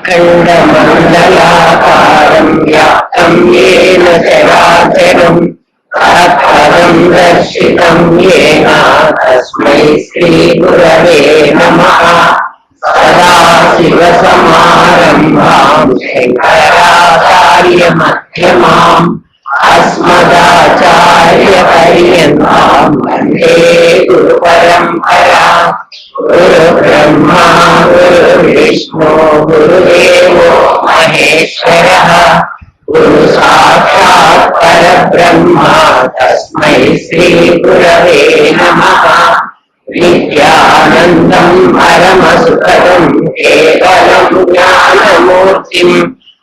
अखण्डमण्डलाकारं व्याप्तं येन चराचरं तत्पदं दर्शितं येन तस्मै श्रीगुरवे नमः। सदाशिवसमारम्भां शङ्कराचार्यमध्यमाम् अस्मदाचार्यपर्यन्तां वन्दे गुरुपरम्पराम्। गुरुब्रह्मा गुरुर्विष्णु गुरुदेवो महेश्वरः गुरुसाक्षात् परब्रह्म तस्मै श्रीगुरवे नमः। नित्यानन्दं परमसुखदं केवलं ज्ञानमूर्तिम्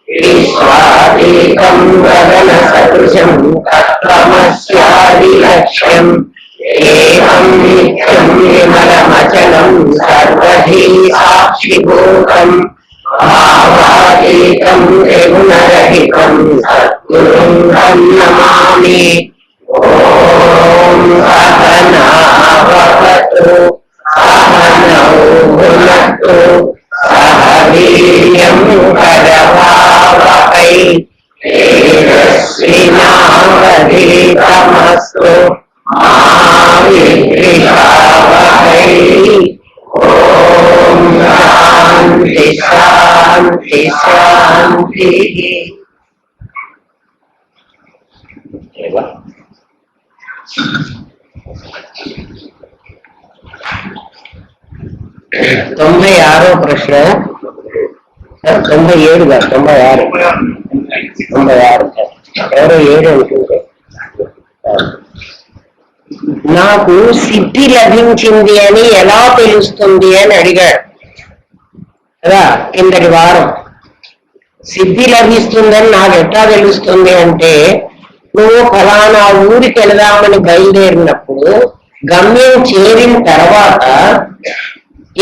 विश्वातीतं गगनसदृशं तत्त्वमस्यादिलक्ष्यम् एवं नित्यं विमलमचलं सर्वधी साक्षिभूतम् भावातीतं त्रिगुणरहितं सद्गुरुं नमामि। ॐ सहना भवतु सहनौ भुनक्तु सह वीर्यं करवावहै तेजस्विनावधीतमस्तु मा विद्विषावहै। ॐ शान्ति शान्ति शान्तिः। తొంభై ఆరో ప్రశ్న 97 కాదు 96 ఎవరో 7 అనుకుంటే నాకు సిద్ధి లభించింది అని ఎలా తెలుస్తుంది అని అడిగాడు కదా కిందటి వారం. సిద్ధి లభిస్తుందని నాకు ఎట్లా తెలుస్తుంది అంటే, నువ్వు ఫలానా ఊరికి వెళదామని బయలుదేరినప్పుడు గమ్యం చేరిన తర్వాత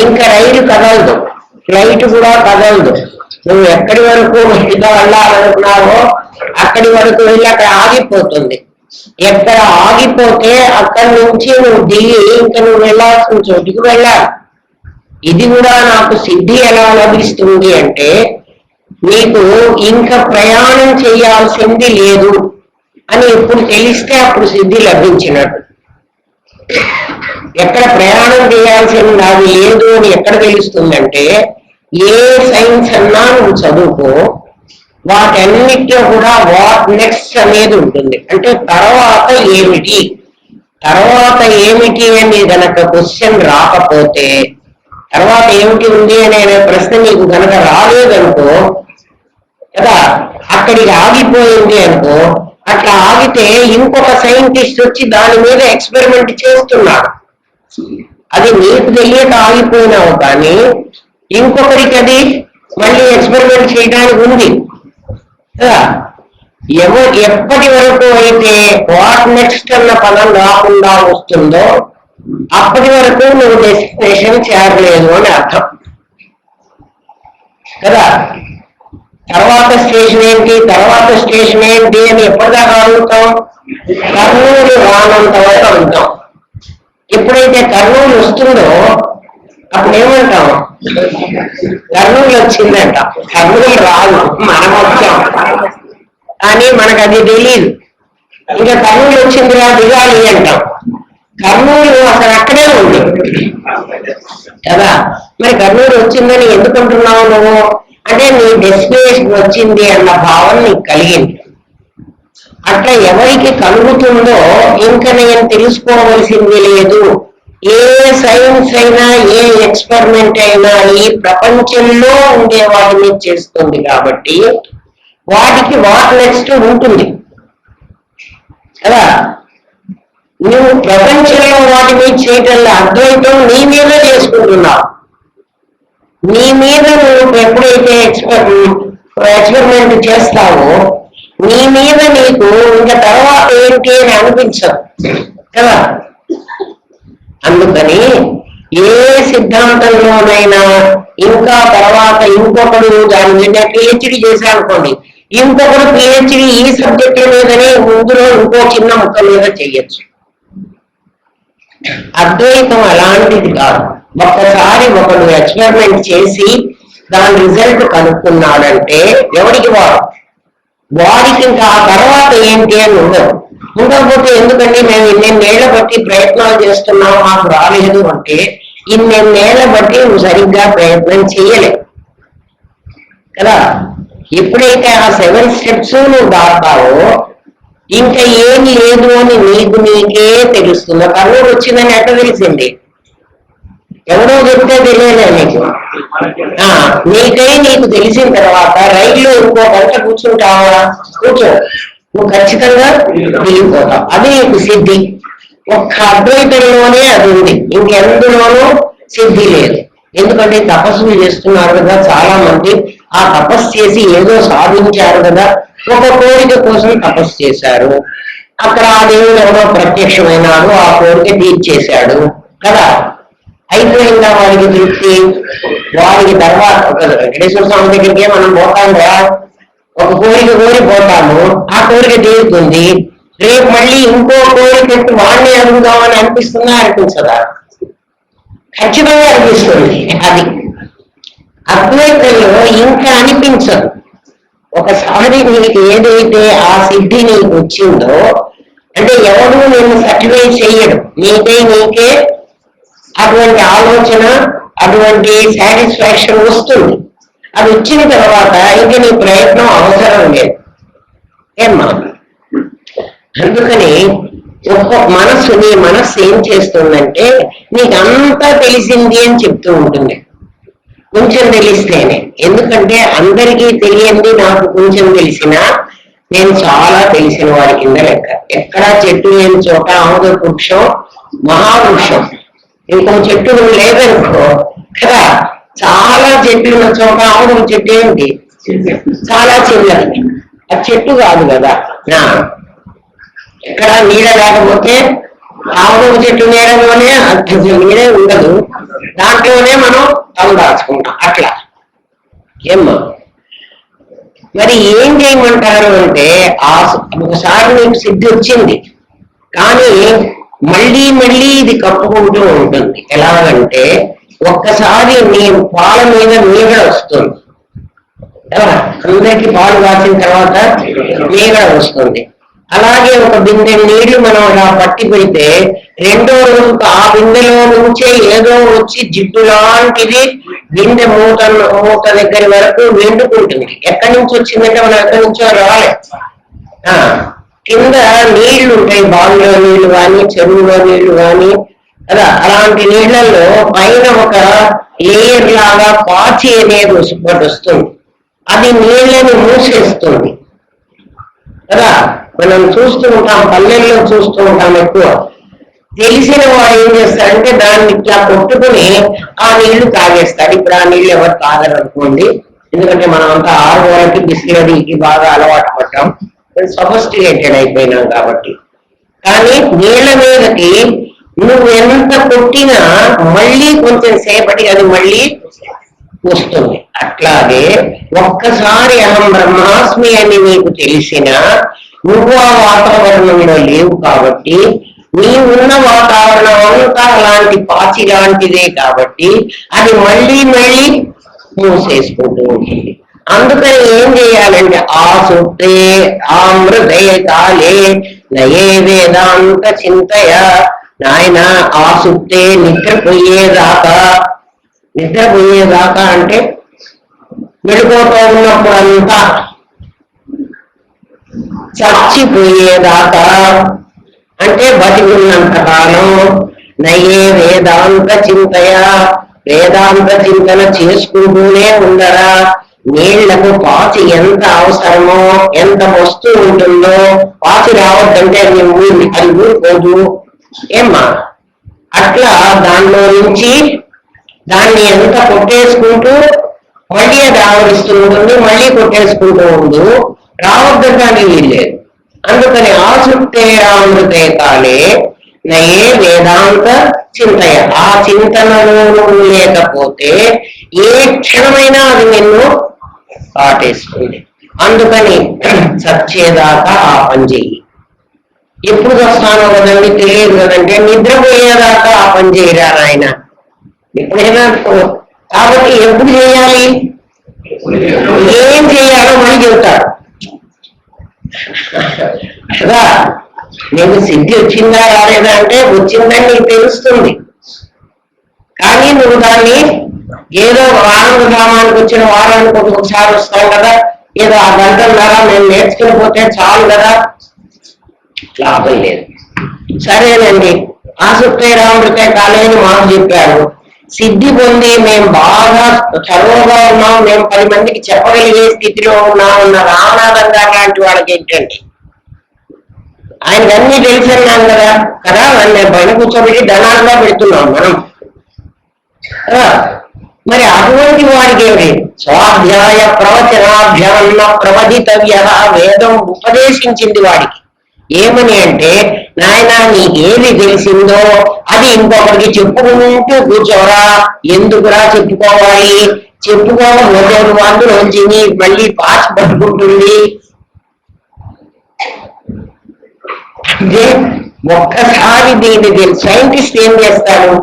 ఇంకా రైలు కదలదు, ఫ్లైట్ కూడా కదలదు. నువ్వు ఎక్కడి వరకు ఇదిగా వెళ్ళాలనుకున్నావో అక్కడి వరకు వెళ్ళి అక్కడ ఆగిపోతుంది. ఎక్కడ ఆగిపోతే అక్కడి నుంచి నువ్వు దిగి ఇంకా నువ్వు వెళ్ళాల్సిన చోటుకి వెళ్ళాలి. ఇది కూడా నాకు సిద్ధి ఎలా లభిస్తుంది అంటే, నీకు ఇంకా ప్రయాణం చేయాల్సింది లేదు అని ఎప్పుడు తెలిస్తే అప్పుడు సిద్ధి లభించినట్టు. ఎక్కడ ప్రయాణం చేయాల్సింది అది లేదు అని ఎక్కడ తెలుస్తుందంటే, ఏ సైన్స్ అన్నా నువ్వు చదువుకో, వాటన్నిటిలో కూడా వాట్ నెక్స్ట్ అనేది ఉంటుంది. అంటే తర్వాత ఏమిటి అని గనక క్వశ్చన్ రాకపోతే, తర్వాత ఏమిటి ఉంది అనే ప్రశ్న నీకు గనక రాలేదనుకో కదా, అక్కడికి ఆగిపోయింది అనుకో, అట్లా ఆగితే ఇంకొక సైంటిస్ట్ వచ్చి దాని మీద ఎక్స్పెరిమెంట్ చేస్తున్నాడు. అది నీకు తెలియక ఆగిపోయినావు, కానీ ఇంకొకరికి అది మళ్ళీ ఎక్స్పెరిమెంట్ చేయడానికి ఉంది కదా. ఎప్పటి వరకు అయితే వాట్ నెక్స్ట్ అన్న పదం రాకుండా వస్తుందో అప్పటి వరకు నువ్వు డెస్టినేషన్ చేరలేదు అని అర్థం కదా. తర్వాత స్టేషన్ ఏంటి అని ఎప్పటిదాకా అడుగుతాం? కర్నూలు రానంత వరకు అడుగుతాం. ఎప్పుడైతే కర్నూలు వస్తుందో అప్పుడు ఏమంటాం? కర్నూలు వచ్చిందంట. కర్నూలు రాదు, మనం వచ్చాం, కానీ మనకు అది తెలియదు. ఇంకా కర్నూలు వచ్చిందిరా దిగాలి అంటాం. కర్నూలు అసలు అక్కడే ఉంది కదా. మరి కర్నూలు వచ్చిందని ఎందుకుంటున్నావు నువ్వు అంటే, నీ డెస్టినేషన్ వచ్చింది అన్న భావన నీకు కలిగింది. అట్లా ఎవరికి కలుగుతుందో ఇంకా నేను తెలుసుకోవలసింది లేదు. ఏ సైన్స్ అయినా ఏ ఎక్స్పెరిమెంట్ అయినా ఈ ప్రపంచంలో ఉండే వాటిని చేస్తుంది కాబట్టి వాటికి వాట్ నెక్స్ట్ ఉంటుంది కదా. నువ్వు ప్రపంచంలో వాటిని చేయటంలో అద్వైతం నీ మీద చేసుకుంటున్నావు. నీ మీద నువ్వు ఎప్పుడైతే ఎక్స్పెరిమెంట్ చేస్తావో నీ మీద నీకు ఇంకా తర్వాత ఏంటి అని అనిపించదు కదా. అందుకని ఏ సిద్ధాంతంలోనైనా ఇంకా తర్వాత ఇంకొకడు దాని మీద పిహెచ్డి చేశానుకోండి, ఇంకొకడు పిహెచ్డి ఈ సబ్జెక్ట్ మీదనే ముందులో ఇంకో చిన్న ముక్క మీద చెయ్యొచ్చు. అద్వైతం అలాంటిది కాదు. ఒక్కసారి ఒకడు ఎక్స్పెరిమెంట్ చేసి దాని రిజల్ట్ కనుక్కున్నాడంటే ఎవరికి వాడికి ఇంకా ఆ తర్వాత ఏంటి అని ఉండదు. ఉండకపోతే ఎందుకంటే మేము ఇన్నేళ్ల బట్టి ప్రయత్నాలు చేస్తున్నాం మాకు రాలేదు అంటే ఇన్నేళ్ల బట్టి నువ్వు సరిగ్గా ప్రయత్నం చేయలేవు కదా. ఎప్పుడైతే ఆ 7 స్టెప్స్ నువ్వు దాటావో ఇంకా ఏం లేదు అని నీకే తెలుస్తుంది. కర్నూలు వచ్చిందని ఎట్లా తెలిసింది? ఎవరో చెప్తే తెలియలే నీకు. నీకు తెలిసిన తర్వాత రైల్లో ఇంకో గంట కూర్చుంటావా? కూర్చో, నువ్వు ఖచ్చితంగా వెళ్ళిపోతావు. అది నీకు సిద్ధి. ఒక్క అద్వైతంలోనే అది ఉంది, ఇంకెందులోనూ సిద్ధి లేదు. ఎందుకంటే తపస్సులు చేస్తున్నారు కదా చాలా మంది, ఆ తపస్సు చేసి ఏదో సాధించారు కదా, ఒక కోరిక కోసం తపస్సు చేశారు, అక్కడ ఆ దేవుడు ఎవరో ప్రత్యక్షమైనాడు, ఆ కోరిక తీర్చేశాడు కదా. అయిపోయిందా వాడికి తృప్తి? వాడికి తర్వాత వెంకటేశ్వర స్వామి దగ్గరికే మనం పోతాం కదా, ఒక కోరిక కోరి పోతాము, ఆ కోరిక తీరుతుంది. రేపు మళ్ళీ ఇంకో కోరిక వాడిని అడుగుదామని అనిపిస్తుందా అనిపించదా? ఖచ్చితంగా అనిపిస్తుంది. అది అద్వైతంలో ఇంకా అనిపించదు. ఒకసారి నీకు ఏదైతే ఆ సిద్ధి నీకు వచ్చిందో అంటే ఎవరు నేను సర్టిఫై చేయడు, నీకే అటువంటి ఆలోచన అటువంటి సాటిస్ఫాక్షన్ వస్తుంది. అది వచ్చిన తర్వాత ఇంకా నీ ప్రయత్నం అవసరం లేదు ఏమ్మా. అందుకని నీ మనస్సు ఏం చేస్తుందంటే నీకు అంతా తెలిసింది అని చెప్తూ ఉంటుంది, కొంచెం తెలిస్తేనే. ఎందుకంటే అందరికీ తెలియంది నాకు కొంచెం తెలిసినా నేను చాలా తెలిసిన వాడి కింద లెక్క. ఎక్కడా చెట్టు లేని చోట ఆముద వృక్షం మహావృక్షం. ఇంకో చెట్టు లేదనుకో కదా, చాలా చెట్లు ఉన్న చోట ఆముదం చెట్టు ఏంటి? చాలా చిన్నది, అది చెట్టు కాదు కదా. ఎక్కడ నీడ లేకపోతే ఆముదం చెట్టు నీడలోనే నీడే ఉండదు, దాంట్లోనే మనం తల దాచుకుంటాం అట్లా. ఏమ్మా మరి ఏం చేయమంటారు అంటే ఒకసారి నీకు సిద్ధి వచ్చింది కానీ మళ్ళీ ఇది కప్పుకుంటూ ఉంటుంది. ఎలాగంటే ఒక్కసారి నీ పాల మీద మీగడ వస్తుంది, అందరికి పాలు కాసిన తర్వాత మీగడ వస్తుంది. అలాగే ఒక బిందె నీళ్లు మనం అలా పట్టి పెడితే రెండో రోజు ఆ బిందెలో నుంచే ఏదో వచ్చి జిడ్డు లాంటిది బిందె మూత దగ్గర వరకు వెండుకుంటుంది. ఎక్కడి నుంచి వచ్చిందంటే మనం ఎక్కడి నుంచో రాలే. కింద నీళ్లు ఉంటాయి, బావిలో నీళ్లు కానీ చెరువులో నీళ్లు కానీ కదా. అలాంటి నీళ్లలో పైన ఒక లేయర్ లాగా పాచి అనేది వస్తుంది, అది నీళ్లను మూసేస్తుంది కదా. మనం చూస్తూ ఉంటాం, పల్లెల్లో చూస్తూ ఉంటాం ఎక్కువ. తెలిసిన వాడు ఏం చేస్తాడంటే దాన్ని ఇట్లా కొట్టుకుని ఆ నీళ్లు తాగేస్తాడు. ఇప్పుడు ఆ నీళ్లు ఎవరు తాగరు అనుకోండి, ఎందుకంటే మనం అంతా ఆరువాళ్ళకి బిస్లరీకి బాగా అలవాటు పడ్డాం, సొఫిస్టికేటెడ్ అయిపోయినాం కాబట్టి. కానీ నీళ్ల మీదకి నువ్వు ఎంత కొట్టినా మళ్ళీ కొంచెం సేపటికి అది మళ్ళీ వస్తుంది. అట్లాగే ఒక్కసారి అహం బ్రహ్మాస్మి అని నీకు తెలిసినా నువ్వు ఆ వాతావరణంలో లేవు కాబట్టి, నీవున్న వాతావరణం అంతా అలాంటి పాచి లాంటిదే కాబట్టి అది మళ్ళీ మూసేసుకుంటూ ఉంటుంది. అందుకని ఏం చేయాలంటే ఆసుప్తే ఆమృతే కాలే నయే వేదాంత చింతయ. నాయన ఆసుప్తే నిద్రపోయేదాకా అంటే మెడుకోతో ఉన్నప్పుడు అంతా చచ్చిపోయేదాకా అంటే బతికున్నంత కాలం నయే వేదాంత చింతయ, వేదాంత చింతన చేసుకుంటూనే ఉండరా. నీళ్లకు పాచి ఎంత అవసరమో, ఎంత వస్తువు ఉంటుందో, పాచి రావద్దంటే అది ఊరుకోదు ఏమ్మా. అట్లా దానిలో నుంచి దాన్ని ఎంత కొట్టేసుకుంటూ మళ్ళీ అది ఆవరిస్తూ ఉంటుంది, మళ్ళీ కొట్టేసుకుంటూ ఉండు, రావద్దంటే వీల్లేదు. అందుకని ఆసుప్తే అమృతే కాలే నయే వేదాంత చింతయ. ఆ చింతనలో లేకపోతే ఏ క్షణమైనా అది నిన్ను కాటేస్తుంది. అందుకని చచ్చేదాకా ఆ పని చెయ్యి. ఎప్పుడు వస్తానో కదండి తెలియదు కదంటే నిద్రపోయేదాకా ఆ పని చేయరా ఆయన ఎప్పుడైనా. కాబట్టి ఎప్పుడు చేయాలి? ఏం చేయాలో మళ్ళీ చెబుతాడు కదా. నీకు సిద్ధి వచ్చిందా రాలేదా అంటే వచ్చిందని నీకు తెలుస్తుంది, కానీ నువ్వు దాన్ని ఏదో వారం గ్రామానికి వచ్చిన వారానికి ఒకసారి వస్తావు కదా, ఏదో ఆ గంటన్నర మేము నేర్చుకుని పోతే చాలు కదా, లాభం లేదు. సరేనండి, ఆసక్తే రాముడితే కాలేని మాకు చెప్పారు, సిద్ధి పొంది మేము బాగా చదువుగా ఉన్నాం, మేము 10 మందికి చెప్పగలిగే స్థితిలో ఉన్నామన్న రామనాథం గారు లాంటి వాళ్ళకి ఏంటండి, ఆయనకు అన్ని తెలిసిన్నాం కదా కదా మేము పైన కూర్చోబెట్టి ధనాలుగా పెడుతున్నాం మనం. మరి అటువంటి వాడికి ఏమి స్వాధ్యాయ ప్రవచనాభ్యాన్న ప్రవదితవ్య వేదం ఉపదేశించింది వాడికి. ఏమని అంటే, నాయన నీకేది తెలిసిందో అది ఇంకొకరికి చెప్పుకుంటూ కూర్చోరా. ఎందుకురా చెప్పుకోవాలి, చెప్పుకోకపోతే అందులోంచి మళ్ళీ పాచి పట్టుకుంటుంది. అంటే ఒక్కసారి దీన్ని సైంటిస్ట్ ఏం చేస్తాడు,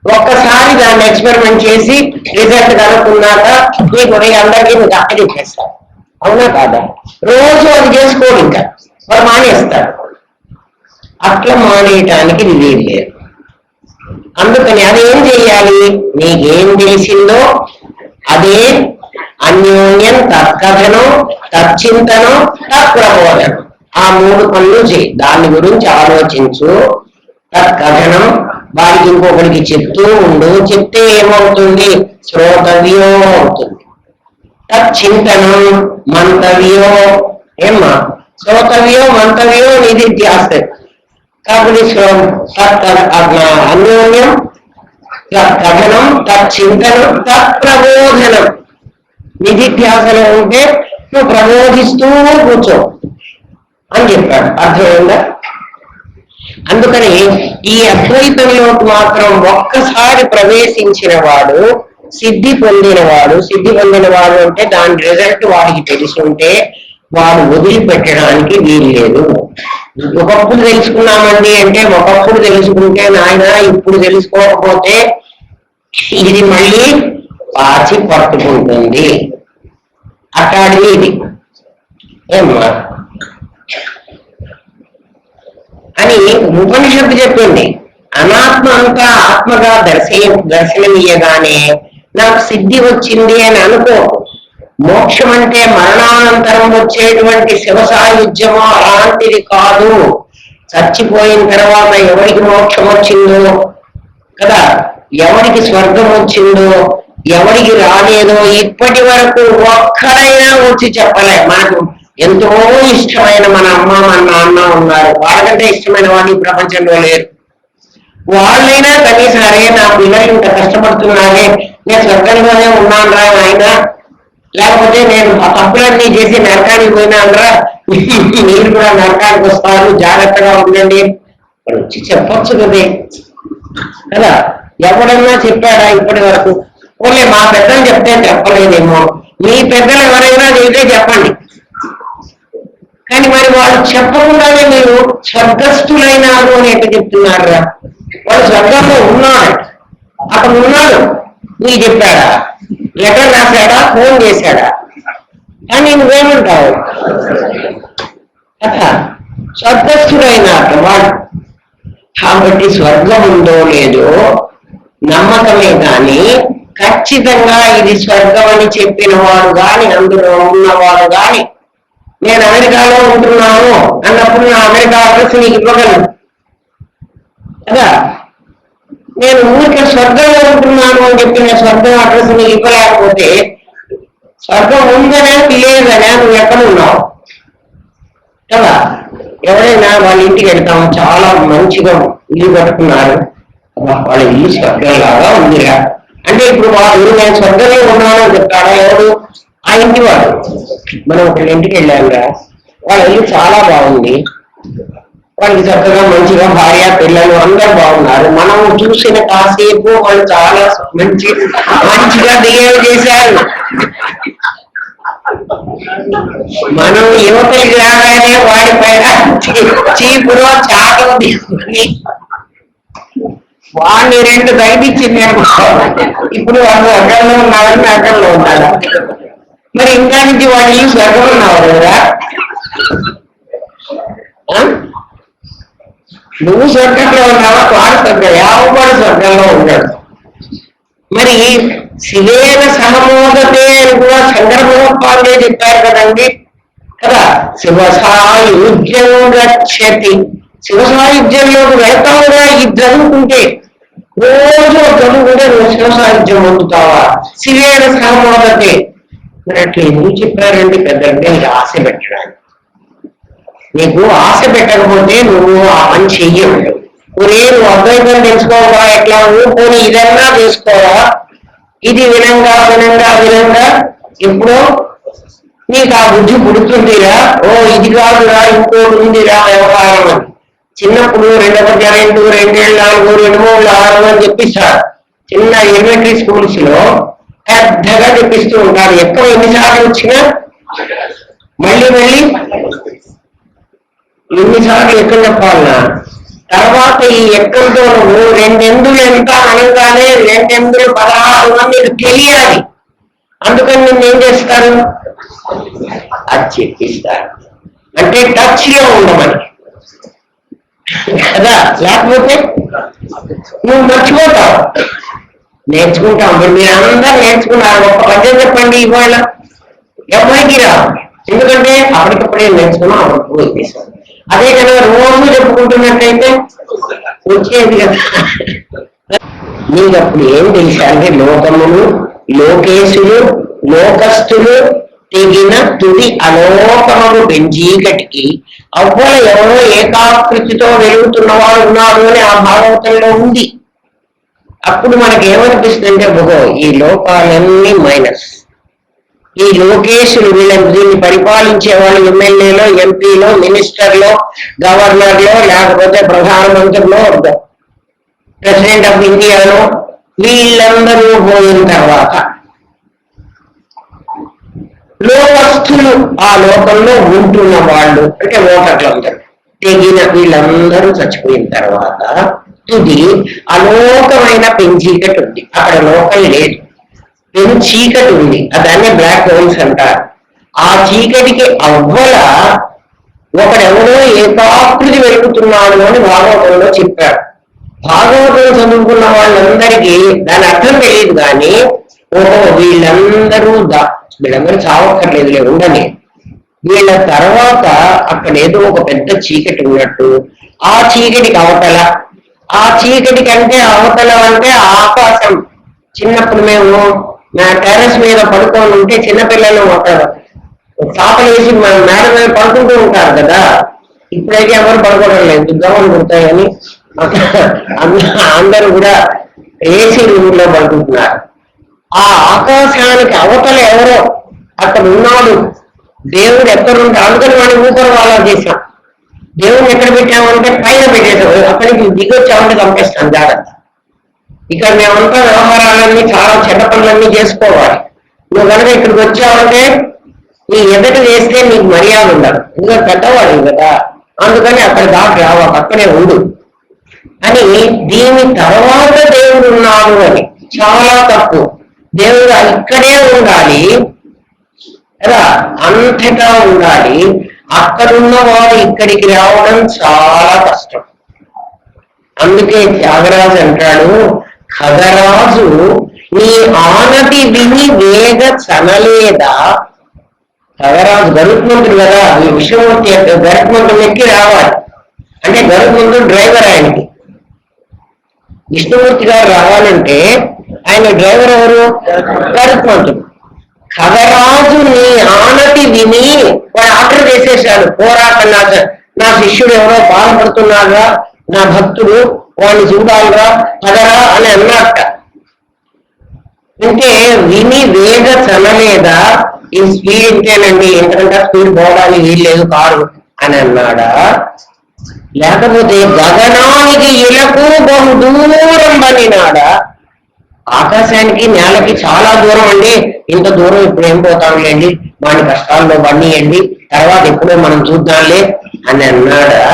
ఒక్కసారి దాన్ని ఎక్స్పెరిమెంట్ చేసి రిజల్ట్ కనుక్కున్నాక నీకు అందరికీ నువ్వు అక్క చెప్పేస్తాడు. అవునా కాదా? రోజు అది చేసుకోడు, ఇంకా వాడు మానేస్తాడు. అట్లా మానేయటానికి వీలు లేదు. అందుకని అదేం చెయ్యాలి, నీకేం తెలిసిందో అదే అన్యోన్యం తత్కథనం తచ్చింతనం తత్ప్రబోధనం, ఆ 3 పనులు చేయి. దాని గురించి ఆలోచించు. తత్కథనం, వాడికి ఇంకొకరికి చెప్తూ ఉండు. చెప్తే ఏమవుతుంది, శ్రోతవ్యో అవుతుంది. తచ్చింతనం మంతవ్యో, ఏమ్మా శ్రోతవ్యో మంతవ్యో నిధిధ్యాస. కాబట్టి అన్యోన్యం తత్కథనం తచ్చింతనం తత్ప్రబోధనం. నిధిధ్యాసలో ఉంటే నువ్వు ప్రబోధిస్తూ కూర్చో అని చెప్పాడు. అర్థమైందా? అందుకని ఈ అద్వైతంలోకి మాత్రం ఒక్కసారి ప్రవేశించిన వాడు సిద్ధి పొందినవాడు. సిద్ధి పొందినవాడు అంటే దాని రిజల్ట్ వాడికి తెలిసి ఉంటే వాడు వదిలిపెట్టడానికి వీలు లేదు. ఒకప్పుడు తెలుసుకున్నామండి అంటే, ఒకప్పుడు తెలుసుకుంటే నాయన ఇప్పుడు తెలుసుకోకపోతే ఇది మళ్ళీ పాచి పట్టుకుంటుంది. అట్లాంటిది ఇది ఏమ్మా అని ఉపనిషత్తు చెప్పింది. అనాత్మ అంతా ఆత్మగా దర్శనమీయగానే నాకు సిద్ధి వచ్చింది అని అనుకో. మోక్షం అంటే మరణానంతరం వచ్చేటువంటి శివ సాయుధ్యమో అలాంటిది కాదు. చచ్చిపోయిన తర్వాత ఎవరికి మోక్షం వచ్చిందో కదా, ఎవరికి స్వర్గం వచ్చిందో ఎవరికి రాలేదో ఇప్పటి వరకు ఒక్కడైనా వచ్చి చెప్పలే. మనకు ఎంతో ఇష్టమైన మన అమ్మ మన నాన్న ఉన్నారు, వాళ్ళకంటే ఇష్టమైన వాళ్ళు ఈ ప్రపంచంలో లేరు. వాళ్ళైనా కనీసం అరే నా పిల్లలు ఇంత కష్టపడుతున్నారే, నేను స్వర్గంలోనే ఉన్నాను రా ఆయన, లేకపోతే నేను ఆ తప్పులన్నీ చేసి నరకానికి పోయినానరా, మీరు కూడా నరకానికి వస్తారు జాగ్రత్తగా ఉండండి వచ్చి చెప్పొచ్చు కదే కదా. ఎవడన్నా చెప్పాడా ఇప్పటి వరకు? ఓన్లీ మా పెద్దలు చెప్తే చెప్పలేదేమో, మీ పెద్దలు ఎవరైనా చెబితే చెప్పండి. కానీ మరి వాళ్ళు చెప్పకుండానే మీరు స్వర్గస్థులైనారు అని ఎట్లా చెప్తున్నారా? వాడు స్వర్గంలో ఉన్నాడు, అక్కడ ఉన్నాడు, నీకు చెప్పాడా, లెటర్ రాశాడా, ఫోన్ చేశాడా? కానీ నువ్వేమంటావు అట్లా స్వర్గస్థుడైనాడు వాడు. కాబట్టి స్వర్గం ఉందో లేదో నమ్మకమే కానీ ఖచ్చితంగా ఇది స్వర్గం అని చెప్పిన వాడు కానీ అందులో ఉన్నవాడు కానీ నేను అమెరికాలో ఉంటున్నాను అన్నప్పుడు నా అమెరికా అడ్రస్ నీకు ఇవ్వగలను కదా. నేను ఊరికే స్వర్గంలో ఉంటున్నాను అని చెప్పిన స్వర్గం అడ్రస్ నీకు ఇవ్వలేకపోతే స్వర్గం ఉందనే తెలియదనే నువ్వు ఎక్కడ ఉన్నావు కదా. ఎవరైనా వాళ్ళ ఇంటికి వెళ్తాము, చాలా మంచిగా ఇల్లు కట్టుకున్నారు, వాళ్ళ ఇల్లు స్వర్గంలాగా ఉందిరా అంటే ఇప్పుడు వాళ్ళు నేను స్వర్గంలో ఉన్నాను అని చెప్తాడా ఎవరు? ఆ ఇంటి వాడు. మనం ఒకళ్ళ ఇంటికి వెళ్ళామురా, వాళ్ళ ఇల్లు చాలా బాగుంది, వాళ్ళకి చక్కగా మంచిగా భార్య పిల్లలు అందరూ బాగున్నారు, మనం చూసిన కాసేపు వాళ్ళు చాలా మంచిగా బిహేవ్ చేశారు. మనం యువతకి రాగానే వాడి పైన చీపులో చాటం తీసుకుని వాడిని 2 తగ్గించింది అనుకో, ఇప్పుడు వాళ్ళు అక్కడలో ఉన్నారని అక్కడలో ఉన్నాడు. మరి ఇంకా నుంచి వాడి ఇల్లు స్వర్గం ఉన్నావు కదా. నువ్వు స్వర్గంలో ఉన్నావా, వాడు స్వర్గం, యావవాడు స్వర్గంలో ఉన్నాడు. మరి శివేన సహమోదతే అని కూడా శంకర భగవత్పాదులే చెప్పారు కదండి కదా. శివసాయుజ్యం గచ్చతి, శివసాయుజ్యంలోకి వెళ్తావుగా ఈ చదువుకుంటే, రోజు చదువుకుంటే నువ్వు శివసాయుజ్యం పొందుతావా. శివేన సహమోదతే, మరి అట్లా ఎందుకు చెప్పారండి పెద్దలంటే నీకు ఆశ పెట్టడానికి. నీకు ఆశ పెట్టకపోతే నువ్వు ఆ పని చెయ్యవు. నువ్వు అద్వైతం తెలుసుకోవా, ఎట్లా పోనీ ఇదన్నా చేసుకోవా, ఇది వినంగా వినంగా వినంగా ఎప్పుడో నీకు ఆ బుద్ధి పుడుతుందిరా, ఓ ఇది కాదురా ఇంకోటి ఉందిరా వ్యవహారం అని. చిన్నప్పుడు 2 2 4 2 3 6 అని చెప్పిస్తారు. చిన్న ఎలిమెంటరీ స్కూల్స్ లో పెద్దగా తెప్పిస్తూ ఉంటారు. ఎక్కడ ఎన్నిసార్లు వచ్చినా మళ్ళీ మళ్ళీ ఎన్నిసార్లు ఎక్కడ చెప్పాలన్నా. తర్వాత ఈ ఎక్కడితో నువ్వు 2 ఎందులు ఎంత అనగానే 2 ఎందులు 16 అని నీకు తెలియాలి. అందుకని నేను ఏం చేస్తాను, అది చెప్పిస్తాను. అంటే టచ్ లో ఉండమని కదా, లేకపోతే నువ్వు మర్చిపోతావు. నేర్చుకుంటాం. ఇప్పుడు మీరు అందరూ నేర్చుకున్నారు. ఒక పద్యం చెప్పండి ఇవాళ, ఎవరికి రా, ఎందుకంటే అప్పటికప్పుడే నేర్చుకున్నాం, అప్పటికప్పుడు వచ్చేసాం. అదే కదా రోజు చెప్పుకుంటున్నట్టయితే వచ్చేది కదా. నీకు అప్పుడు ఏం తెలుసా అంటే, లోకములు, లోకేశులు, లోకస్తులు తెగిన తుది అలోకములు బెంజీకటికి అవ్వల ఎవరో ఏకాకృతితో వెలుగుతున్నవాడు ఉన్నాడు అని ఆ భాగవతంలో ఉంది. అప్పుడు మనకి ఏమనిపిస్తుంది అంటే, బహో ఈ లోకాలన్నీ మైనస్. ఈ లోకేశులు దీన్ని పరిపాలించే వాళ్ళు ఎమ్మెల్యేలో, ఎంపీలో, మినిస్టర్లో, గవర్నర్లో, లేకపోతే ప్రధానమంత్రిలో, ప్రెసిడెంట్ ఆఫ్ ఇండియాలో, వీళ్ళందరూ పోయిన తర్వాత లోకస్తులు, ఆ లోకంలో ఉంటున్న వాళ్ళు అంటే ఓటర్లందరూ తెగిన వీళ్ళందరూ చచ్చిపోయిన తర్వాత తుది అలోకమైన పెంచీకటి ఉంది. అక్కడ లోకం లేదు, చీకటి ఉంది. దాన్ని బ్లాక్ హోల్స్ అంటారు. ఆ చీకటికి అవ్వల ఒకడెవడో ఏకాకృతి వెలుగుతున్నాడు అని భాగవతంలో చెప్పాడు. భాగవతం చదువుకున్న వాళ్ళందరికీ దాని అర్థం తెలియదు, కానీ ఓహో వీళ్ళందరూ చావక్కర్లేదులే ఉండని, వీళ్ళ తర్వాత అక్కడ ఏదో ఒక పెద్ద చీకటి ఉన్నట్టు, ఆ చీకటికి అవతల, ఆ చీకటి కంటే అవతల అంటే ఆకాశం. చిన్నప్పుడు మేము నా టెర్రస్ మీద పడుకొని ఉంటే చిన్నపిల్లలు ఒక చాపలు వేసి మేడ మీద పడుకుంటూ ఉంటారు కదా. ఇప్పుడైతే ఎవరు పడుకోవడం లేదు, దుర్గమ్మలు పుడతాయని అందరూ కూడా ఏసీ రూమ్ లో పడుకుంటున్నారు. ఆ ఆకాశానికి అవతల ఎవరో అక్కడ ఉన్నాడు, దేవుడు ఎక్కడుంటే, అందుకని వాడిని ఊపర వాళ్ళ చేశాం. దేవుడిని ఎక్కడ పెట్టామంటే పైన పెట్టేసాం, అక్కడికి దిగొచ్చామంటే చంపేస్తాం జాగ్రత్త. ఇక్కడ మేమంతా వ్యవహారాలన్నీ చాలా చెడ్డ పనులన్నీ చేసుకోవాలి. నువ్వు కనుక ఇక్కడికి వచ్చావంటే నీ ఎదుట వేస్తే నీకు మర్యాద ఉండదు, ఇంకా పెద్దవాడు కదా, అందుకని అక్కడ దాటి రావు, అక్కడే ఉండు అని. దీని తర్వాత దేవుడు ఉన్నాడు అని చాలా తప్పు. దేవుడు ఇక్కడే ఉండాలి కదా, అంతటా ఉండాలి. అక్కడున్న వాడు ఇక్కడికి రావడం చాలా కష్టం. అందుకే త్యాగరాజు అంటాడు, ఖగరాజు నీ ఆనతి విని వేగ చనలేదా. ఖగరాజు గరుత్మంతుడు కదా, ఈ విష్ణుమూర్తి గరుత్మంతుడు ఎక్కి రావాలి అంటే, గరుత్మంతుడు డ్రైవర్ ఆయనకి. విష్ణుమూర్తి గారు రావాలంటే ఆయన డ్రైవర్ ఎవరు, గరుత్మంతుడు. ఖగరాజు నీ ఆనతి విని వాడు ఆర్డర్ చేసేసాడు, పోరాటం, నా శిష్యుడు ఎవరో బాధపడుతున్నాగా, నా భక్తుడు, వాడిని చూడాలిరా పదరా అని అన్నట్ట. అంటే విని వేగ చనలేదా, ఈ స్పీడ్ ఇంతేనండి, ఎందుకంటే స్పీడ్ పోవడానికి వీల్లేదు కారు అని అన్నాడా, లేకపోతే గగనానికి ఇలకు బహు దూరం పనినాడా. ఆకాశానికి నేలకి చాలా దూరం అండి, ఇంత దూరం ఇప్పుడు ఏం పోతాంలేండి, వాడి కష్టాల్లో బండియండి, తర్వాత ఎప్పుడో మనం చూద్దాంలే అని అన్నాడా.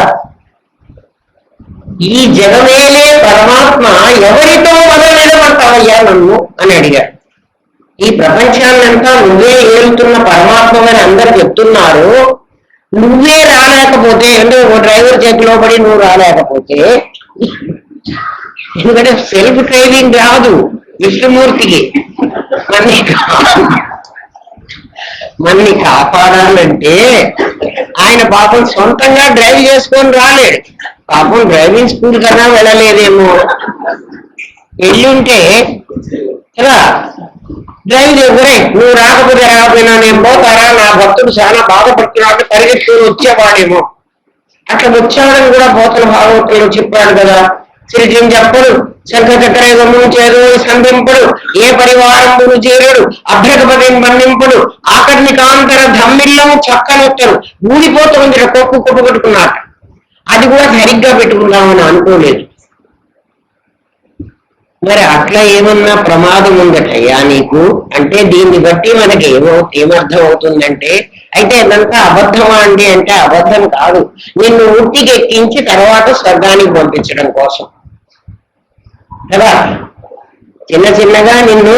ఈ జగమేలే పరమాత్మ ఎవరితో మొదలెడమంటావయ్యా నన్ను అని అడిగాడు. ఈ ప్రపంచాన్నంతా నువ్వే ఏలుతున్న పరమాత్మని అందరు చెప్తున్నారు. నువ్వే రాలేకపోతే అంటే ఒక డ్రైవర్ చేతిలో పడి నువ్వు రాలేకపోతే, ఎందుకంటే సెల్ఫ్ డ్రైవింగ్ రాదు విష్ణుమూర్తికి. మన్ని కాపాడాలంటే ఆయన పాపం సొంతంగా డ్రైవ్ చేసుకొని రాలేడు. పాపం డ్రైవింగ్ స్కూల్ కన్నా వెళ్ళలేదేమో. వెళ్ళుంటే కదా డ్రైవ్ దగ్గరే నువ్వు రాకపోయినా నేను పోతారా, నా భక్తుడు చాలా బాధపడుతున్నాడు పరిగెత్తుకుని వచ్చేవాడేమో. అట్లా వచ్చాడని కూడా పోతల భాగవతంలో చెప్పాడు కదా. సిరిజిం చెప్పడు శంఖ చక్రయుగము చేరు సంధింపుడు ఏ పరివారంబును చేరుడు అభ్రగపతి మన్నింపుడు ఆకర్ని కాంతర ధమ్మిల్లము చక్కనొత్తరు ఊడిపోతుంది కొక్కు కొట్టు పెట్టుకున్నాడు. అది కూడా సరిగ్గా పెట్టుకుందామని అనుకోలేదు. మరి అట్లా ఏమన్నా ప్రమాదం ఉందటయ్యా నీకు అంటే దీన్ని బట్టి మనకి ఏమర్థం అవుతుందంటే అయితే ఇదంతా అబద్ధమా అండి అంటే అబద్ధం కాదు. నిన్ను ఉట్టికి ఎక్కించి తర్వాత స్వర్గానికి పంపించడం కోసం కదా. చిన్నగా నిన్ను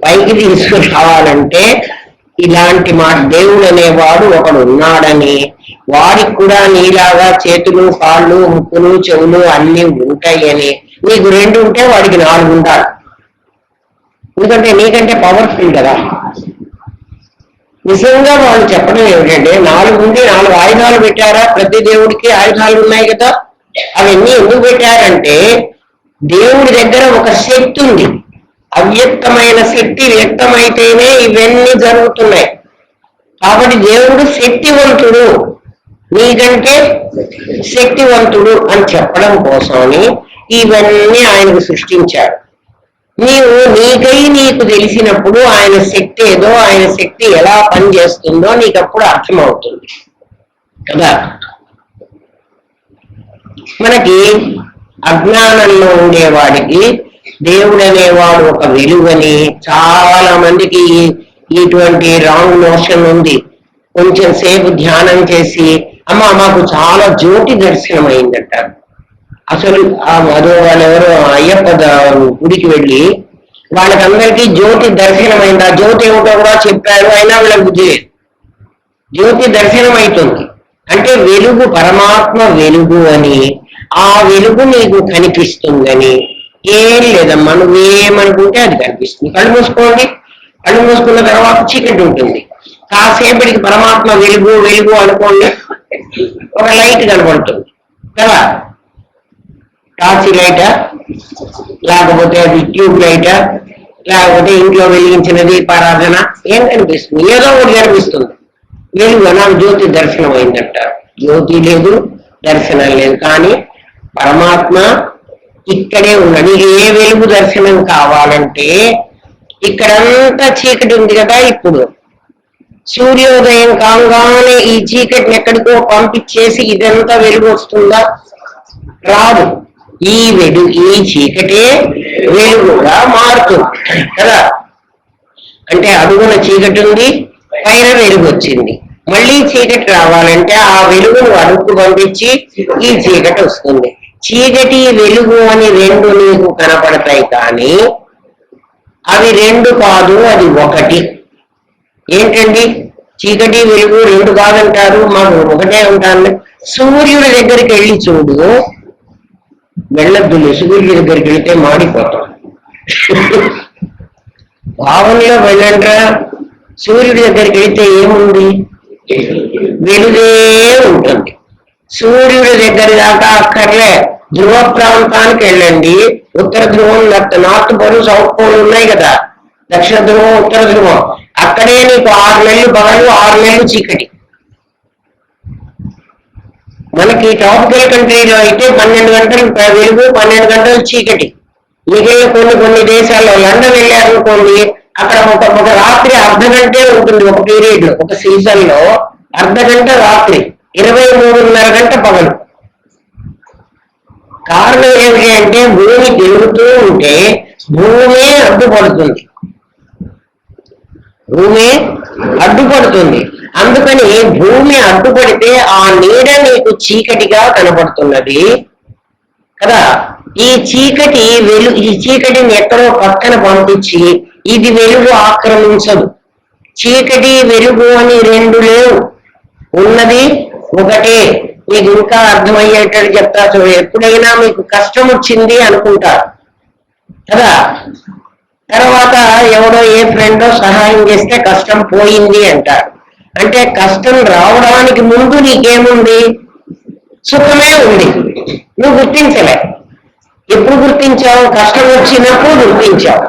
పైకి తీసుకుని రావాలంటే ఇలాంటి మాట దేవుడు అనేవాడు ఒకడు ఉన్నాడని, వాడికి కూడా నీలాగా చేతులు కాళ్ళు ముక్కులు చెవులు అన్ని ఉంటాయని, నీకు 2 ఉంటే వాడికి 4 ఉండాలి. ఎందుకంటే నీకంటే పవర్ఫుల్ కదా. నిజంగా వాళ్ళు చెప్పడం ఏమిటంటే 4 ఉండి 4 ఆయుధాలు పెట్టారా, ప్రతి దేవుడికి ఆయుధాలు ఉన్నాయి కదా. అవన్నీ ఎందుకు పెట్టారంటే దేవుడి దగ్గర ఒక శక్తి ఉంది, అవ్యక్తమైన శక్తి వ్యక్తమైతేనే ఇవన్నీ జరుగుతున్నాయి. కాబట్టి దేవుడు శక్తివంతుడు, నీకంటే శక్తివంతుడు అని చెప్పడం కోసమని ఇవన్నీ ఆయనకు సృష్టించాడు. నీకు తెలిసినప్పుడు ఆయన శక్తి ఏదో, ఆయన శక్తి ఎలా పనిచేస్తుందో నీకు అప్పుడు అర్థమవుతుంది కదా. మనకి అజ్ఞానంలో ఉండేవాడికి దేవుడు అనేవాడు ఒక వెలుగని, చాలా మందికి ఇటువంటి రాంగ్ నోషన్ ఉంది. కొంచెం సేపు ధ్యానం చేసి మాకు చాలా జ్యోతి దర్శనం అయిందంటారు. అసలు అదో వాళ్ళెవరో అయ్యప్ప గుడికి వెళ్ళి వాళ్ళకందరికీ జ్యోతి దర్శనం అయింది. ఆ జ్యోతి ఏమిటో కూడా చెప్పారు, అయినా వీళ్ళకి బుద్ధి లేదు. జ్యోతి దర్శనం అవుతుంది అంటే వెలుగు, పరమాత్మ వెలుగు అని, ఆ వెలుగు నీకు కనిపిస్తుందని. ఏం లేదమ్మా, నువ్వేమనుకుంటే అది కనిపిస్తుంది. కళ్ళు మూసుకోండి, కళ్ళు మూసుకున్న తర్వాత చీకటి ఉంటుంది. కాసేపటికి పరమాత్మ వెలుగు వెలుగు అనుకోండి, ఒక లైట్ కనబడుతుంది కదా. టార్చ్ లైటా, లేకపోతే అది ట్యూబ్ లైటా, లేకపోతే ఇంట్లో వెలిగించిన దీపారాధన, ఏం కనిపిస్తుంది? ఏదో ఒకటి కనిపిస్తుంది. వెలుగు నాకు జ్యోతి దర్శనం అయిందంటారు. జ్యోతి లేదు, దర్శనం లేదు. కానీ పరమాత్మ ఇక్కడే ఉన్నాడు. నీకు ఏ వెలుగు దర్శనం కావాలంటే ఇక్కడంతా చీకటి ఉంది కదా. ఇప్పుడు సూర్యోదయం కాగానే ఈ చీకటిని ఎక్కడికో పంపించేసి ఇదంతా వెలుగు వస్తుందా? రాదు. ఈ చీకటే వెలుగుగా మారుతుంది కదా. అంటే అడుగున చీకటి ఉంది, పైన వెలుగు వచ్చింది. మళ్ళీ చీకటి రావాలంటే ఆ వెలుగును అడుగు పంపించి ఈ చీకటి వస్తుంది. చీకటి వెలుగు అని 2 నీకు కనపడతాయి, కానీ అవి 2 కాదు, అది ఒకటి. ఏంటండి చీకటి వెలుగు 2 కాదంటారు? మాకు ఒకటే ఉంటాను. సూర్యుడి దగ్గరికి వెళ్ళి చూడు, వెళ్ళద్దు. సూర్యుడి దగ్గరికి వెళితే మాడిపోతాం. భావనలో వెళ్ళండ్రా. సూర్యుడి దగ్గరికి వెళితే ఏముంది? వెలుగే ఉంటుంది. సూర్యుడి దగ్గర దాకా అక్కర్లే, ధ్రువ ప్రాంతానికి వెళ్ళండి. ఉత్తర ధ్రువం, నార్త్ పోల్, సౌత్ పోల్ ఉన్నాయి కదా. దక్షిణ ధ్రువం, ఉత్తర ధ్రువం. అక్కడే నీకు 6 నెలలు పగలు, 6 నెలలు చీకటి. మనకి ట్రాపికల్ కంట్రీలో అయితే 12 గంటలు వెలుగు, 12 గంటలు చీకటి. మిగిలిన కొన్ని దేశాల్లో లండన్ వెళ్ళారనుకోండి, అక్కడ ఒక రాత్రి అర్ధగంటే ఉంటుంది. ఒక పీరియడ్ లో, ఒక సీజన్ లో అర్ధగంట రాత్రి, 23.5 గంట పగలు. కారణం ఏమిటి అంటే భూమి తిరుగుతూ ఉంటే భూమే అడ్డుపడుతుంది. అందుకని భూమి అడ్డుపడితే ఆ నీడ నీకు చీకటిగా కనబడుతున్నది కదా. ఈ చీకటిని ఎక్కడో పక్కన పంపించి ఇది వెలుగు ఆక్రమించదు. చీకటి వెలుగు అని రెండు లేవు, ఉన్నది ఒకటే. మీకు ఇంకా అర్థమయ్యేటట్టు చెప్తా చూడు. ఎప్పుడైనా మీకు కష్టం వచ్చింది అనుకుంటారు కదా, తర్వాత ఎవడో ఏ ఫ్రెండో సహాయం చేస్తే కష్టం పోయింది అంటారు. అంటే కష్టం రావడానికి ముందు నీకేముంది? సుఖమే ఉంది. నువ్వు గుర్తించలే. ఎప్పుడు గుర్తించావు? కష్టం వచ్చినప్పుడు గుర్తించావు.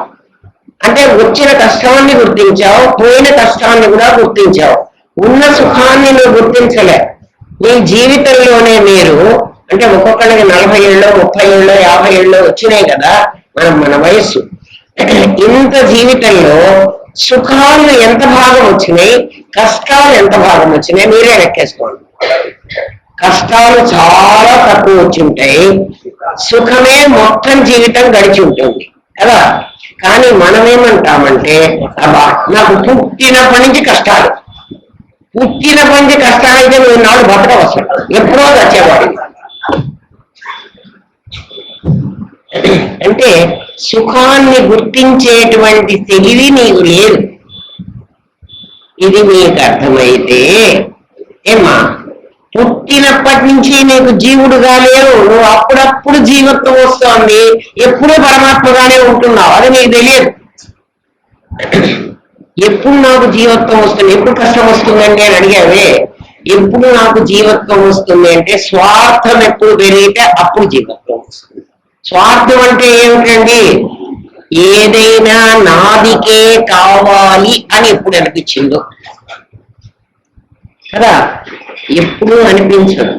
అంటే వచ్చిన కష్టాన్ని గుర్తించావు, పోయిన కష్టాన్ని కూడా గుర్తించావు. ఉన్న సుఖాన్ని నువ్వు గుర్తించలే. నీ జీవితంలోనే మీరు అంటే ఒక్కొక్కరికి 40 ఏళ్ళు 30 ఏళ్ళు 50 ఏళ్ళు వచ్చినాయి కదా మన వయస్సు. ఇంత జీవితంలో సుఖాలు ఎంత భాగం వచ్చినాయి, కష్టాలు ఎంత భాగం వచ్చినాయి మీరే లెక్కేసుకోండి. కష్టాలు చాలా తక్కువ వచ్చి ఉంటాయి, సుఖమే మొత్తం జీవితం గడిచి ఉంటుంది కదా. కానీ మనమేమంటామంటే అబ్బా నాకు పుట్టినప్పటి నుంచి కష్టాలు, పుట్టినప్పటి నుంచి కష్టాలు అయితే నువ్వు నాడు బతకవసరం, ఎప్పుడో వచ్చేవాడు. అంటే సుఖాన్ని గుర్తించేటువంటి తెలివి నీకు లేదు. ఇది నీకు అర్థమైతే ఏమా పుట్టినప్పటి నుంచి నీకు జీవుడుగా లేవు, నువ్వు అప్పుడప్పుడు జీవత్వం వస్తోంది, ఎప్పుడూ పరమాత్మగానే ఉంటున్నావు, అది నీకు తెలియదు. ఎప్పుడు నాకు జీవత్వం వస్తుంది, ఎప్పుడు కష్టం వస్తుందండి అని అడిగావే. ఎప్పుడు నాకు జీవత్వం వస్తుంది అంటే స్వార్థం ఎప్పుడు పెరిగితే అప్పుడు జీవత్వం వస్తుంది. స్వార్థం అంటే ఏమిటండి? ఏదైనా నాదికే కావాలి అని ఎప్పుడు అనిపించిందో కదా, ఎప్పుడు అనిపించదు.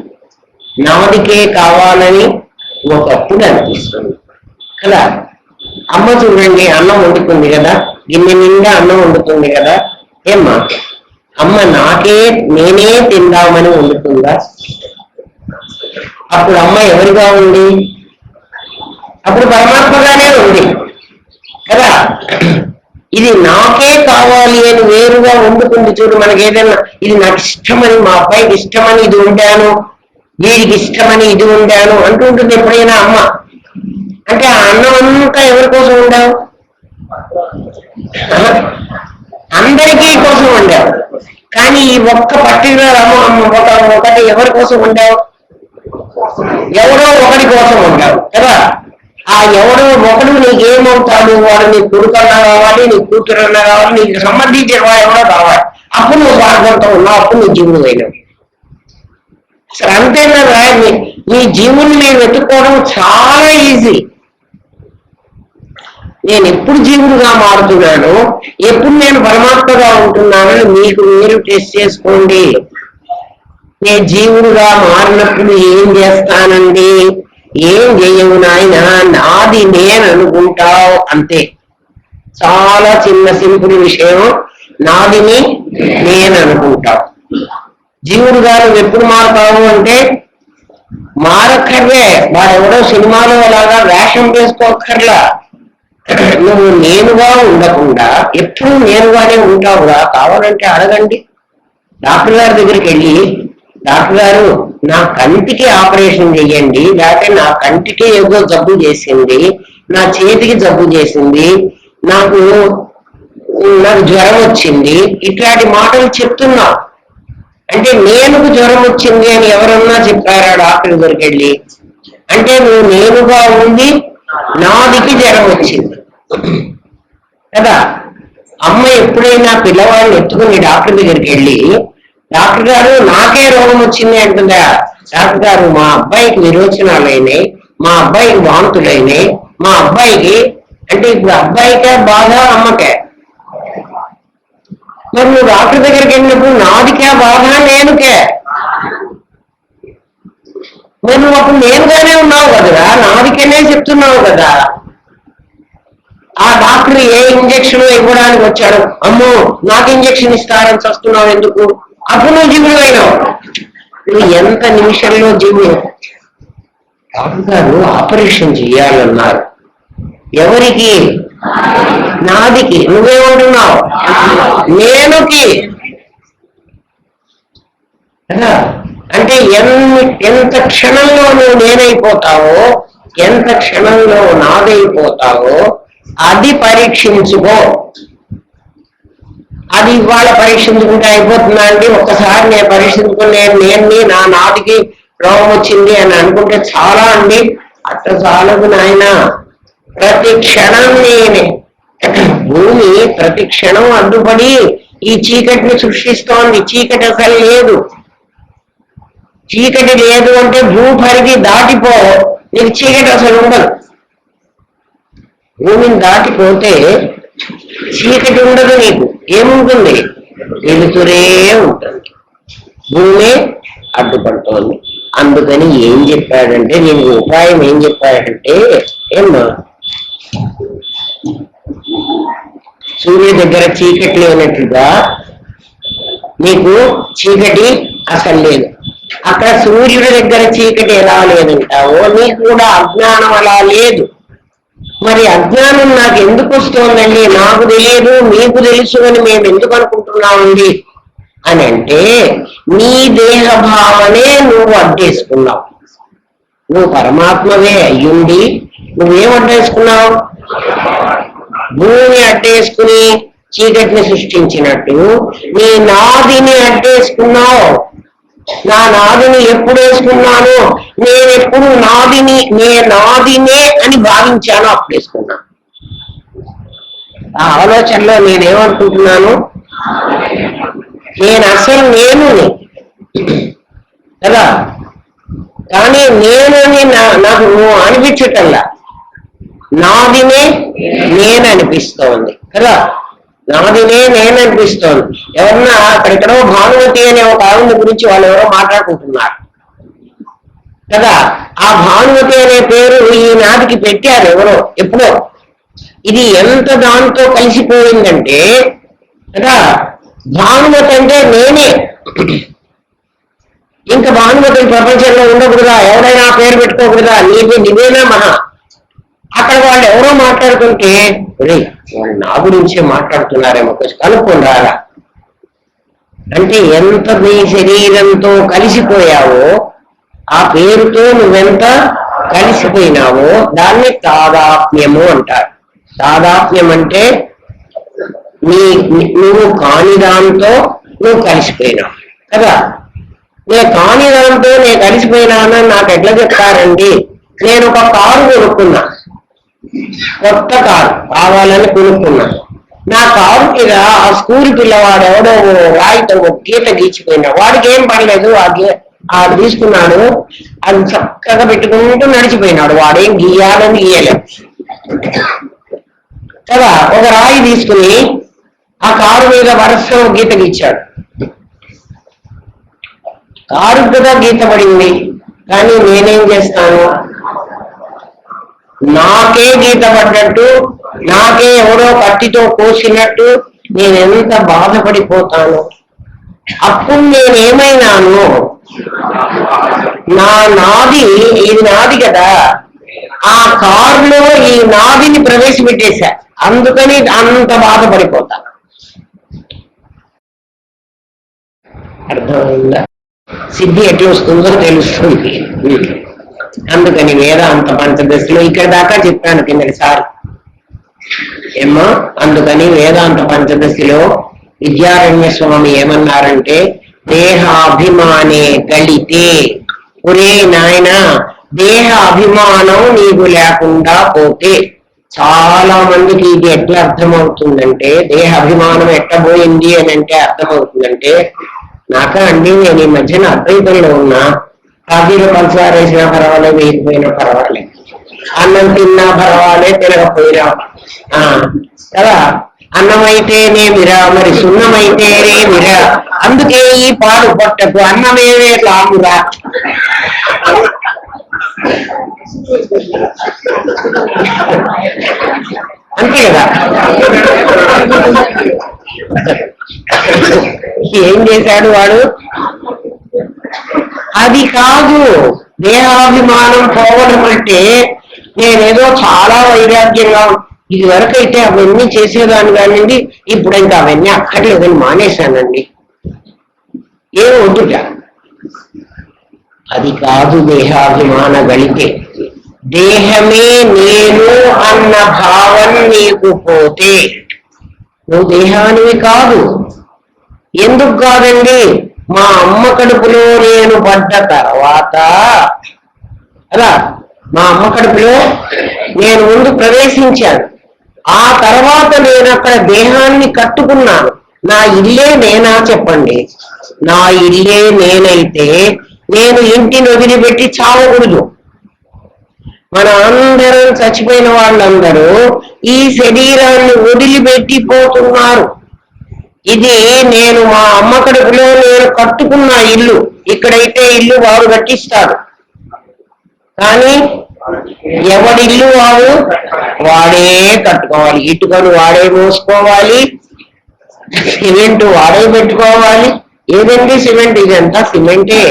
నాదికే కావాలని ఒకప్పుడు అనిపిస్తుంది కదా. అమ్మ చూడండి, అన్నం వండుతుంది కదా, గిన్నె నిండా అన్నం వండుతుంది కదా. ఏమ్మా అమ్మ నేనే తిందామని వండుతుందా? అప్పుడు అమ్మ ఎవరిగా ఉంది? అప్పుడు పరమాత్మగానే ఉంది కదా. ఇది నాకే కావాలి అని వేరుగా వండుకుంది చూడు. మనకి ఏదైనా ఇది నాకు ఇష్టమని, మా అబ్బాయికి ఇష్టమని ఇది వండాను, వీడికి ఇష్టమని ఇది వండాను అంటుంటుంది ఎప్పుడైనా అమ్మ. అంటే ఆ అన్నం అంతా ఎవరి కోసం వండావు? అందరికీ కోసం వండావు. కానీ ఈ ఒక్క పర్టికులర్ ఒకటి ఎవరి కోసం వండావు? ఎవరో ఒకటి కోసం వండావు కదా. ఆ ఎవడో ఒకడు నీకేమవుతాడు? వాడు నీ కొడుకన్నా కావాలి, నీ కూతురన్నా కావాలి, నీకు సంబంధించిన వాడు ఎవడో కావాలి. అప్పుడు నువ్వు స్వార్థంతో ఉన్నావు, అప్పుడు నీ జీవుడు అయినావు. అసలు అంతేనా? నీ జీవుని నేను వెతుక్కోవడం చాలా ఈజీ. నేను ఎప్పుడు జీవుడుగా మారుతున్నాను, ఎప్పుడు నేను పరమాత్మగా ఉంటున్నానని మీకు మీరు టెస్ట్ చేసుకోండి. నేను జీవుడుగా మారినప్పుడు ఏం చేస్తానండి? ఏం చేయవు నాయన, నాది నేను అనుకుంటావు అంతే. చాలా చిన్న సింపుల్ విషయం. నాదిని నేను అనుకుంటావు. జీవుడు గారు ఎప్పుడు మారుతావు అంటే మారక్కర్లే. వాడెవడో సినిమాలో అలాగా వేషం వేసుకోక్కర్లా. నువ్వు నేనుగా ఉండకుండా ఎప్పుడు నేనుగానే ఉంటావుగా. కావాలంటే అడగండి డాక్టర్ గారి దగ్గరికి వెళ్ళి, డాక్టర్ గారు నా కంటికి ఆపరేషన్ చెయ్యండి, లేకపోతే నా కంటికి ఏదో జబ్బు చేసింది, నా చేతికి జబ్బు చేసింది, నాకు జ్వరం వచ్చింది, ఇట్లాంటి మాటలు చెప్తున్నావు అంటే నేనుకు జ్వరం వచ్చింది అని ఎవరన్నా చెప్పారా డాక్టర్ దగ్గరికి వెళ్ళి? అంటే నువ్వు నేనుగా ఉంది, నాదికి జ్వరం వచ్చింది కదా. అమ్మ ఎప్పుడైనా పిల్లవాడిని ఎత్తుకుని డాక్టర్ దగ్గరికి వెళ్ళి, డాక్టర్ గారు నాకే రోగం వచ్చింది అంటుందా? డాక్టర్ గారు మా అబ్బాయికి విరోచనాలైనాయి, మా అబ్బాయికి వాంతులైనాయి, మా అబ్బాయికి అంటే ఇప్పుడు అబ్బాయికే బాధ అమ్మకే. మరి నువ్వు డాక్టర్ దగ్గరికి వెళ్ళినప్పుడు నాదికే బాధ నేనుకే, మరి నువ్వు అప్పుడు నేనుగానే ఉన్నావు కదరా, నాదికేనే చెప్తున్నావు కదా. ఆ డాక్టర్ ఏ ఇంజక్షన్ ఇవ్వడానికి వచ్చాడు, అమ్మో నాకు ఇంజక్షన్ ఇస్తారని చస్తున్నావు ఎందుకు? అప్పుడు నువ్వు జీవుడు అయినావు. నువ్వు ఎంత నిమిషంలో జీవుడు. డాక్టర్ గారు ఆపరేషన్ చేయాలన్నారు, ఎవరికి? నాదికి. నువ్వేమంటున్నావు? నేనుకి. అంటే ఎంత క్షణంలో నువ్వు నేనైపోతావో, ఎంత క్షణంలో నాదైపోతావో అది పరీక్షించుకో. అది ఇవాళ పరీక్షించుకుంటే అయిపోతుందా అండి? ఒక్కసారి నేను పరీక్షించుకుని నేను నా నాటికి రోగం వచ్చింది అని అనుకుంటే చాలా అండి. అట్లా చాలదు నాయన. ప్రతి క్షణం నేనే భూమి ప్రతి క్షణం అడ్డుపడి ఈ చీకటిని సృష్టిస్తోంది. చీకటి అసలు లేదు. చీకటి లేదు అంటే భూపరిధి దాటిపో, నీకు చీకటి అసలు ఉండదు. భూమిని దాటిపోతే చీకటి ఉండదు. నీకు ఏముంటుంది? వెలుతురే ఉంటుంది. భూమే అడ్డుపడుతోంది. అందుకని ఏం చెప్పాడంటే, దీనికి ఉపాయం ఏం చెప్పాడంటే, ఏమ్మా సూర్యుడి దగ్గర చీకటి లేనట్లుగా నీకు చీకటి అసలు లేదు. అక్కడ సూర్యుడి దగ్గర చీకటి ఎలా లేదంటావో నీకు కూడా అజ్ఞానం అలా లేదు. మరి అజ్ఞానం నాకు ఎందుకు వస్తోందండి? నాకు తెలియదు, మీకు తెలుసు అని మేము ఎందుకు అనుకుంటున్నామండి అని అంటే, నీ దేహ భావనే నువ్వు అడ్డేసుకున్నావు. నువ్వు పరమాత్మవే అయ్యుండి నువ్వేం అడ్డేసుకున్నావు? భూమిని అడ్డేసుకుని చీకటిని సృష్టించినట్టు నీ నాదిని అడ్డేసుకున్నావు. నా నాదిని ఎప్పుడు వేసుకున్నాను? నేనెప్పుడు నాదినే అని భావించాను, అప్పుడు వేసుకున్నాను. ఆ ఆలోచనలో నేనేమనుకుంటున్నాను? నేను అసలు నేను కదా, కానీ నేనని నాకు అనిపించటల్లా, నాదినే నేను అనిపిస్తోంది కదా. నాదినే నేను అనిపిస్తోంది. ఎవరన్నా అక్కడెక్కడో భానుమతి అనే ఒక ఆవిడ గురించి వాళ్ళు ఎవరో మాట్లాడుకుంటున్నారు కదా. ఆ భానుమతి అనే పేరు ఈ నాటికి పెట్టారు ఎవరో ఎప్పుడో. ఇది ఎంత దాంతో కలిసిపోయిందంటే కదా, భానుమతి అంటే నేనే. ఇంకా భానుమతి ప్రపంచంలో ఉండకూడదా? ఎవరైనా పేరు పెట్టుకోకూడదా? నీవేనా మహా. అక్కడ వాళ్ళు ఎవరో మాట్లాడుతుంటే, వాళ్ళు నా గురించే మాట్లాడుతున్నారేమో, కొంచెం కనుక్కొని రారా అంటే, ఎంత నీ శరీరంతో కలిసిపోయావో, ఆ పేరుతో నువ్వెంత కలిసిపోయినావో దాన్ని తాదాత్మ్యము అంటారు. తాదాత్మ్యం అంటే నువ్వు కాని దాంతో నువ్వు కలిసిపోయినావు కదా. నేను కాని దాంతో నేను కలిసిపోయినానని నాకు ఎట్లా చెప్తారండి? నేను ఒక కారు కొనుక్కున్నా, కొత్త కారు కావాలని కొనుక్కున్నా. నా కారు మీద ఆ స్కూల్ పిల్లవాడు ఎవడో రాయితో గీత గీచిపోయినా. వాడికి ఏం పడలేదు, ఆ తీసుకున్నాడు, అది చక్కగా పెట్టుకుంటూ నడిచిపోయినాడు. వాడేం గీయాలని గీయలేదు కదా. ఒక రాయి తీసుకుని ఆ కారు మీద వరుసలో గీత గీచాడు. కారు కూడా గీత పడింది, కానీ నేనేం చేస్తాను? నాకే గీత పడ్డట్టు, నాకే ఎవరో కత్తితో కోసినట్టు నేను ఎంత బాధపడిపోతాను. అప్పుడు నేనేమైనాను? నాది ఇది నాది కదా, ఆ కారులో ఈ నాదిని ప్రవేశపెట్టేశా. అందుకని అంత బాధపడిపోతాను. అర్థమైందా? సిద్ధి ఎట్లా వస్తుందో తెలుస్తుంది. అందుకని వేదాంత పంచదశలో ఇక్కడ దాకా చెప్పాను కిందటిసారి ఏమో. అందుకని వేదాంత పంచదశలో విద్యారణ్య స్వామి ఏమన్నారంటే, దేహాభిమానే గళితే. ఒరే నాయన, దేహ అభిమానం నీకు లేకుండా పోతే. చాలా మందికి ఇది ఎట్లా అర్థమవుతుందంటే, దేహ అభిమానం ఎట్టబోయింది అని అంటే అర్థమవుతుందంటే, నాకా అండి నేను ఈ మధ్యన అద్వైతంలో ఉన్నా, కాఫీలో పంచదార వేసినా పర్వాలేదు, వేయకపోయినా పర్వాలేదు, అన్నం తిన్నా పర్వాలేదు, తినకపోయినా కదా. అన్నమైతేనేమిరా, మరి సున్నమైతేనేమిరా, అందుకే ఈ పాడు పొట్టకు అన్నమేవే లామురా. అంతే కదా. ఏం చేశాడు వాడు? అది కాదు దేహాభిమానం పోవడం అంటే, నేనేదో చాలా వైరాగ్యంగా ఇది వరకైతే అవన్నీ చేసేదాన్ని కానివ్వండి, ఇప్పుడు ఇంకా అవన్నీ అక్కర్లేదని మానేశానండి, ఏం వద్దుట. అది కాదు దేహాభిమాన గళితే. దేహమే నేను అన్న భావం నీకు పోతే, నువ్వు దేహానివి కాదు. ఎందుకు కాదండి? మా అమ్మ కడుపులో నేను పడ్డ తర్వాత అలా మా అమ్మ కడుపులో నేను ముందు ప్రవేశించాను. ఆ తర్వాత నేను అక్కడ దేహాన్ని కట్టుకున్నాను. నా ఇల్లే నేనా చెప్పండి? నా ఇల్లే నేనైతే నేను ఇంటిని వదిలిపెట్టి చావకూడదు. మన అందరం చచ్చిపోయిన వాళ్ళందరూ ఈ శరీరాన్ని వదిలిపెట్టి పోతున్నారు. ఇది నేను మా అమ్మ కడుపులో నేను కట్టుకున్న ఇల్లు. ఇక్కడైతే ఇల్లు వారు కట్టిస్తారు, కానీ ఎవడిల్లు వాడు వాడే కట్టుకోవాలి. ఇటుకలు వాడే మోసుకోవాలి, సిమెంట్ వాడే పెట్టుకోవాలి. ఏదండి సిమెంట్? ఇదంతా సిమెంటే,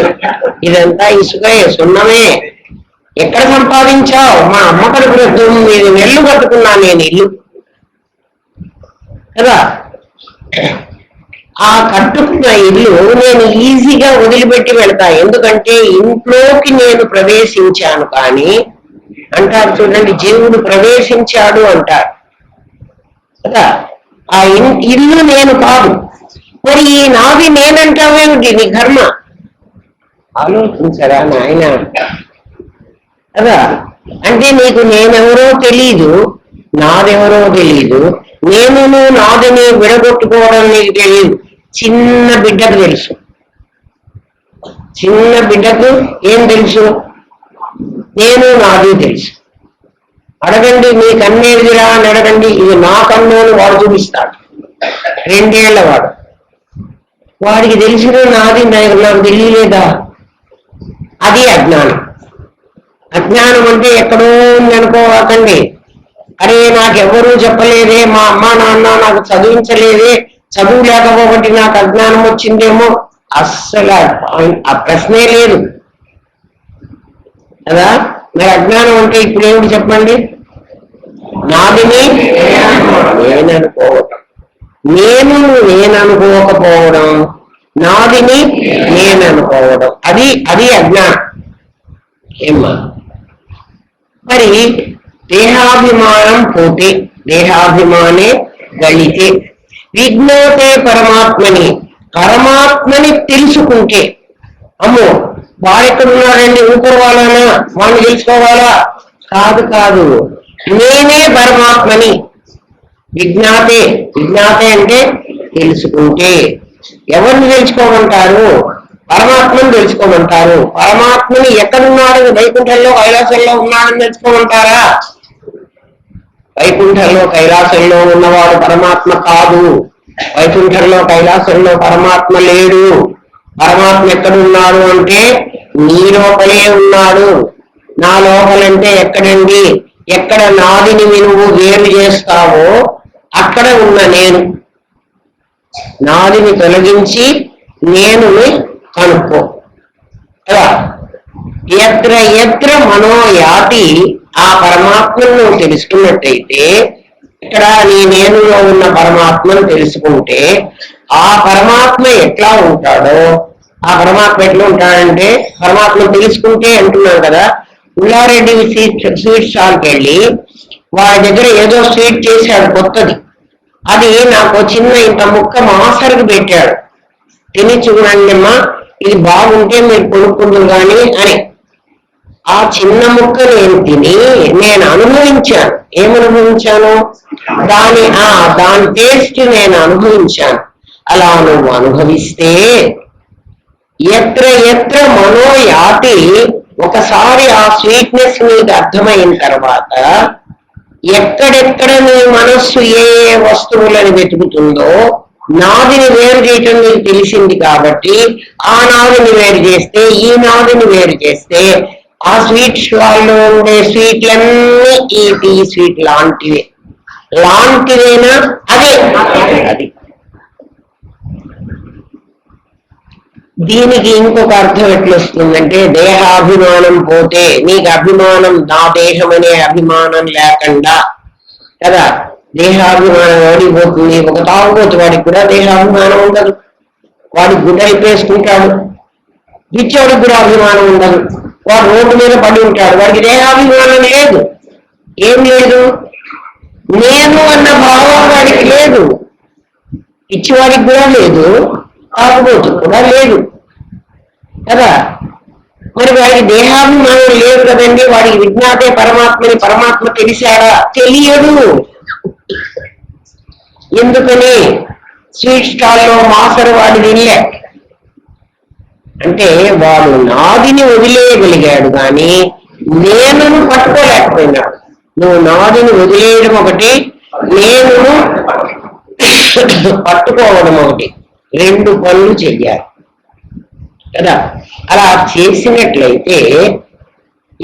ఇదంతా ఇసుకే, సున్నమే. ఎక్కడ సంపాదించావు? మా అమ్మ కడుపులో 9 నెలలు కట్టుకున్నా నేను ఇల్లు కదా. ఆ కట్టుకున్న ఇల్లు నేను ఈజీగా వదిలిపెట్టి వెళ్తా, ఎందుకంటే ఇంట్లోకి నేను ప్రవేశించాను. కానీ అంటారు చూడండి, జీవుడు ప్రవేశించాడు అంటారు కదా. ఆ ఇల్లు నేను కాదు. మరి ఈ నాది నేనంటావేమిటి? నీ కర్మ. ఆలోచించరా నాయన కదా. అంటే నీకు నేనెవరో తెలీదు, నాదెవరో తెలీదు. నేను నాదని విడగొట్టుకోవడం నీకు తెలియదు. చిన్న బిడ్డకు తెలుసు. చిన్న బిడ్డకు ఏం తెలుసు? నేను నాది తెలుసు. అడగండి, మీ కన్నేదిరా అని అడగండి. ఇది నా కన్ను అని వాడు చూపిస్తాడు. 2 ఏళ్ల వాడు. వాడికి తెలిసిన నాది నాకు తెలియలేదా? అది అజ్ఞానం. అజ్ఞానం అంటే ఎక్కడో ఉందనుకోకండి. అరే నాకెవ్వరూ చెప్పలేదే, మా అమ్మ నాన్న నాకు చదివించలేదే, చదువు లేకపోబట్టి నాకు అజ్ఞానం వచ్చిందేమో. అస్సలు ఆ ప్రశ్నే లేదు కదా. మరి అజ్ఞానం అంటే ఇప్పుడు ఏమిటి చెప్పండి? నాదిని నేననుకోవటం, నేననుకోకపోవడం, నాదిని నేననుకోవడం, అది అజ్ఞానం. ఏమ్మా మరి దేహాభిమానం పోతే, దేహాభిమానే గళితే విజ్ఞాతే పరమాత్మని, పరమాత్మని తెలుసుకుంటే, అమ్మో వాడెక్కడున్నాడండి ఊపరవాలనా, వాడిని తెలుసుకోవాలా? కాదు కాదు, నేనే పరమాత్మని. విజ్ఞాతే, విజ్ఞాతే అంటే తెలుసుకుంటే. ఎవరిని తెలుసుకోమంటారు? పరమాత్మని తెలుసుకోమంటారు. పరమాత్మని ఎక్కడున్నాడు? వైకుంఠంలో కైలాసంలో ఉన్నాడని తెలుసుకోమంటారా? వైకుంఠంలో కైలాసంలో ఉన్నవాడు పరమాత్మ కాదు. వైకుంఠంలో కైలాసంలో పరమాత్మ లేడు. పరమాత్మ ఎక్కడున్నాడు అంటే నీ లోపలే ఉన్నాడు. నా లోపలంటే ఎక్కడండి? ఎక్కడ నాదిని నువ్వు వేరు చేస్తావో అక్కడ ఉన్న నేను. నాదిని తొలగించి నేను కనుక్కో కదా. ఎత్ర ఎత్ర మనోయాతి, ఆ పరమాత్మను నువ్వు తెలుసుకున్నట్టయితే, ఇక్కడ నీ నేనులో ఉన్న పరమాత్మను తెలుసుకుంటే, ఆ పరమాత్మ ఎట్లా ఉంటాడో, ఆ పరమాత్మ ఎట్లా ఉంటాడంటే, పరమాత్మను తెలుసుకుంటే అంటున్నాను కదా. ఉల్లారెడ్డి స్వీట్ స్టాల్కి వెళ్ళి వాడి దగ్గర ఏదో స్వీట్ చేశాడు కొత్తది. అది నాకు చిన్న ఇంత ముక్క మాసరికి పెట్టాడు. తిని చూడండి అమ్మా, ఇది బాగుంటే మీరు కొనుక్కుందురు కానీ అని. ఆ చిన్న ముక్క నేను తిని నేను అనుభవించాను. ఏమనుభవించాను? దాని టేస్ట్ నేను అనుభవించాను. అలా నువ్వు అనుభవిస్తే ఎత్ర ఎత్ర మనోయాతి, ఒకసారి ఆ స్వీట్నెస్ నీకు అర్థమైన తర్వాత ఎక్కడెక్కడ నీ మనస్సు ఏ వస్తువులను వెతుకుతుందో నాదిని వేరు చేయటం నీకు తెలిసింది. కాబట్టి ఆ నాదిని వేరు చేస్తే, ఈ నాదిని వేరు చేస్తే, ఆ స్వీట్ స్టాల్లో ఉండే స్వీట్లన్నీ ఈ టీ స్వీట్ లాంటివేనా? అదే అది. దీనికి ఇంకొక అర్థం ఎట్లొస్తుందంటే, దేహాభిమానం పోతే, నీకు అభిమానం, నా దేహం అనే అభిమానం లేకుండా కదా. దేహాభిమానం ఓడిపోతుంది. ఒక తాగుబోతు వాడికి కూడా దేహాభిమానం ఉండదు. వాడి గుడ్డ అయిపోసుకుంటాడు. పిచ్చోడికి కూడా అభిమానం ఉండదు. వాడు రోడ్డు మీద పడి ఉంటాడు, వాడికి దేహాభిమానం లేదు. ఏం లేదు? నేను అన్న భావం వాడికి లేదు. పిచ్చివాడికి కూడా లేదు, తాగుబోతు కూడా లేదు కదా. మరి వాడికి దేహాభిమానం లేదు కదండి, వాడికి విజ్ఞాతే పరమాత్మని, పరమాత్మ తెలిసాడా? తెలియడు. ఎందుకని? స్వీట్ స్టాల్లో మాసరు వాడి తినలే అంటే వాడు నాదిని వదిలేయగలిగాడు కానీ నేనును పట్టుకోలేకపోయినాడు. నువ్వు నాదిని వదిలేయడం ఒకటి, నేనును పట్టుకోవడం ఒకటి, రెండు పనులు చెయ్యాలి కదా. అలా చేసినట్లయితే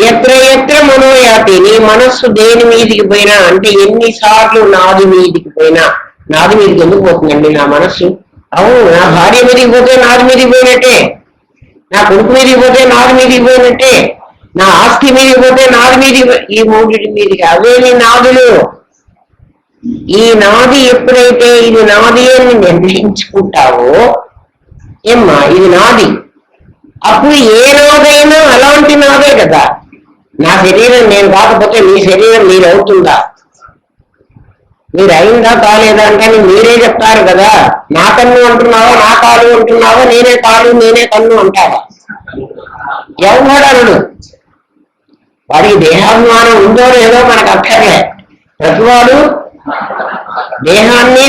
ఎత్ర ఎత్ర మనోయాతి, నీ మనస్సు దేని మీదికి పోయినా, అంటే ఎన్నిసార్లు నాది మీదికి పోయినా, నాది మీదికి ఎందుకు పోతుందండి నా మనస్సు? అవును, నా భార్య మీదికి పోతే నాది మీదికి పోయినట్టే, నా కొడుకు మీదికి పోతే నాది మీదికి పోయినట్టే, నా ఆస్తి మీదికి పోతే నాది మీదికి, ఈ మూడిటి మీదికి అవేమి నాదులు. ఈ నాది ఎప్పుడైతే ఇది నాది అని నిర్ణయించుకుంటావో, ఏమ్మా ఇది నాది, అప్పుడు ఏ నాదైనా అలాంటి నాదే కదా. నా శరీరం నేను కాకపోతే మీ శరీరం మీరు అవుతుందా? మీరు అయిందా కాలేదా అంటే మీరే చెప్తారు కదా. నా కన్ను అంటున్నావా, నా కాలు అంటున్నావా, నేనే కాలు నేనే కన్ను అంటావా? ఎవడు? వాడికి దేహాభిమానం ఉందో లేదో మనకు అక్కర్లే. ప్రతివాడు దేహాన్ని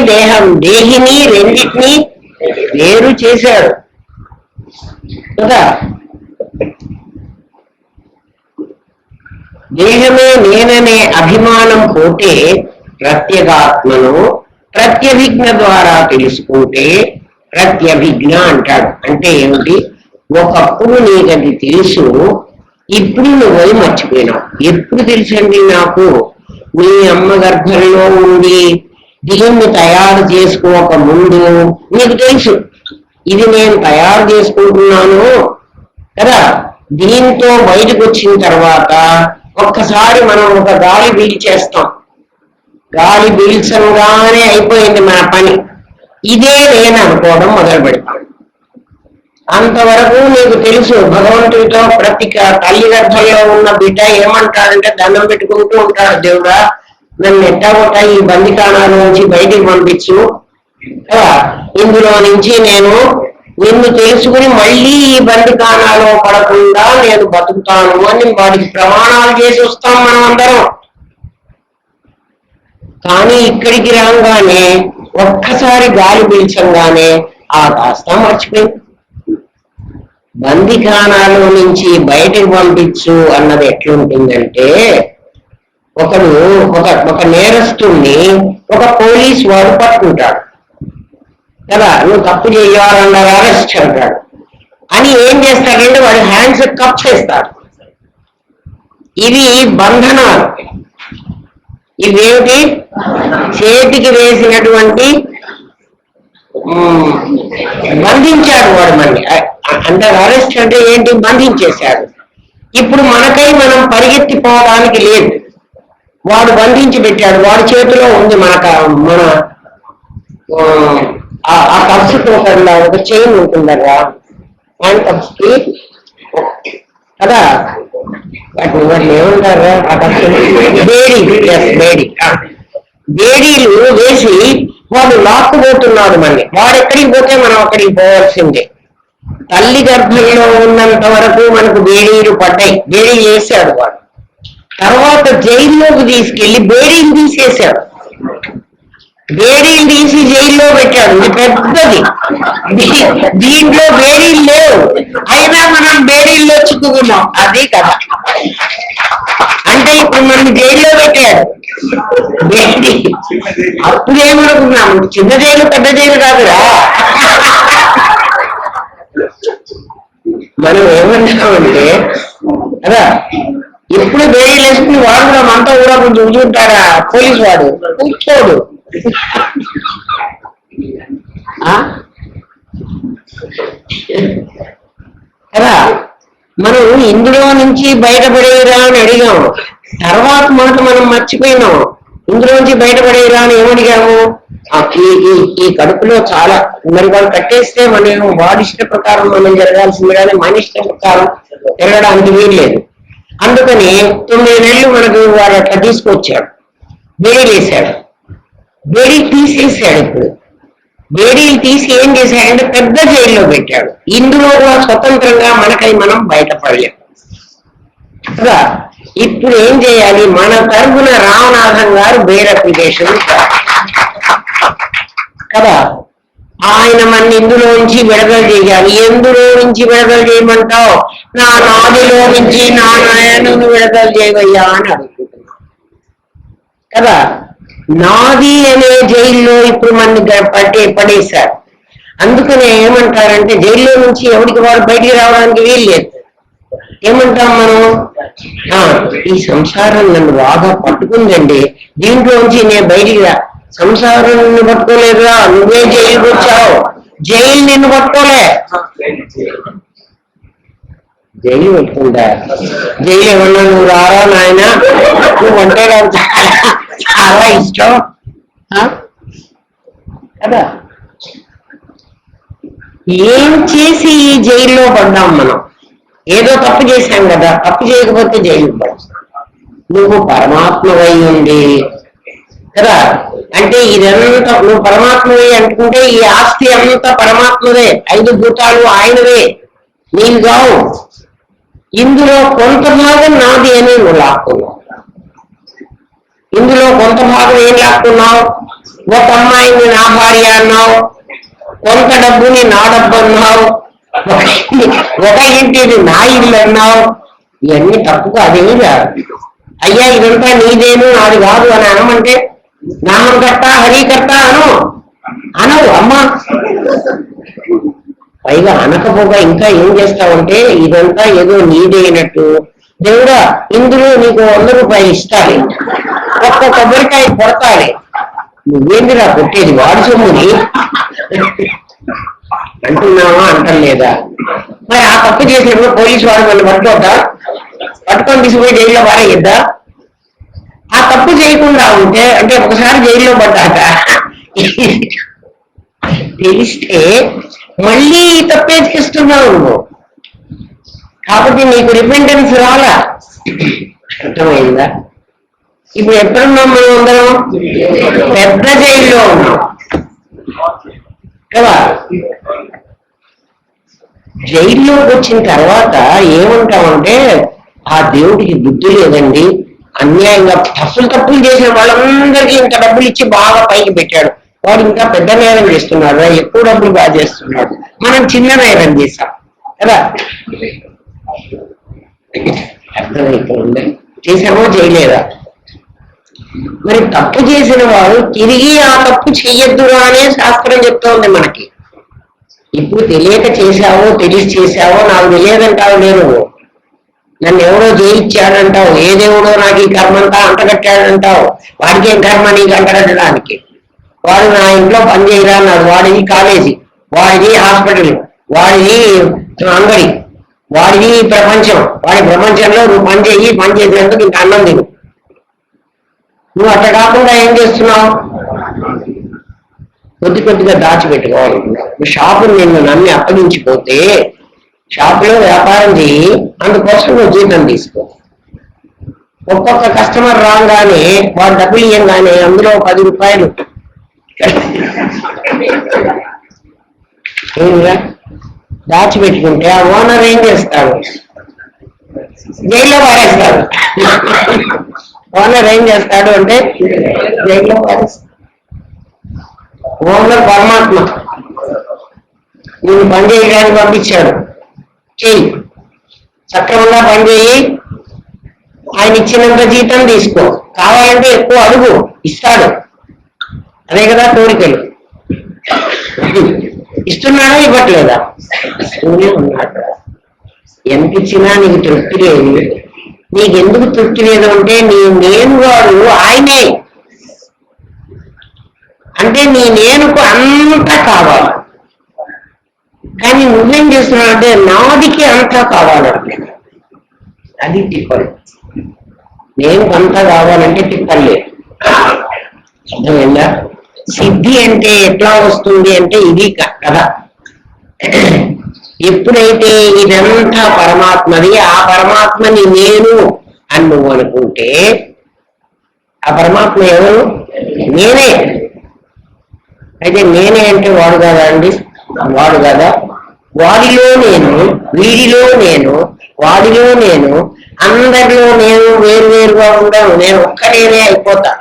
దేహిని రెండింటినీ వేరు చేశాడు కదా. దేహమే నేననే అభిమానం పోతే ప్రత్యేగాత్మను ప్రత్యభిజ్ఞ ద్వారా తెలుసుకుంటే, ప్రత్యభిజ్ఞ అంటాడు. అంటే ఏమిటి? ఒకప్పుడు నీకది తెలుసు, ఇప్పుడు నువ్వు మర్చిపోయినావు. ఎప్పుడు తెలుసండి నాకు? మీ అమ్మ గర్భంలో ఉండి దీన్ని తయారు చేసుకోక ముందు నీకు తెలుసు, ఇది నేను తయారు చేసుకుంటున్నాను కదా. దీంతో బయటకు వచ్చిన తర్వాత ఒక్కసారి మనం ఒక గాలి పీల్చేస్తాం, గాలి పీల్చంగానే అయిపోయింది మన పని, ఇదే నేను అనుకోవడం మొదలు పెడతాం. అంతవరకు నీకు తెలుసు భగవంతుడితో ప్రతి తల్లి గర్భంలో ఉన్న బిడ్డ ఏమంటాడంటే దండం పెట్టుకుంటూ ఉంటాడు, దేవుడా నన్ను ఎట్టాగొట్టా ఈ బందికాణాల నుంచి బయటికి పంపించు కదా, ఇందులో నుంచి నేను నిన్ను తెలుసుకుని మళ్ళీ ఈ బందికాణాలో పడకుండా నేను బతుకుతాను అని వాడికి ప్రమాణాలు చేసి వస్తాం మనం అందరం. కానీ ఇక్కడికి రాగానే ఒక్కసారి గాలి పీల్చంగానే ఆ కాస్త మర్చిపోయింది. బందిఖానాలో నుంచి బయటకు పంపించు అన్నది ఎట్లుంటుందంటే, ఒకడు ఒక నేరస్తుణ్ణి ఒక పోలీస్ వాడు పట్టుకుంటాడు కదా, నువ్వు తప్పు చేయాలన్నారు, అరెస్ట్ అంటాడు. అని ఏం చేస్తాడంటే వాడి హ్యాండ్స్ కప్ చేస్తాడు. ఇవి బంధనాలు. ఇవేమిటి? చేతికి వేసినటువంటి బంధించాడు వాడు మళ్ళీ. అంటే అరెస్ట్ అంటే ఏంటి? బంధించేశాడు. ఇప్పుడు మనకై మనం పరిగెత్తిపోవడానికి లేదు, వాడు బంధించి పెట్టాడు, వాడి చేతిలో ఉంది. మన ఆ కప్స్కి ఒక చైన్ ఉంటుందరా, హ్యాండ్ కప్స్ కి కదా, వాటిని ఏమంటారా ఆ కప్స్? బేడీలు వేసి వాడు లాక్కుపోతున్నాడు మళ్ళీ. వాడు ఎక్కడికి పోతే మనం అక్కడికి పోవాల్సిందే. తల్లి గర్భంలో ఉన్నంత వరకు మనకు బేడీలు పడ్డాయి, బేడీలు వేసాడు వాడు. తర్వాత జైల్లోకి తీసుకెళ్లి బేడీలు తీసేశాడు, బేడీలు తీసి జైల్లో పెట్టాడు. ఇది పెద్దది, దీంట్లో బేడీలు లేవు, అయినా మనం బేడీల్లో చిక్కుకున్నాం. అది కదా. అంటే ఇప్పుడు మనం జైల్లో పెట్టాడు బేడీ. అప్పుడేమనుకున్నాం, చిన్న జైలు పెద్ద జైలు కాదురా. మనం ఏమన్నామంటే కదా, ఎప్పుడు బేడీలు వేసుకుని వాడు కూడా మనతో కూడా కొంచెం కూర్చుంటాడా పోలీసు వాడు? కూర్చోడు కదా. మనం ఇందులో నుంచి బయటపడేరా అని అడిగాము, తర్వాత మాట మనం మర్చిపోయినాము. ఇందులో నుంచి బయటపడేరా అని ఏమడిగాము? ఈ కడుపులో చాలా మరి వాళ్ళు కట్టేస్తే మనం వాడి ఇష్ట ప్రకారం మనం జరగాల్సింది, కానీ మన ఇష్ట ప్రకారం తిరగడానికి వీల్లేదు. అందుకని 9 నెలలు మనకు వాడు అట్లా తీసుకొచ్చాడు, బేడీ వేశాడు, బేడీ తీసేసాడు. ఇప్పుడు బేడీలు తీసి ఏం చేశాడంటే పెద్ద జైల్లో పెట్టాడు. ఇందులో కూడా స్వతంత్రంగా మనకై మనం బయటపడలేము కదా. ఇప్పుడు ఏం చేయాలి, మన తరఫున రామనాథం గారు బెయిల్ అప్లికేషన్ కదా, ఆయన మన ఇందులోంచి విడుదల చేయాలి. ఎందులో నుంచి విడుదల చేయమంటావు, నా నాదిలో నుంచి నా నాయనను విడుదల చేయవయ్యా అని అడుగుతున్నాం కదా. నాది అనే జైల్లో ఇప్పుడు మన పడేశారు. అందుకనే ఏమంటారంటే జైల్లో నుంచి ఎవరికి వారు బయటికి రావడానికి వీలు లేదు. ఏమంటాం మనం, ఈ సంసారం నన్ను బాగా పట్టుకుందండి, దీంట్లోంచి నేను బయటికి రా. సంసారం నిన్ను పట్టుకోలేదురా, నువ్వే జైలుకి వచ్చావు, జైలు నిన్ను పట్టుకోలే. జైలు పెట్టుకుంటా, జైలు ఏమన్నా నువ్వు రారా నాయన, నువ్వు అంటే నాకు చాలా ఇష్టం కదా. ఏం చేసి ఈ జైల్లో పడ్డాం మనం, ఏదో తప్పు చేశాం కదా, తప్పు చేయకపోతే జైలుకి పడతాం. నువ్వు పరమాత్మవై ఉండి కదా, అంటే ఇదంతా నువ్వు పరమాత్మవే అనుకుంటే ఈ ఆస్తి అంతా పరమాత్మదే, 5 భూతాలు ఆయనవే, నీవు కావు. ఇందులో కొంత భాగం నాది అని నువ్వు లాక్కున్నావు. ఇందులో కొంత భాగం ఏం లాక్కున్నావు, ఒక అమ్మాయిని నా భార్య అన్నావు, కొంత డబ్బుని నా డబ్బు అన్నావు, ఒక ఇంటిది నా ఇల్లు అన్నావు. ఇవన్నీ తప్పుగా అదేమి కాదు. అయ్యా ఇదంతా నీదేను నాది కాదు అని అనమంటే నామకర్త హరికర్త అనవు అమ్మా. పైగా అనకపోగా ఇంకా ఏం చేస్తావంటే ఇదంతా ఏదో నీదైనట్టు, దేవుడా ఇందులో నీకు 100 రూపాయలు ఇస్తాడు, ఒక్క కొబ్బరికాయ కొడతాడే, నువ్వేందిరా కొట్టేది వాడు సొమ్ముని అంటున్నావా అంటలేదా. మరి ఆ తప్పు చేసినప్పుడు పోలీసు వాడు మనం పట్టుకొని తీసుకుపోయి జైల్లో పారేయద్దా. ఆ తప్పు చేయకుండా ఉంటే, అంటే ఒకసారి జైల్లో పడ్డాక తెలిస్తే మళ్ళీ ఈ తప్పే చేస్తున్నావు నువ్వు, కాబట్టి నీకు రిపెంటెన్స్ రాలా. అర్థమైందా. ఇప్పుడు ఎక్కడున్నాం మనం అందరం, పెద్ద జైల్లో ఉన్నాం కదా. జైల్లోకి వచ్చిన తర్వాత ఏమంటామంటే, ఆ దేవుడికి బుద్ధి లేదండి, అన్యాయంగా తప్పులు చేసిన వాళ్ళందరికీ ఇంత డబ్బులు ఇచ్చి బాగా పైకి పెట్టాడు, వాడు ఇంకా పెద్ద నేరం చేస్తున్నాడు, ఎక్కువ డబ్బులు బాగా చేస్తున్నాడు, మనం చిన్న నేరం చేశాం కదా. అర్థమైపోయింది, చేసామో చేయలేదా. మరి తప్పు చేసిన వాడు తిరిగి ఆ తప్పు చెయ్యొద్దురా అనే శాస్త్రం చెప్తోంది మనకి. ఇప్పుడు తెలియక చేశావో తెలిసి చేశావో నాకు తెలియదంటావు, నేను నన్ను ఎవడో జయించాడంటావు, ఏ దేవుడో నాకు ఈ కర్మంతా అంటగట్టాడంటావు, వాడికి ఏం కర్మ నీకు అంటగట్టడానికి. వాడు నా ఇంట్లో పని చేయరా అన్నాడు, వాడిది కాలేజీ, వాడిది హాస్పిటల్, వాడిది అంగడి, వాడిది ప్రపంచం, వాడి ప్రపంచంలో నువ్వు పని చేసినందుకు ఇంత అన్నం తిను. నువ్వు అట్లా కాకుండా ఏం చేస్తున్నావు, కొద్దిగా దాచిపెట్టుకోవాలి. షాపుని నిన్ను నమ్మి అప్పగించిపోతే షాపులో వ్యాపారం చేయి, అందుకోసం నువ్వు జీతం తీసుకో. ఒక్కొక్క కస్టమర్ రాగానే వాడు డబ్బులు ఇవ్వగానే అందులో 10 రూపాయలు దాచిపెట్టుకుంటే ఆ ఓనర్ ఏం చేస్తాడు, జైల్లో పారేస్తాడు. ఓనర్ ఏం చేస్తాడు అంటే జైల్లో పారేస్తాడు. ఓనర్ పరమాత్మ నేను పని చేయడానికి పంపించాడు, చెయ్యి, సక్రమంగా పనిచేయి, ఆయన ఇచ్చినంత జీతం తీసుకో, కావాలంటే ఎక్కువ అడుగు ఇస్తాడు, అదే కదా కోరికలు. ఇస్తున్నాడా ఇవ్వట్లేదా, ఇస్తూనే ఉన్నాడు. ఎంత ఇచ్చినా నీకు తృప్తి లేదు. నీకెందుకు తృప్తి లేదు అంటే నేను వాడు ఆయనే, అంటే నేనుకు అంతా కావాలి. కానీ నువ్వేం చేస్తున్నావు అంటే నాదికి అంతా కావాలంటే అది టిప్పలు. నేను అంతా కావాలంటే టిప్పలు లేదు. అర్థమైందా. సిద్ధి అంటే ఎట్లా వస్తుంది అంటే ఇది కదా, ఎప్పుడైతే ఇదంతా పరమాత్మది, ఆ పరమాత్మని నేను అని నువ్వు అనుకుంటే, ఆ పరమాత్మ ఎవరు, నేనే అయితే నేనే అంటే వాడు కదా అండి, వాడు కదా. వాడిలో నేను, వీడిలో నేను, వాడిలో నేను, అందరిలో నేను వేరువేరుగా ఉండను, నేను ఒక్కనేనే అయిపోతా.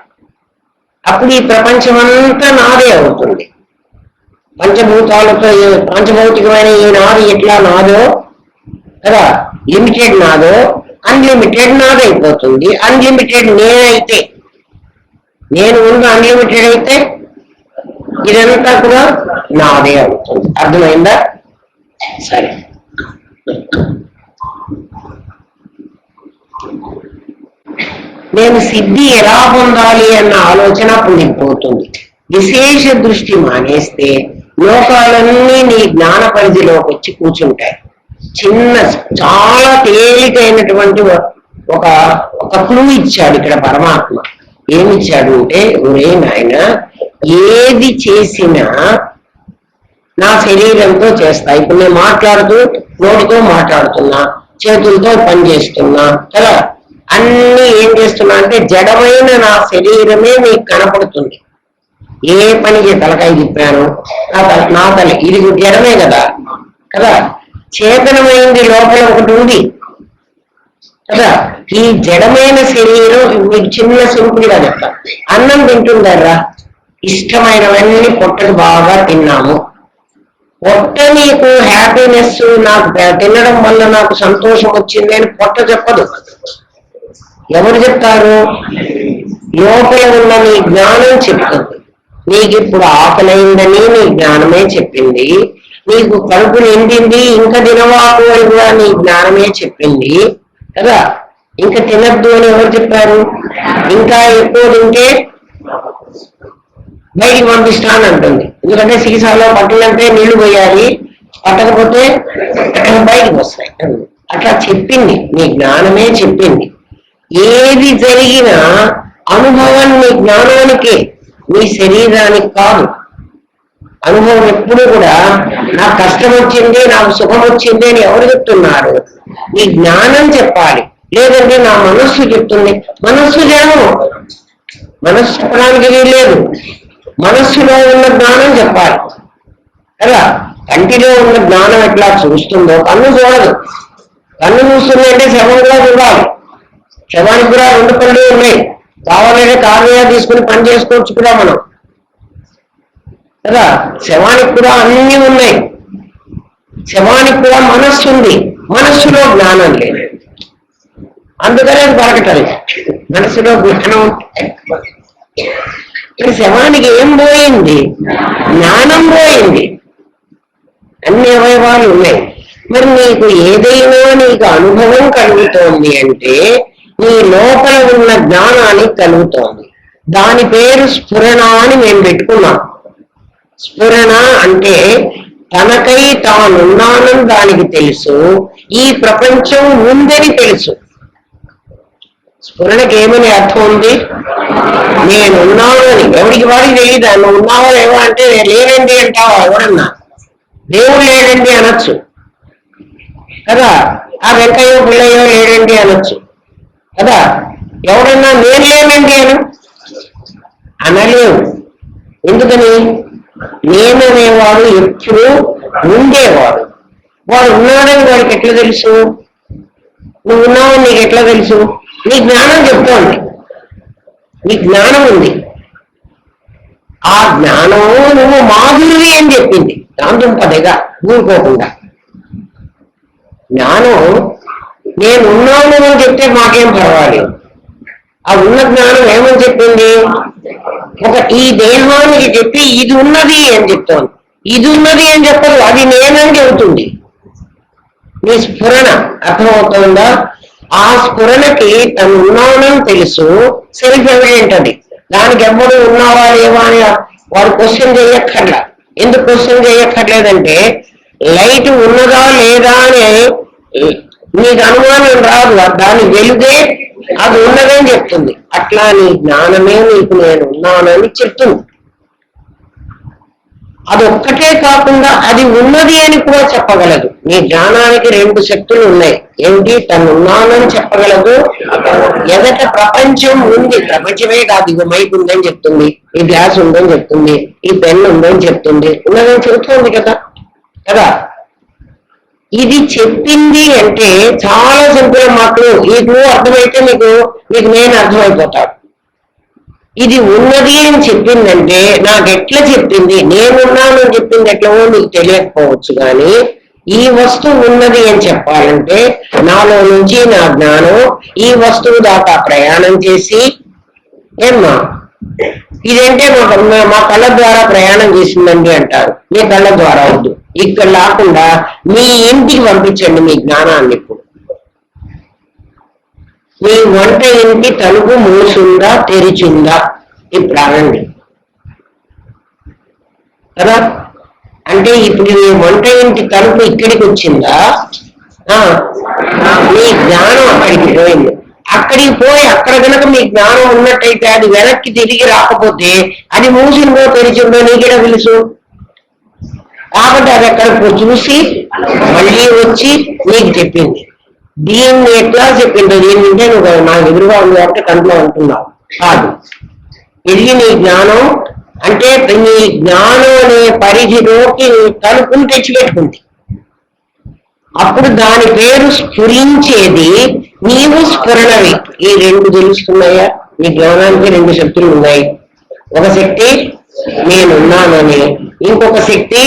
అప్పుడు ఈ ప్రపంచం అంతా నాదే అవుతుంది. పంచభూతాలతో పంచభౌతికమైన ఈ నాది ఎట్లా నాదో కదా, లిమిటెడ్ నాదో అన్లిమిటెడ్ నాదైపోతుంది. అన్లిమిటెడ్ నేనైతే, నేను ముందు అన్లిమిటెడ్ అయితే ఇదంతా కూడా నాదే అవుతుంది. అర్థమైందా? సరే, నేను సిద్ధి ఎలా పొందాలి అన్న ఆలోచన పొందిపోతుంది. విశేష దృష్టి మానేస్తే లోకాలన్నీ నీ జ్ఞాన పరిధిలోకి వచ్చి కూర్చుంటాయి. చిన్న చాలా తేలికైనటువంటి ఒక ఒక క్లూ ఇచ్చాడు ఇక్కడ పరమాత్మ. ఏమిచ్చాడు అంటే, ఒరే నాయన, ఏది చేసినా నా శరీరంతో చేస్తా. ఇప్పుడు నేను మాట్లాడుతూ నోటితో మాట్లాడుతున్నా, చేతులతో పని చేస్తున్నా కదా, అన్ని ఏం చేస్తున్నా అంటే జడమైన నా శరీరమే మీకు కనపడుతుంది. ఏ పనికి తలకాయ తిప్పాను, నా తల ఇది జడమే కదా కదా. చేతనమైంది లోపల ఒకటి ఉంది కదా. ఈ జడమైన శరీరం మీకు చిన్న సింపుల్ గా చెప్తా. అన్నం తింటుందర్రా, ఇష్టమైనవన్నీ పొట్టకు బాగా తిన్నాము. పొట్ట నీకు హ్యాపీనెస్, నాకు తినడం వల్ల నాకు సంతోషం వచ్చింది అని పొట్ట చెప్పదు. ఎవరు చెప్తారు? లోపల ఉన్న నీ జ్ఞానం చెప్తుంది. నీకు ఇప్పుడు ఆకలైందని నీ జ్ఞానమే చెప్పింది. నీకు కడుపు నిండింది ఇంకా తినవాకు అని కూడా నీ జ్ఞానమే చెప్పింది కదా. ఇంకా తినద్దు అని ఎవరు చెప్పారు? ఇంకా ఎక్కువ తింటే బయటికి పంపిస్తాను అంటుంది. ఎందుకంటే సీసాలో పట్టాలంటే నీళ్లు పోయాలి, పట్టకపోతే బయటికి వస్తాయి. అట్లా చెప్పింది, నీ జ్ఞానమే చెప్పింది. ఏది జరిగినా అనుభవం నీ జ్ఞానానికే, నీ శరీరానికి కాదు. అనుభవం ఎప్పుడు కూడా నాకు కష్టం వచ్చింది, నాకు సుఖం వచ్చింది అని ఎవరు చెప్తున్నారు? నీ జ్ఞానం చెప్పాలి. లేదంటే నా మనస్సు చెప్తుంది. మనస్సు జడము, మనస్సు చెప్పడానికి వీల్లేదు. మనస్సులో ఉన్న జ్ఞానం చెప్పాలి కదా. కంటిలో ఉన్న జ్ఞానం ఎట్లా చూస్తుందో కన్ను చూడదు. కన్ను చూస్తుంది అంటే శవం కూడా చూడాలి. శవానికి కూడా రెండు కళ్ళు ఉన్నాయి. కావాలంటే కావ్య తీసుకుని పని చేసుకోవచ్చు కూడా మనం కదా. శవానికి కూడా అన్ని ఉన్నాయి. శవానికి కూడా మనస్సు ఉంది, మనస్సులో జ్ఞానం లేదు. అందుకనే అది బరకటది. మనస్సులో జ్ఞానం ఇక్కడ శవానికి ఏం పోయింది? జ్ఞానం పోయింది. అన్ని అవయవాలు ఉన్నాయి. మరి నీకు ఏదైనా నీకు అనుభవం కలుగుతోంది అంటే నీ లోపల ఉన్న జ్ఞానానికి కలుగుతోంది. దాని పేరు స్ఫురణ అని మేము పెట్టుకున్నాం. స్ఫురణ అంటే తనకై తానున్నానని దానికి తెలుసు, ఈ ప్రపంచం ఉందని తెలుసు. స్ఫురణకి ఏమని అర్థం ఉంది? నేనున్నాను అని. ఎవరికి వాడికి తెలియదా? నువ్వు ఉన్నావా లేవా అంటే లేనండి అంటావా? ఎవరన్నా దేవుడు లేడండి అనొచ్చు కదా. ఆ వెంకయ్యో పిల్లయ్యో లేడండి అనొచ్చు కదా. ఎవడన్నా నేను లేనండి అనలేవు. ఎందుకని? నేననేవాడు ఎప్పుడు ఉండేవాడు. వాడు ఉన్నాడని వాడికి ఎట్లా తెలుసు? నువ్వు ఉన్నావని నీకు ఎట్లా తెలుసు? నీ జ్ఞానం చెప్తోంది. నీ జ్ఞానం ఉంది. ఆ జ్ఞానము నువ్వు మాధురి అని చెప్పింది. దాంతుంపదేగా ఊరుకోకుండా. జ్ఞానం నేను ఉన్నాను అని చెప్తే మాకేం పర్వాలేదు. ఆ ఉన్న జ్ఞానం ఏమని చెప్పింది? ఈ దేహానికి చెప్పి ఇది ఉన్నది అని చెప్తోంది. ఇది ఉన్నది అని చెప్పదు, అది నేనని చెబుతుంది. నీ స్ఫురణ అర్థమవుతుందా? ఆ స్ఫురణకి తను ఉన్నానని తెలుసు, సెల్ఫ్ ఎవిడెంట్ అది. దానికి ఎవ్వడు ఉన్నావా లేవా అని వాడు క్వశ్చన్ చేయక్కర్లా. ఎందుకు క్వశ్చన్ చేయక్కర్లేదంటే లైట్ ఉన్నదా లేదా అని నీకు అనుమానం రాదు. దాని వెలుగే అది ఉన్నదని చెప్తుంది. అట్లా నీ జ్ఞానమే నీకు నేను ఉన్నానని చెప్తుంది. అదొక్కటే కాకుండా అది ఉన్నది అని కూడా చెప్పగలదు. నీ జ్ఞానానికి రెండు శక్తులు ఉన్నాయి. ఏమిటి? తను ఉన్నానని చెప్పగలదు, ఎదట ప్రపంచం ఉంది, ప్రపంచమే కాదు, ఇగో మైక్ ఉందని చెప్తుంది, ఈ గ్లాస్ ఉందని చెప్తుంది, ఈ పెన్ ఉందని చెప్తుంది, ఉన్నదని చెబుతుంది కదా కదా. ఇది చెప్పింది అంటే చాలా సింపుల్ మాటలు. నీకు అర్థమైతే నీకు నేను అర్థమైపోతాడు. ఇది ఉన్నది అని చెప్పిందంటే నాకెట్లా చెప్పింది, నేనున్నాను అని చెప్పింది ఎట్లవో నీకు తెలియకపోవచ్చు. కానీ ఈ వస్తువు ఉన్నది అని చెప్పాలంటే నాలో నుంచి నా జ్ఞానం ఈ వస్తువు దాకా ప్రయాణం చేసి, ఏమ్మా ఇదంటే మా కళ్ళ ద్వారా ప్రయాణం చేసిందండి అంటారు. మీ కళ్ళ ద్వారా వద్దు, ఇక్కడ లేకుండా మీ ఇంటికి పంపించండి మీ జ్ఞానాన్ని. ఇప్పుడు మీ వంట ఇంటి తలుపు మూసుందా తెరిచిందా ఇప్పుడు అనండి కదా. అంటే ఇప్పుడు మీ వంట ఇంటి తలుపు ఇక్కడికి వచ్చిందా, మీ జ్ఞానం అక్కడికి పోయింది. అక్కడికి పోయి అక్కడ కనుక మీ జ్ఞానం ఉన్నట్టయితే అది వెనక్కి తిరిగి రాకపోతే అది మూసిందో తెరిచిందో నీకెలా తెలుసు? కాబట్టి అది అక్కడ చూసి మళ్ళీ వచ్చి నీకు చెప్పింది. దీన్ని ఎట్లా చెప్పిందో దీన్ని వింటే నువ్వు నాకు ఎదురుగా ఉంది కాబట్టి కంట్లో అంటున్నావు కాదు. ఇది నీ జ్ఞానం అంటే నీ జ్ఞానం అనే పరిధిలోకి తలుపుని తెచ్చిపెట్టుకుంది. అప్పుడు దాని పేరు స్ఫురించేది నీవు స్ఫురణవి. ఈ రెండు తెలుస్తున్నాయా? నీ జ్ఞానానికి రెండు శక్తులు ఉన్నాయి. ఒక శక్తి నేనున్నానని, ఇంకొక శక్తి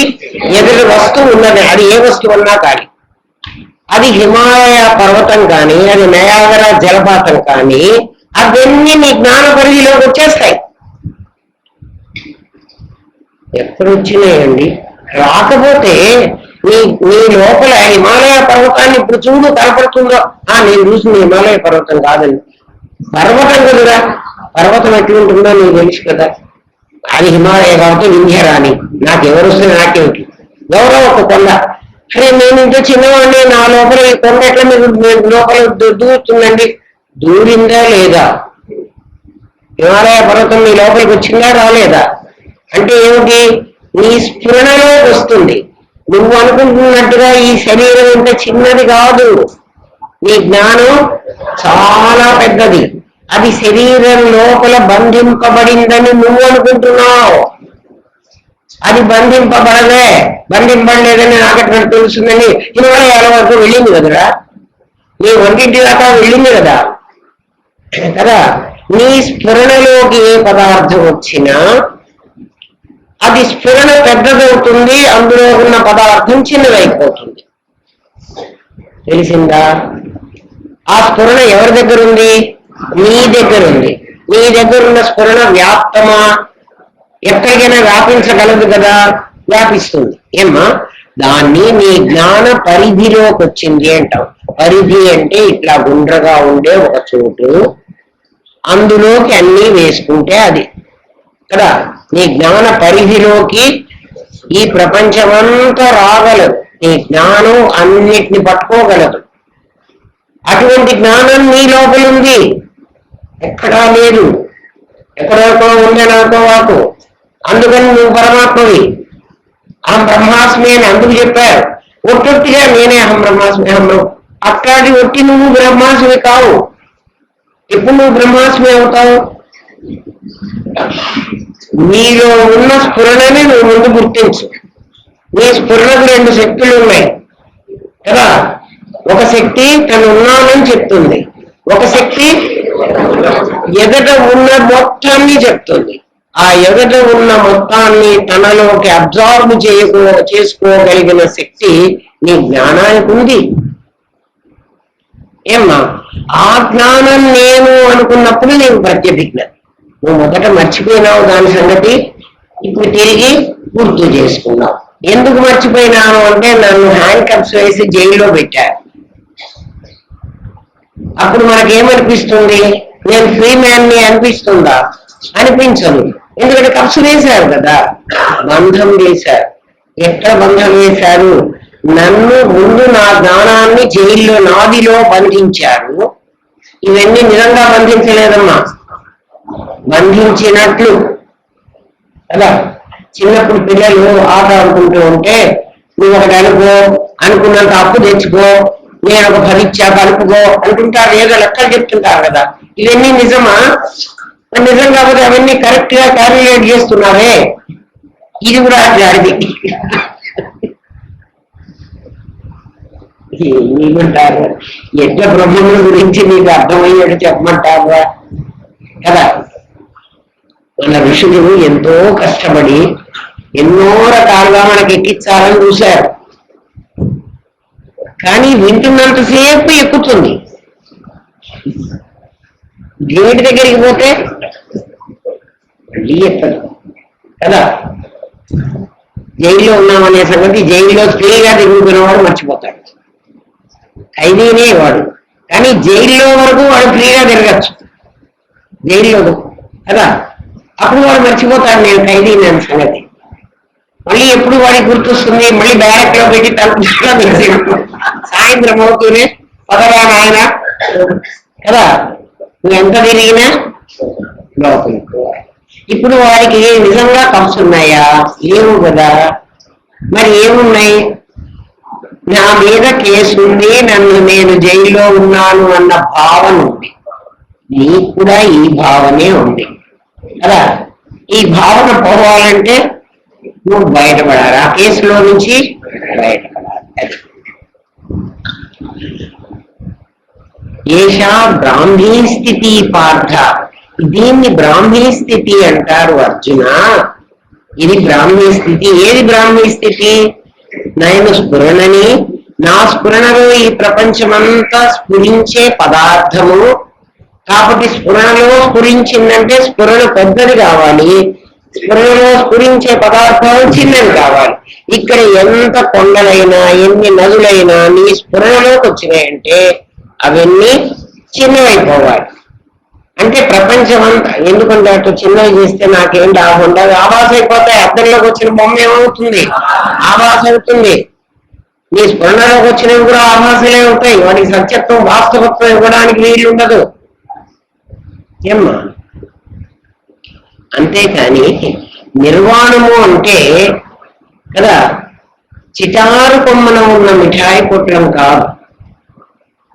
ఎదురు వస్తువు ఉన్నది. అది ఏ వస్తువు అన్నా కానీ, అది హిమాలయ పర్వతం కానీ, అది నయాగరా జలపాతం కానీ, అవన్నీ నీ జ్ఞాన పరిధిలోకి వచ్చేస్తాయి. ఎప్పుడు వచ్చినాయండి? రాకపోతే నీ లోపల హిమాలయ పర్వతాన్ని ఇప్పుడు చూడు కనపడుతుందో, నేను చూసిన హిమాలయ పర్వతం కాదండి, పర్వతం కదరా. పర్వతం ఎట్లుంటుందో నీకు తెలుసు కదా. అది హిమాలయ కాబట్టి వింధ్యరాని, నాకెవరు వస్తే నాకేమిటి, ఎవరో ఒక కొండ. అరే నేను ఇంత చిన్నవాడిని, నా లోపల ఈ కొండ ఎట్లా మీకు లోపల దూరుతుందండి? దూరిందా లేదా? హిమాలయ పర్వతం నీ లోపలికి వచ్చిందా రాలేదా? అంటే ఏమిటి? నీ స్ఫురణలోకి వస్తుంది. నువ్వు అనుకుంటున్నట్టుగా ఈ శరీరం ఇంత చిన్నది కాదు. నీ జ్ఞానం చాలా పెద్దది. అది శరీరం లోపల బంధింపబడిందని నువ్వు అనుకుంటున్నావు. అది బంధింపబడలేదని నాకెట్లా తెలుస్తుందని హిమాలయాల వరకు వెళ్ళింది కదరా. నీ ఒంటింటి దాకా వెళ్ళింది కదా కదా. నీ స్ఫురణలోకి ఏ పదార్థం వచ్చినా అది స్ఫురణ పెద్దదవుతుంది, అందులో ఉన్న పదార్థం చిన్నదైపోతుంది. తెలిసిందా? ఆ స్ఫురణ ఎవరి దగ్గర ఉంది? నీ దగ్గర ఉంది. నీ దగ్గర ఉన్న స్ఫురణ వ్యాప్తమా? ఎక్కడికైనా వ్యాపించగలదు కదా, వ్యాపిస్తుంది. ఏమ్మా? దాన్ని నీ జ్ఞాన పరిధిలోకి వచ్చింది అంటాం. పరిధి అంటే ఇట్లా గుండ్రగా ఉండే ఒక చోటు, అందులోకి అన్నీ వేసుకుంటే అది కదా. నీ జ్ఞాన పరిధిలోకి ఈ ప్రపంచమంతా రాగలదు. నీ జ్ఞానం అన్నిటిని పట్టుకోగలదు. అటువంటి జ్ఞానం నీ లోపల ఉంది, ఎక్కడా లేదు. ఎక్కడెక్కడో ఉందని అనుకోవాకు. అందుకని నువ్వు పరమాత్మవి. అహం బ్రహ్మాస్మి అని అందుకు చెప్పారు. ఒట్టొట్టిగా నేనే అహం బ్రహ్మాస్మి అట్లాంటి ఒట్టి నువ్వు బ్రహ్మాస్మి కావు. ఎప్పుడు నువ్వు బ్రహ్మాస్మి అవుతావు? నీలో ఉన్న స్ఫురణని నువ్వు ముందు గుర్తించు. నీ స్ఫురణకు రెండు శక్తులు ఉన్నాయి కదా. ఒక శక్తి తను ఉన్నానని చెప్తుంది, ఒక శక్తి ఎదట ఉన్న మొత్తాన్ని చెప్తుంది. ఆ ఎదట ఉన్న మొత్తాన్ని తనలోకి అబ్జార్బ్ చేసుకోగలిగిన శక్తి నీ జ్ఞానానికి ఉంది. ఏమ్మా? ఆ జ్ఞానం నేను అనుకున్నప్పుడు నీకు ప్రత్యభిజ్ఞ. నువ్వు మొదట మర్చిపోయినావు దాని సంగతి, ఇప్పుడు తిరిగి గుర్తు చేసుకున్నావు. ఎందుకు మర్చిపోయినావు అంటే నన్ను హ్యాండ్ కప్స్ వేసి జైల్లో పెట్టారు. అప్పుడు మనకేమనిపిస్తుంది? నేను ఫ్రీ మ్యాన్ని అనిపిస్తుందా? అనిపించదు. ఎందుకంటే కప్స్ వేశారు కదా, బంధం వేశారు. ఎక్కడ బంధం వేశారు? నన్ను ముందు నా జ్ఞానాన్ని జైల్లో నాదిలో బంధించారు. ఇవన్నీ నిజంగా బంధించలేదమ్మా, బంధించినట్లు కదా. చిన్నప్పుడు పిల్లలు ఆట ఆడుకుంటూ ఉంటే నువ్వు ఒకటి అనుకున్నంత అప్పు తెచ్చుకో, నేను ఒక 10 ఇచ్చా కలుపుకో అనుకుంటారు, ఏదో లెక్కలు చెప్తుంటారు కదా. ఇవన్నీ నిజమా? నిజం కాకపోతే అవన్నీ కరెక్ట్ గా క్యాలిక్యులేట్ చేస్తున్నారే. ఇది కూడా అట్లాంటిది. ఏమంటారు, ఎట్లా బ్రహ్మముల గురించి మీకు అర్థమయ్యేది చెప్పమంటారా కదా. మన ఋషులు ఎంతో కష్టపడి ఎన్నో రకాలుగా మనకి ఎక్కించాలని చూశారు, కానీ వింటున్నంతసేపు ఎక్కుతుంది. గేట్ దగ్గరికి పోతే మళ్ళీ ఎక్కదు కదా. జైల్లో ఉన్నామనే సంగతి జైల్లో ఫ్రీగా తిరుగుతున్నవాడు మర్చిపోతాడు, ఖైదీనే వాడు. కానీ జైల్లో వరకు వాడు ఫ్రీగా తిరగచ్చు జైల్లో కదా. అప్పుడు వాడు మర్చిపోతాడు నేను ఖైదీని అనే సంగతి. మళ్ళీ ఎప్పుడు వాడికి గుర్తొస్తుంది, మళ్ళీ బ్యారక్ లో పెట్టి తలుపులో తెలిసి సాయంత్రం అవుతూనే పదవా నాయన కదా. నువ్వు ఎంత తిరిగినా లోపలికి. ఇప్పుడు వాడికి నిజంగా కప్స్ ఉన్నాయా? లేవు కదా. మరి ఏమున్నాయి? నా మీద కేసు ఉంది, నేను జైల్లో ఉన్నాను అన్న భావన ఉంది. నీకు కూడా ఈ భావనే ఉంది కదా. ఈ భావన పోవాలంటే నువ్వు బయటపడాలి, ఆ కేసులో నుంచి బయటపడాలి. ఏషా బ్రాహ్మీ స్థితి పార్థ, దీన్ని బ్రాహ్మీ స్థితి అంటారు అర్జున. ఇది బ్రాహ్మీ స్థితి. ఏది బ్రాహ్మీ స్థితి? నేను స్ఫురణని, నా స్ఫురణలో ఈ ప్రపంచమంతా స్ఫురించే పదార్థము. కాబట్టి స్ఫురణలో స్ఫురించిందంటే స్ఫురణ పెద్దది కావాలి, స్ఫురణలో స్ఫురించే పదార్థాలు చిన్నవి కావాలి. ఇక్కడ ఎంత కొండలైనా ఎన్ని నదులైనా నీ స్ఫురణలోకి వచ్చినాయంటే అవన్నీ చిన్నవైపోవాలి. అంటే ప్రపంచం అంతా, ఎందుకంటే అటు చిన్నవి చేస్తే నాకేం లాభం ఉండదు, ఆభాస అయిపోతాయి. అర్థంలోకి వచ్చిన బొమ్మ ఏమవుతుంది? ఆభాస అవుతుంది. నీ స్ఫురణలోకి వచ్చినవి కూడా ఆభాసలే అవుతాయి. వాటికి సత్యత్వం వాస్తవత్వం ఇవ్వడానికి వీలు ఉండదు. ఏమ్మా? అంతేకాని నిర్వాణము అంటే కదా చిటారు కొమ్మన ఉన్న మిఠాయి పొట్లం కాదు.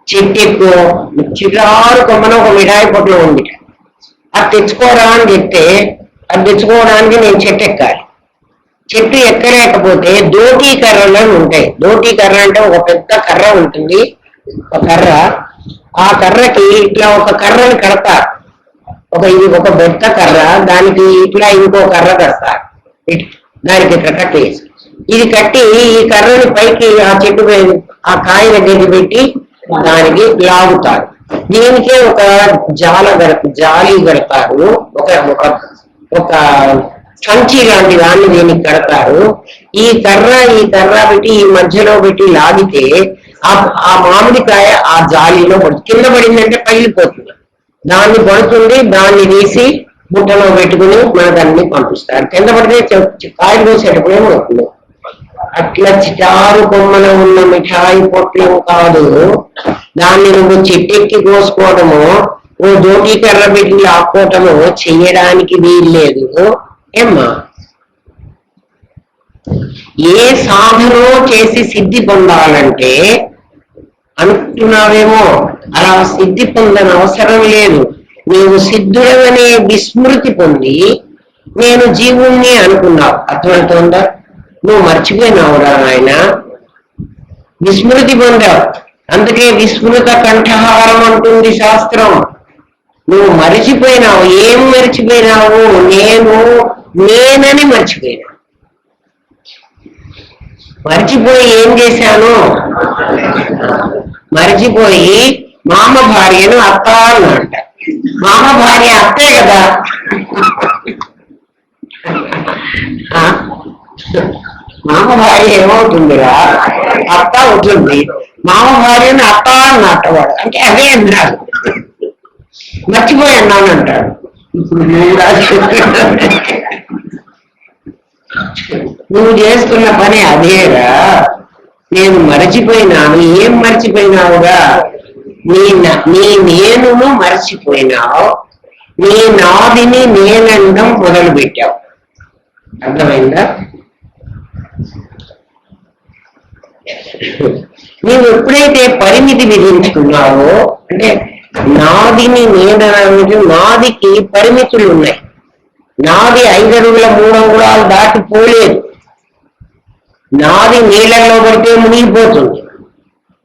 చెట్టెక్కో చిటారు కొమ్మన ఒక మిఠాయి పొట్లం ఉంది, అది తెచ్చుకోరా అని చెప్తే అది తెచ్చుకోవడానికి నేను చెట్టు ఎక్కాలి. చెట్టు ఎక్కలేకపోతే దోటీ కర్రలు ఉంటాయి. దోటీ కర్ర అంటే ఒక పెద్ద కర్ర ఉంటుంది, ఒక కర్ర. ఆ కర్రకి ఇట్లా ఒక కర్రని కడతారు. ఇది ఒక పెద్ద కర్ర, దానికి ఇట్లా ఇంకో కర్ర కడతారు. దానికి ఇట్లా కట్టేసి ఇది కట్టి ఈ కర్రని పైకి ఆ చెట్టు ఆ కాయ దగ్గరికి పెట్టి దానికి లాగుతారు. దీనికే ఒక జాలి కడతారు, ఒక సంచి లాంటి దాన్ని దీనికి కడతారు. ఈ కర్ర పెట్టి ఈ మధ్యలో పెట్టి లాగితే ఆ మామిడికాయ ఆ జాలీలో కింద పడిందంటే పగిలిపోతుంది. దాన్ని పడుతుంది, దాన్ని తీసి బుట్టలో పెట్టుకుని మనకన్నీ పంపిస్తారు. కింద పడితే కాయలు కోసేటప్పుడు ఏమవుతుంది? అట్లా చిటారు కొమ్మన ఉన్న మిఠాయి పొట్లం కాదు, దాన్ని నువ్వు చెట్టెక్కి కోసుకోవడము, నువ్వు దోటీ కర్ర పెట్టి లాక్కోవటము చెయ్యడానికి వీల్లేదు. ఏమ్మా? ఏ సాధనో చేసి సిద్ధి పొందాలంటే అనుకుంటున్నావేమో, అలా సిద్ధి పొందని అవసరం లేదు. నీవు సిద్ధుడవనే విస్మృతి పొంది నేను జీవుణ్ణి అనుకున్నావు. అర్థమవుతుందా? నువ్వు మర్చిపోయినావురా నాయన, విస్మృతి పొందావు. అందుకే విస్మృత కంఠహారం అంటుంది శాస్త్రం. నువ్వు మరిచిపోయినావు. ఏం మరిచిపోయినావు? నేనని మర్చిపోయినావు. మర్చిపోయి ఏం చేశాను? మర్చిపోయి మామ భార్యను అత్త అన్నంట. మామ భార్య అత్తే కదా. మామ భార్య ఏమవుతుందిరా? అత్త అవుతుంది. మామ భార్యను అత్త అన్నట్టవాడు అంటే అదే అన్నాడు. మర్చిపోయి అన్నాను అంటాడు. ఇప్పుడు నువ్వు చేస్తున్న పని అదేరా. నేను మరచిపోయినాను. ఏం మర్చిపోయినావుగా? నీ నేనును మర్చిపోయినావు. నీ నాదిని నేనండం మొదలు పెట్టావు. అర్థమైందా? నీవు ఎప్పుడైతే పరిమితి విధించుకున్నావో, అంటే నాదిని నేనడానికి నాదికి పరిమితులు ఉన్నాయి. నాది 5 అడుగుల 3 అంగుళాలు దాటిపోలేదు. నాది నీళ్ళల్లో పడితే మునిగిపోతుంది,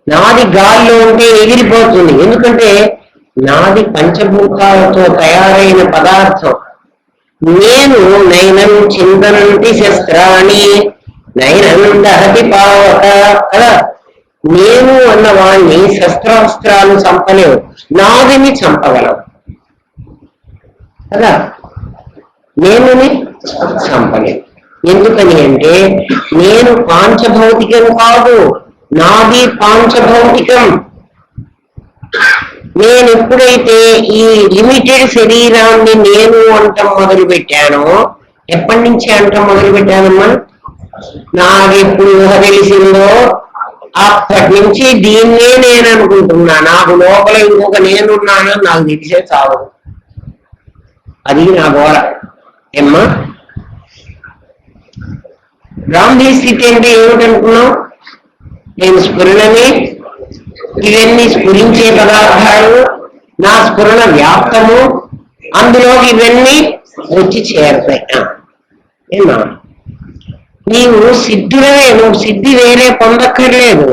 నాది గాల్లో ఉంటే ఎగిరిపోతుంది. ఎందుకంటే నాది పంచభూతాలతో తయారైన పదార్థం. నేను నైనం చింతనంతి శస్త్రాన్ని నైనం దహతి పావక కదా. నేను అన్నవాణ్ణి శస్త్రాస్త్రాలు చంపలేవు, నాదిని చంపగలవు కదా. నేనుని చంపలేవు. ఎందుకని అంటే నేను పాంచభౌతికం కాదు, నాది పాంచభౌతికం. నేను ఎప్పుడైతే ఈ లిమిటెడ్ శరీరాన్ని నేను అంటం మొదలు పెట్టానో, ఎప్పటి నుంచి అంటం మొదలు పెట్టానమ్మా? నాకు ఎప్పుడు ఊహ తెలిసిందో అప్పటి నుంచి దీన్నే నేను అనుకుంటున్నా. నాకు లోపల ఇంకొక నేనున్నానని నాకు తెలిసే చావు. అది నా గోర. ఏమ్మా, బ్రాహ్మీ స్థితి అంటే ఏమిటనుకున్నావు? నేను స్ఫురణని, ఇవన్నీ స్ఫురించే పదార్థాలు, నా స్ఫురణ వ్యాప్తము, అందులోకి ఇవన్నీ వచ్చి చేరతాయి. ఏమా, నీవు సిద్ధులవే, నువ్వు సిద్ధి వేరే పొందక్కర్లేదు.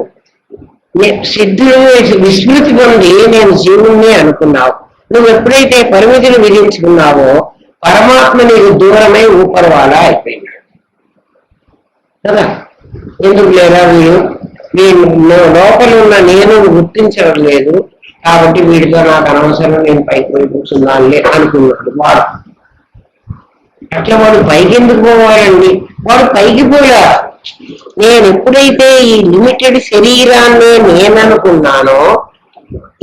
సిద్ధులు విస్మృతి పొంది నేను జీవుణ్ణి అనుకున్నావు. నువ్వు ఎప్పుడైతే పరిమితులు విధించుకున్నావో పరమాత్మ నీకు దూరమై ఊపరవాలా అయిపోయినాడు కదా. ఎందుకు లేదా? వీడు లోపల ఉన్న నేను గుర్తించడం లేదు కాబట్టి వీడితో నాకు అనవసరం, నేను పైకి పోయి కూర్చున్నానులే అనుకున్నాడు వాడు. అట్లా వాడు పైకి ఎందుకు పోవాలండి? వాడు పైకి పోయా. నేను ఎప్పుడైతే ఈ లిమిటెడ్ శరీరాన్ని నేననుకున్నానో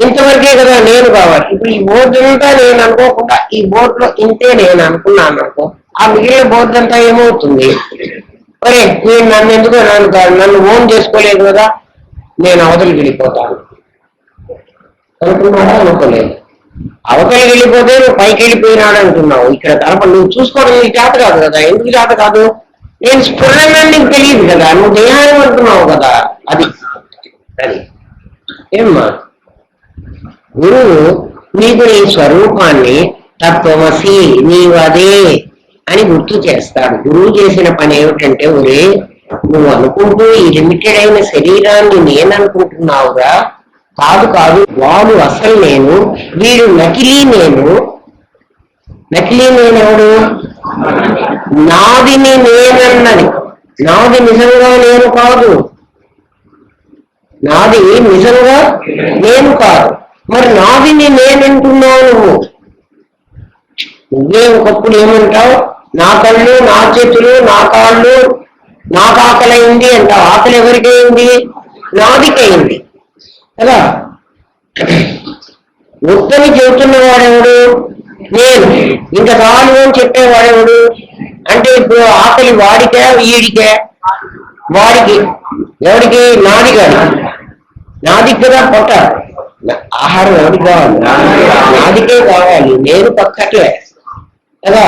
ఇంతవరకే కదా నేను కావాలి. ఇప్పుడు ఈ బోర్డు అంతా నేను అనుకోకుండా ఈ బోర్డులో ఇంతే నేను అనుకున్నాను అనుకో, ఆ మిగిలిన బోర్డు అంతా ఏమవుతుంది? అరే నేను నన్ను ఎందుకు నన్ను ఓన్ చేసుకోలేదు కదా, నేను అవతలికి వెళ్ళిపోతాను అనుకున్నాడా? అనుకోలేదు. అవతలికి వెళ్ళిపోతే నువ్వు పైకి వెళ్ళిపోయినాడు అంటున్నావు. ఇక్కడ తరపు నువ్వు చూసుకోవడం నీకు చేత కాదు కదా. ఎందుకు చేత కాదు? నేను స్ఫురణని నీకు తెలియదు కదా, నువ్వు దేహాన్ని అంటున్నావు కదా. అది అది ఏమ్మా, గురువు నీకు నీ స్వరూపాన్ని తత్వమసి నీవు అదే అని గుర్తు చేస్తాడు. గురువు చేసిన పని ఏమిటంటే, ఒరే నువ్వు అనుకుంటూ ఈ లిమిటెడ్ అయిన శరీరాన్ని నేననుకుంటున్నావుగా, కాదు కాదు, వాడు అసలు నేను, వీడు నకిలీ నేను. నకిలీ నేనెవడు? నాదిని నేనన్నది. నాది నిజంగా నేను కాదు, నాది నిజంగా నేను కాదు. మరి నాదిని నేనంటున్నావు నువ్వు. నువ్వే ఒకప్పుడు ఏమంటావు? నా కళ్ళు, నా చేతులు, నా కాళ్ళు, నాకు ఆకలైంది అంటావు. ఆకలి ఎవరికైంది? నాదికైంది కదా. వద్దని చెబుతున్న వాడెవడు? నేను. ఇంకా చాలు అని చెప్పేవాడెవడు? అంటే ఇప్పుడు ఆకలి వాడికే వీడికే? వాడికి. ఎవరికి? నాది కాదు. నాది కదా పొట్ట. ఆహారం ఎవరికి కావాలి? నాదికే కావాలి, నేను పక్కకే కదా.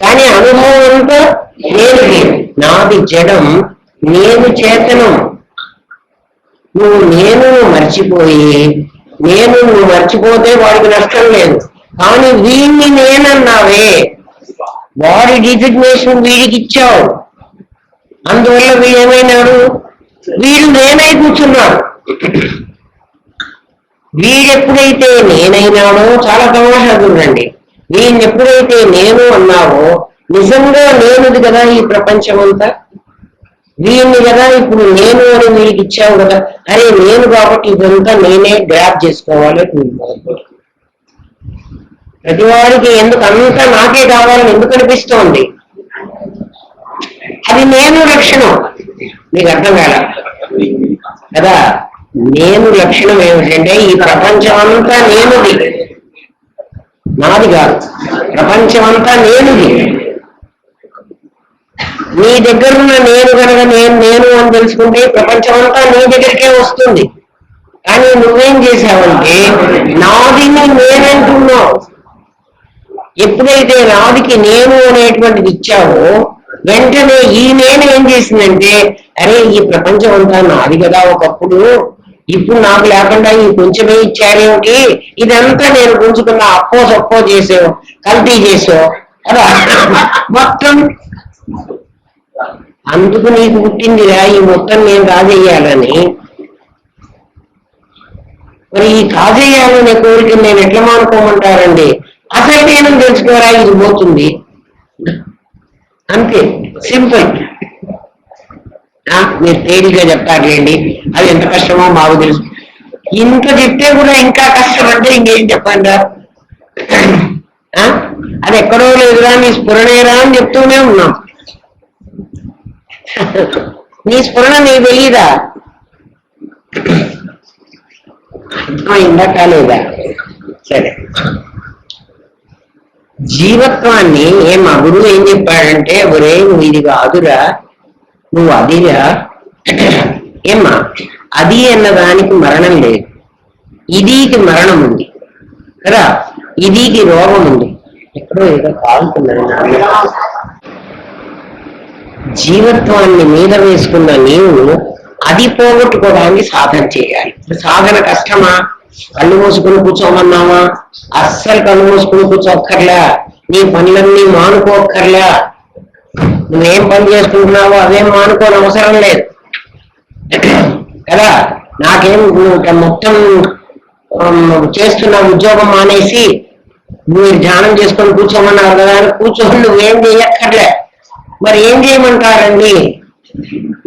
కానీ అనుభవం అంతా నేను. నాది జడం, నేను చేతనం. నువ్వు మర్చిపోయి, నువ్వు మర్చిపోతే వాడికి నష్టం లేదు. కానీ వీడిని నేనన్నావే, వాడి డిజిగ్నేషన్ వీడికి ఇచ్చావు. అందువల్ల వీడు ఏమైనాడు? వీడు నేనై కూర్చున్నాడు. వీడెప్పుడైతే నేనైనాడో, చాలా తమాషా చూడండి, వీడిని ఎప్పుడైతే నేను అన్నావో నిజంగా నేనుది కదా ఈ ప్రపంచం అంతా. వీడిని కదా ఇప్పుడు నేను అని వీడికి ఇచ్చావు కదా. అరే నేను కాబట్టి ఇదంతా నేనే గ్రాప్ చేసుకోవాలి. ప్రతి వాడికి ఎందుకు అంతా నాకే కావాలని ఎందుకు అనిపిస్తోంది? అది నేను లక్షణం. మీకు అర్థం కాల కదా. నేను లక్షణం ఏమిటంటే ఈ ప్రపంచం అంతా నేనుది, నాది కాదు. ప్రపంచం అంతా నేనుది. నీ దగ్గరున్న నేను కనుక నేను అని తెలుసుకుంటే ప్రపంచం అంతా నీ దగ్గరికే వస్తుంది. కానీ నువ్వేం చేశావంటే నాదిని నేనంటున్నావు. ఎప్పుడైతే నాదికి నేను అనేటువంటిది ఇచ్చావో వెంటనే ఈ నేను ఏం చేసిందంటే, అరే ఈ ప్రపంచం అంతా నాది కదా ఒకప్పుడు, ఇప్పుడు నాకు లేకుండా ఈ కొంచెమే ఇచ్చారేమిటి, ఇదంతా నేను గుంజుకున్న అప్పో సప్పో చేసావు, కల్తీ చేసావు కదా మొత్తం. అందుకు నీకు పుట్టిందిరా ఈ మొత్తం నేను రాజేయాలని. మరి ఈ కాజేయాలనే కోరిక నేను ఎట్లా మానుకోమంటారండి? అసలు నేను తెలుసుకోరా, ఇది పోతుంది అంతే, సింపుల్. మీరు తేలిగ్గా చెప్తారులేండి, అది ఎంత కష్టమో మాకు తెలుసు. ఇంత చెప్తే కూడా ఇంకా కష్టమంటే ఇంకేం చెప్పండి. అది ఎక్కడో లేదురా, నీ స్ఫురణేరా అని చెప్తూనే ఉన్నాం. నీ స్ఫురణ నీకు తెలియదా? ఇందాక లేదా? సరే, జీవత్వాన్ని మా గురువు ఏం చెప్పాడంటే, ఒరే నువ్వు ఇది కాదురా, నువ్వు అదిరా. ఏమ్మా, అది అన్న దానికి మరణం లేదు, ఇదికి మరణం ఉంది కదా, ఇదికి రోగం ఉంది. ఎక్కడో ఏదో కాలుతున్నది. జీవత్వాన్ని మీద వేసుకున్న నీవు అది పోగొట్టుకోవడానికి సాధన చేయాలి. సాధన కష్టమా? కళ్ళు మూసుకుని కూర్చోమన్నావా? అస్సలు కళ్ళు మూసుకుని కూర్చోక్కర్లా, నీ పనులన్నీ మానుకోక్కర్లా. నువ్వేం పని చేసుకుంటున్నావో అవేం మానుకోని అవసరం లేదు కదా. నాకేం మొత్తం చేస్తున్న ఉద్యోగం మానేసి మీరు ధ్యానం చేసుకొని కూర్చోమన్నారు కదా అని కూర్చొని నువ్వేం చేయక్కర్లే. మరి ఏం చేయమంటారండి?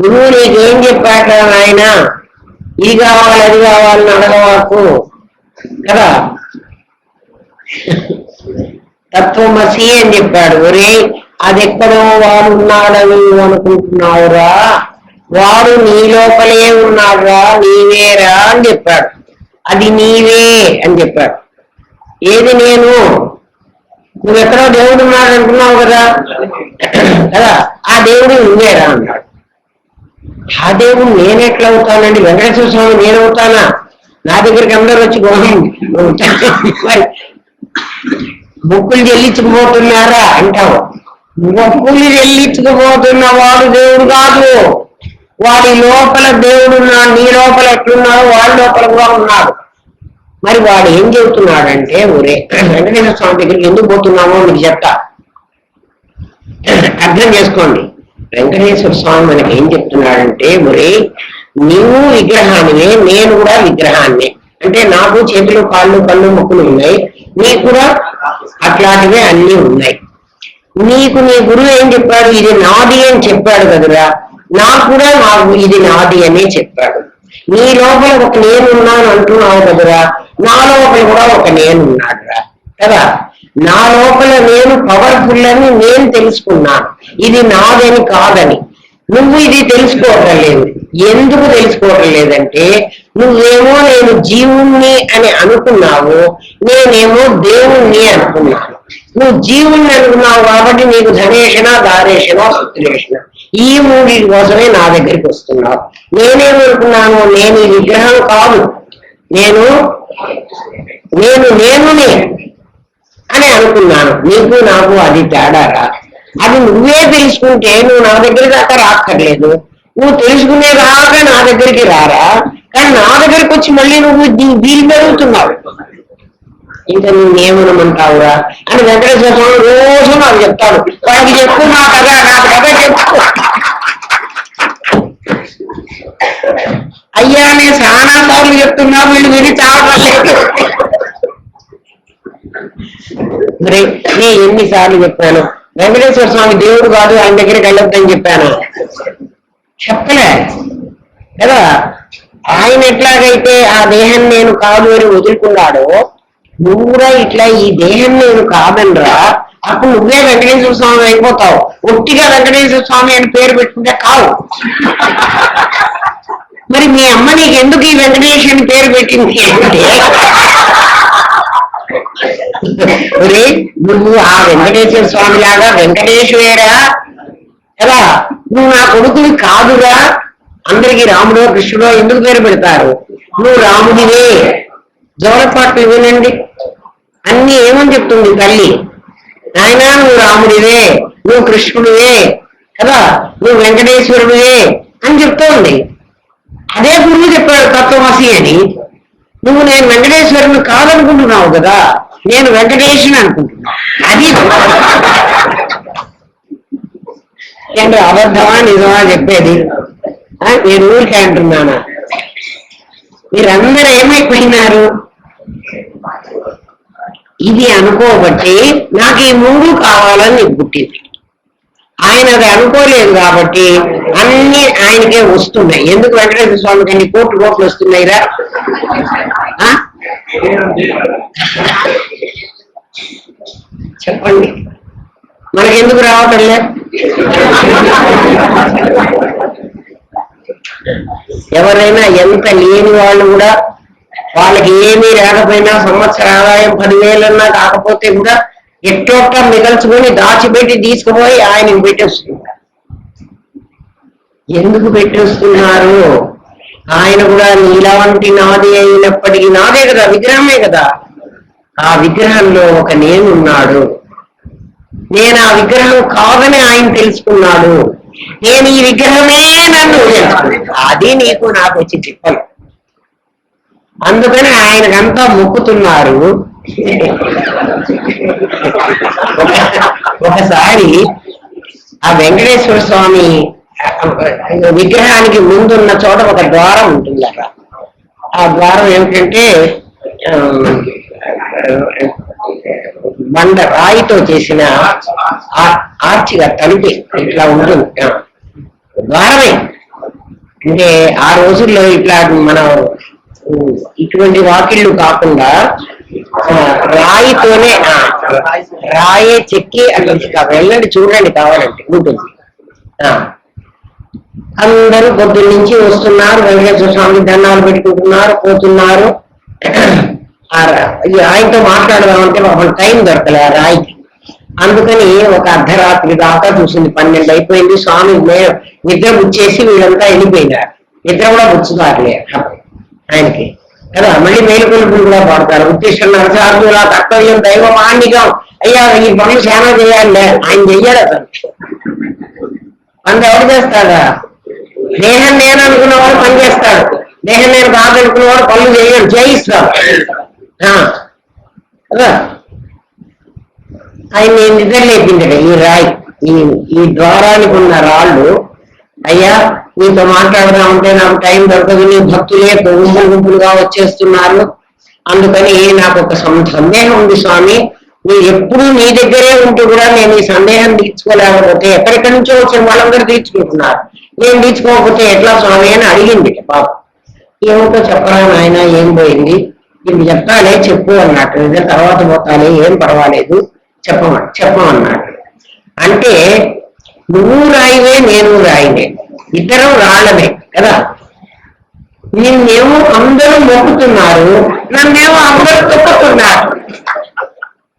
నువ్వు నీకేం చెప్పాక ఆయన ఇది కావాలి అది కావాలని అడగవాకు కదా. తత్వమసి అని చెప్పాడు. ఒరే అదెక్కడో వాడు ఉన్నాడని అనుకుంటున్నావురా, వాడు నీ లోపలే ఉన్నాడురా, నీవేరా అని చెప్పాడు. అది నీవే అని చెప్పాడు. ఏది నేను? నువ్వెక్కడో దేవుడు ఉన్నాడు అనుకున్నావు కదా కదా, ఆ దేవుడు నువ్వేరా అన్నాడు. ఆ దేవుడు నేనెట్లా అవుతానండి? వెంకటేశ్వర స్వామి నేనవుతానా? నా దగ్గరికి అందరూ వచ్చి బుక్కులు చెల్లించుకుపోతున్నారా అంటావు. బుక్కులు చెల్లించుకుపోతున్న వాడు దేవుడు కాదు, వాడి లోపల దేవుడు ఉన్నాడు. నీ లోపల ఎట్లున్నాడు వాడి లోపల కూడా ఉన్నాడు. మరి వాడు ఏం చెబుతున్నాడంటే, ఒరే వెంకటేశ్వర స్వామి దగ్గరికి ఎందుకు పోతున్నామో మీకు చెప్తా, అర్థం చేసుకోండి. వెంకటేశ్వర స్వామి మనకి ఏం చెప్తున్నాడంటే, ఒరే నీవు విగ్రహానివే, నేను కూడా విగ్రహాన్ని. అంటే నాకు చేతులు కాళ్ళు కళ్ళు ముక్కులు ఉన్నాయి, నీకు కూడా అట్లాంటివే అన్నీ ఉన్నాయి. నీకు నీ గురువు ఏం చెప్పాడు? ఇది నాది అని చెప్పాడు కదురా. నాకు కూడా ఇది నాది అనే చెప్పాడు. నీ లోపల ఒక నేనున్నాను అంటున్నావు కదురా, నా లోపల కూడా ఒక నేనున్నాడురా కదా. నా లోపల నేను పవర్ఫుల్ అని నేను తెలుసుకున్నాను, ఇది నాదని కాదని. నువ్వు ఇది తెలుసుకోవటం లేదు. ఎందుకు తెలుసుకోవటం లేదంటే, నువ్వేమో నేను జీవుణ్ణి అని అనుకున్నావు, నేనేమో దేవుణ్ణి అనుకున్నాను. నువ్వు జీవుణ్ణి అనుకున్నావు కాబట్టి నీకు ధనేషణ దారేషణ శుక్రేషణ ఈ మూడి కోసమే నా దగ్గరికి వస్తున్నావు. నేనేమనుకున్నాను? నేను ఈ విగ్రహం కాదు, నేను నేను నేనునే అని అనుకున్నాను. నీకు నాకు అది తేడారా? అది నువ్వే తెలుసుకుంటే నువ్వు నా దగ్గర దాకా రాక్కర్లేదు. నువ్వు తెలుసుకునేదాకా నా దగ్గరికి రారా, కానీ నా దగ్గరికి వచ్చి మళ్ళీ నువ్వు వీలు పెరుగుతున్నావు. ఇంకా నువ్వేమనమంటావురా అని వెంకటేశ్వర స్వామి రోజు నాకు చెప్తాడు. వాడికి చెప్పు నా కథ, నా కథ చెప్పు. అయ్యా నేను చాలా సార్లు చెప్తున్నా, వీళ్ళు విని చావడం లేదు. మరి నేను ఎన్నిసార్లు చెప్పాను వెంకటేశ్వర స్వామి దేవుడు కాదు, ఆయన దగ్గరికి వెళ్ళొద్దని చెప్పాను? చెప్పలే కదా. ఆయన ఎట్లాగైతే ఆ దేహం నేను కాదు అని వదులుకున్నాడో, నువ్వు కూడా ఇట్లా ఈ దేహం నేను కాదనరా, అప్పుడు నువ్వే వెంకటేశ్వర స్వామి అయిపోతావు. ఒట్టిగా వెంకటేశ్వర స్వామి అని పేరు పెట్టుకుంటే కావు. మరి మీ అమ్మ నీకు ఎందుకు ఈ వెంకటేష్ అని పేరు పెట్టింది అంటే, నువ్వు ఆ వెంకటేశ్వర స్వామి లాగా వెంకటేశ్వరేరా కదా, నువ్వు నా కొడుకుని కాదుగా. అందరికీ రాముడో కృష్ణుడో ఎందుకు పేరు పెడతారు? నువ్వు రాముడివే. జోలపాట్లు వినండి, అన్ని ఏమని చెప్తుంది తల్లి. నాయనా నువ్వు రాముడివే, నువ్వు కృష్ణుడివే, కదా, నువ్వు వెంకటేశ్వరుడివే అని చెప్తోంది. అదే గురువు చెప్పాడు తత్వమసి అని. నువ్వు నేను వెంకటేశ్వరుని కాదనుకుంటున్నావు కదా, నేను వెంకటేశ్వరుని అనుకుంటున్నావు. అది ఏంటో అబద్ధమా నిజమా చెప్పేది? నేను ఊరికే అంటున్నాను. మీరందరూ ఏమైపోయినారు? ఇది అనుకోబట్టి నాకు ఈ మూడు కావాలని నీకు పుట్టింది. ఆయన అది అనుకోలేదు కాబట్టి అన్ని ఆయనకే వస్తున్నాయి. ఎందుకు వెంకటేశ్వర స్వామికి అన్ని కోట్లు వస్తున్నాయిరా? చెప్పండి, మనకెందుకు రావటంలే? ఎవరైనా ఎంత లేని వాళ్ళు కూడా, వాళ్ళకి ఏమీ రాకపోయినా సంవత్సర ఆదాయం 10,000 కాకపోతే కూడా ఎట్టొక్క మిగల్చుకొని దాచిపెట్టి తీసుకుపోయి ఆయనకు పెట్టేస్తున్నారు. ఎందుకు పెట్టేస్తున్నారు? ఆయన కూడా నీలా వంటి నాది అయినప్పటికీ నాదే కదా, విగ్రహమే కదా. ఆ విగ్రహంలో ఒక నేనున్నాడు. నేను ఆ విగ్రహం కాదని ఆయన తెలుసుకున్నాడు. నేను ఈ విగ్రహమే నన్ను తెలుసుకున్నాను. అది నీకు నాకు వచ్చి తిప్పలు. అందుకని ఆయనకంతా మొక్కుతున్నారు. ఒకసారి ఆ వెంకటేశ్వర స్వామి విగ్రహానికి ముందున్న చోట ఒక ద్వారం ఉంటుంది అక్కడ. ఆ ద్వారం ఏమిటంటే బండ రాయితో చేసిన ఆర్చిగా తలిపి ఇట్లా ఉంటుంది ద్వారమే. అంటే ఆ రోజుల్లో ఇట్లా మనం ఇటువంటి వాకిళ్ళు కాకుండా రాయితోనే, రాయే చెక్కి అట్లా వెళ్ళండి చూడండి కావాలంటే ఉంటుంది. అందరూ పొద్దున్న నుంచి వస్తున్నారు, వెంకటేశ్వర స్వామి దండాలు పెట్టుకుంటున్నారు, పోతున్నారు. ఆయనతో మాట్లాడదామంటే ఒక టైం దొరకలే ఆ రాయికి. అందుకని ఒక అర్ధరాత్రి దాకా చూసింది. 12 అయిపోయింది. స్వామి నిద్ర బుచ్చేసి వీళ్ళంతా వెళ్ళిపోయినారు. నిద్ర కూడా బుచ్చుతారులే ఆయనకి కదా. మళ్ళీ మేలుకొలుపులు కూడా పాడతారు. ఉద్దేశం నరసార్థుల కర్తవ్యం దైవ మాండికం. అయ్యా ఈ పనులు చాలా చేయాలి. ఆయన చెయ్యాడు అతను. పని ఎవరు చేస్తాడా? దేహం నేను అనుకున్నవాడు పని చేస్తాడు. దేహం నేను కాదనుకున్నవాడు పనులు చేయడు, చేయిస్తాడు కదా. ఆయన నేను నిద్ర లేపించాడు. ఈ రాయి ఈ ద్వారానికి ఉన్న రాళ్ళు, అయ్యా నీతో మాట్లాడదామంటే నాకు టైం దొరకదు, నీ భక్తులే గుంపులుగా వచ్చేస్తున్నారు. అందుకని నాకు ఒక సందేహం ఉంది స్వామి. మీరు ఎప్పుడు నీ దగ్గరే ఉంటూ కూడా నేను ఈ సందేహం తీర్చుకోలేకపోతే, ఎక్కడెక్కడి నుంచో వచ్చిన వాళ్ళందరూ తీర్చుకుంటున్నారు, నేను తీర్చుకోకపోతే ఎట్లా స్వామి అని అడిగింది పాప. ఏమిటో చెప్పరా నాయన, ఏం పోయింది? ఇది చెప్తాలే, చెప్పు అన్నట్టు. తర్వాత పోతాలే, ఏం పర్వాలేదు, చెప్పమన్నాడు. అంటే నువ్వు రాయివే, నేను రాయినే, ఇద్దరం రాళ్ళమే కదా. నిన్నేమో అందరూ మొక్కుతున్నారు, నన్నేమో అందరూ తొక్కుతున్నారు,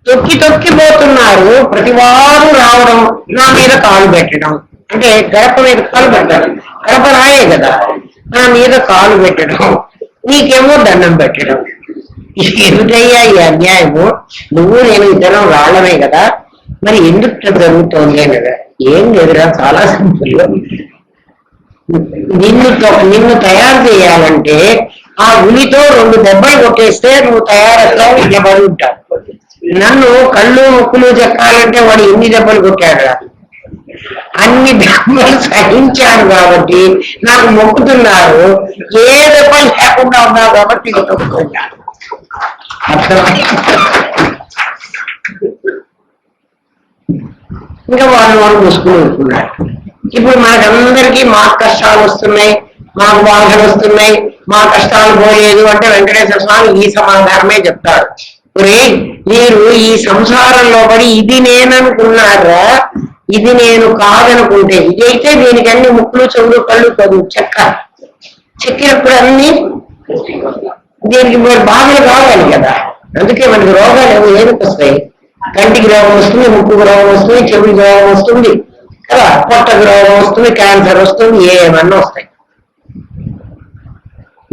తొక్కిపోతున్నారు. ప్రతివారు రావడం, నా మీద కాలు పెట్టడం. అంటే గడప మీద కాలు పెట్టడం, గడప రాయే కదా, నా మీద కాలు పెట్టడం, నీకేమో దండం పెట్టడం. ఎందుకయ్యా ఈ అన్యాయము? నువ్వు నేను ఇద్దరం రాళ్ళమే కదా, మరి ఎందుకు జరుగుతోంది కదా. ఏం లేదురా, చాలా సింపుల్. నిన్ను తయారు చేయాలంటే ఆ ఉలితో 2 దెబ్బలు కొట్టేస్తే నువ్వు తయారవుతావు, ఇట్లా పడి ఉంటావు. నన్ను కళ్ళు ముక్కులు చెక్కాలంటే వాడు ఎన్ని దెబ్బలు కొట్టాడు? అన్ని దెబ్బలు సహించాను కాబట్టి నాకు మొక్కుతున్నారు. ఏ దెబ్బలు లేకుండా ఉన్నావు కాబట్టి మొక్కుతున్నాను. ఇంకా వాళ్ళు మూసుకుని ఉంటున్నారు. ఇప్పుడు మనకందరికీ మాకు కష్టాలు వస్తున్నాయి, మాకు బాధలు వస్తున్నాయి, మా కష్టాలు పోలేదు అంటే వెంకటేశ్వర స్వామి ఈ సమాధానమే చెప్తాడు. మీరు ఈ సంసారంలో పడి ఇది నేననుకున్నారా, ఇది నేను కాదనుకుంటే, ఇదైతే దీనికి అన్ని ముక్కులు చెవులు కళ్ళు చెక్కినప్పుడు అన్ని దీనికి బాధలు కావాలి కదా. అందుకే మనకి రోగాలు ఏమిటి వస్తాయి? కంటికి రోగం వస్తుంది, ముక్కుకు రోగం వస్తుంది, చెవుడికి రోగం వస్తుంది కదా, పొట్టకు రోగం వస్తుంది, క్యాన్సర్ వస్తుంది, ఏమన్నా వస్తాయి.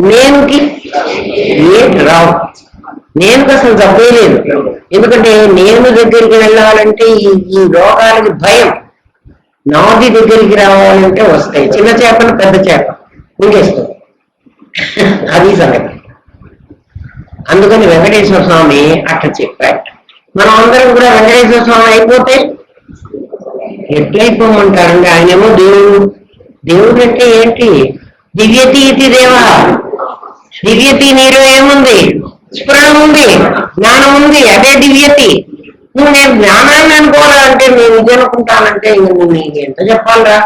నేనుకి ఏంటి రావు? నేనుకి అసలు జబ్బే లేదు. ఎందుకంటే నేను దగ్గరికి వెళ్ళాలంటే ఈ రోగాలకి భయం. నాది దగ్గరికి రావాలంటే వస్తాయి, చిన్న చేపను పెద్ద చేప మింగేస్తుంది. అది సంగతి. అందుకని వెంకటేశ్వర స్వామి అట్లా చెప్పాడు. మనం అందరం కూడా వెంకటేశ్వర స్వామి అయిపోతే ఎట్లయిపోమంటారండి? ఆయనేమో దేవుడు. దేవుడు అంటే ఏంటి? దివ్యతి ఇది దేవ. దివ్యతి నీరు ఏముంది? స్ఫురణ ఉంది, జ్ఞానం ఉంది, అదే దివ్యతి. నువ్వు నేను జ్ఞానాన్ని అనుకోవాలంటే నేను ఇది అనుకుంటానంటే ఇంక నువ్వు నీకు ఎంత చెప్పాలరా?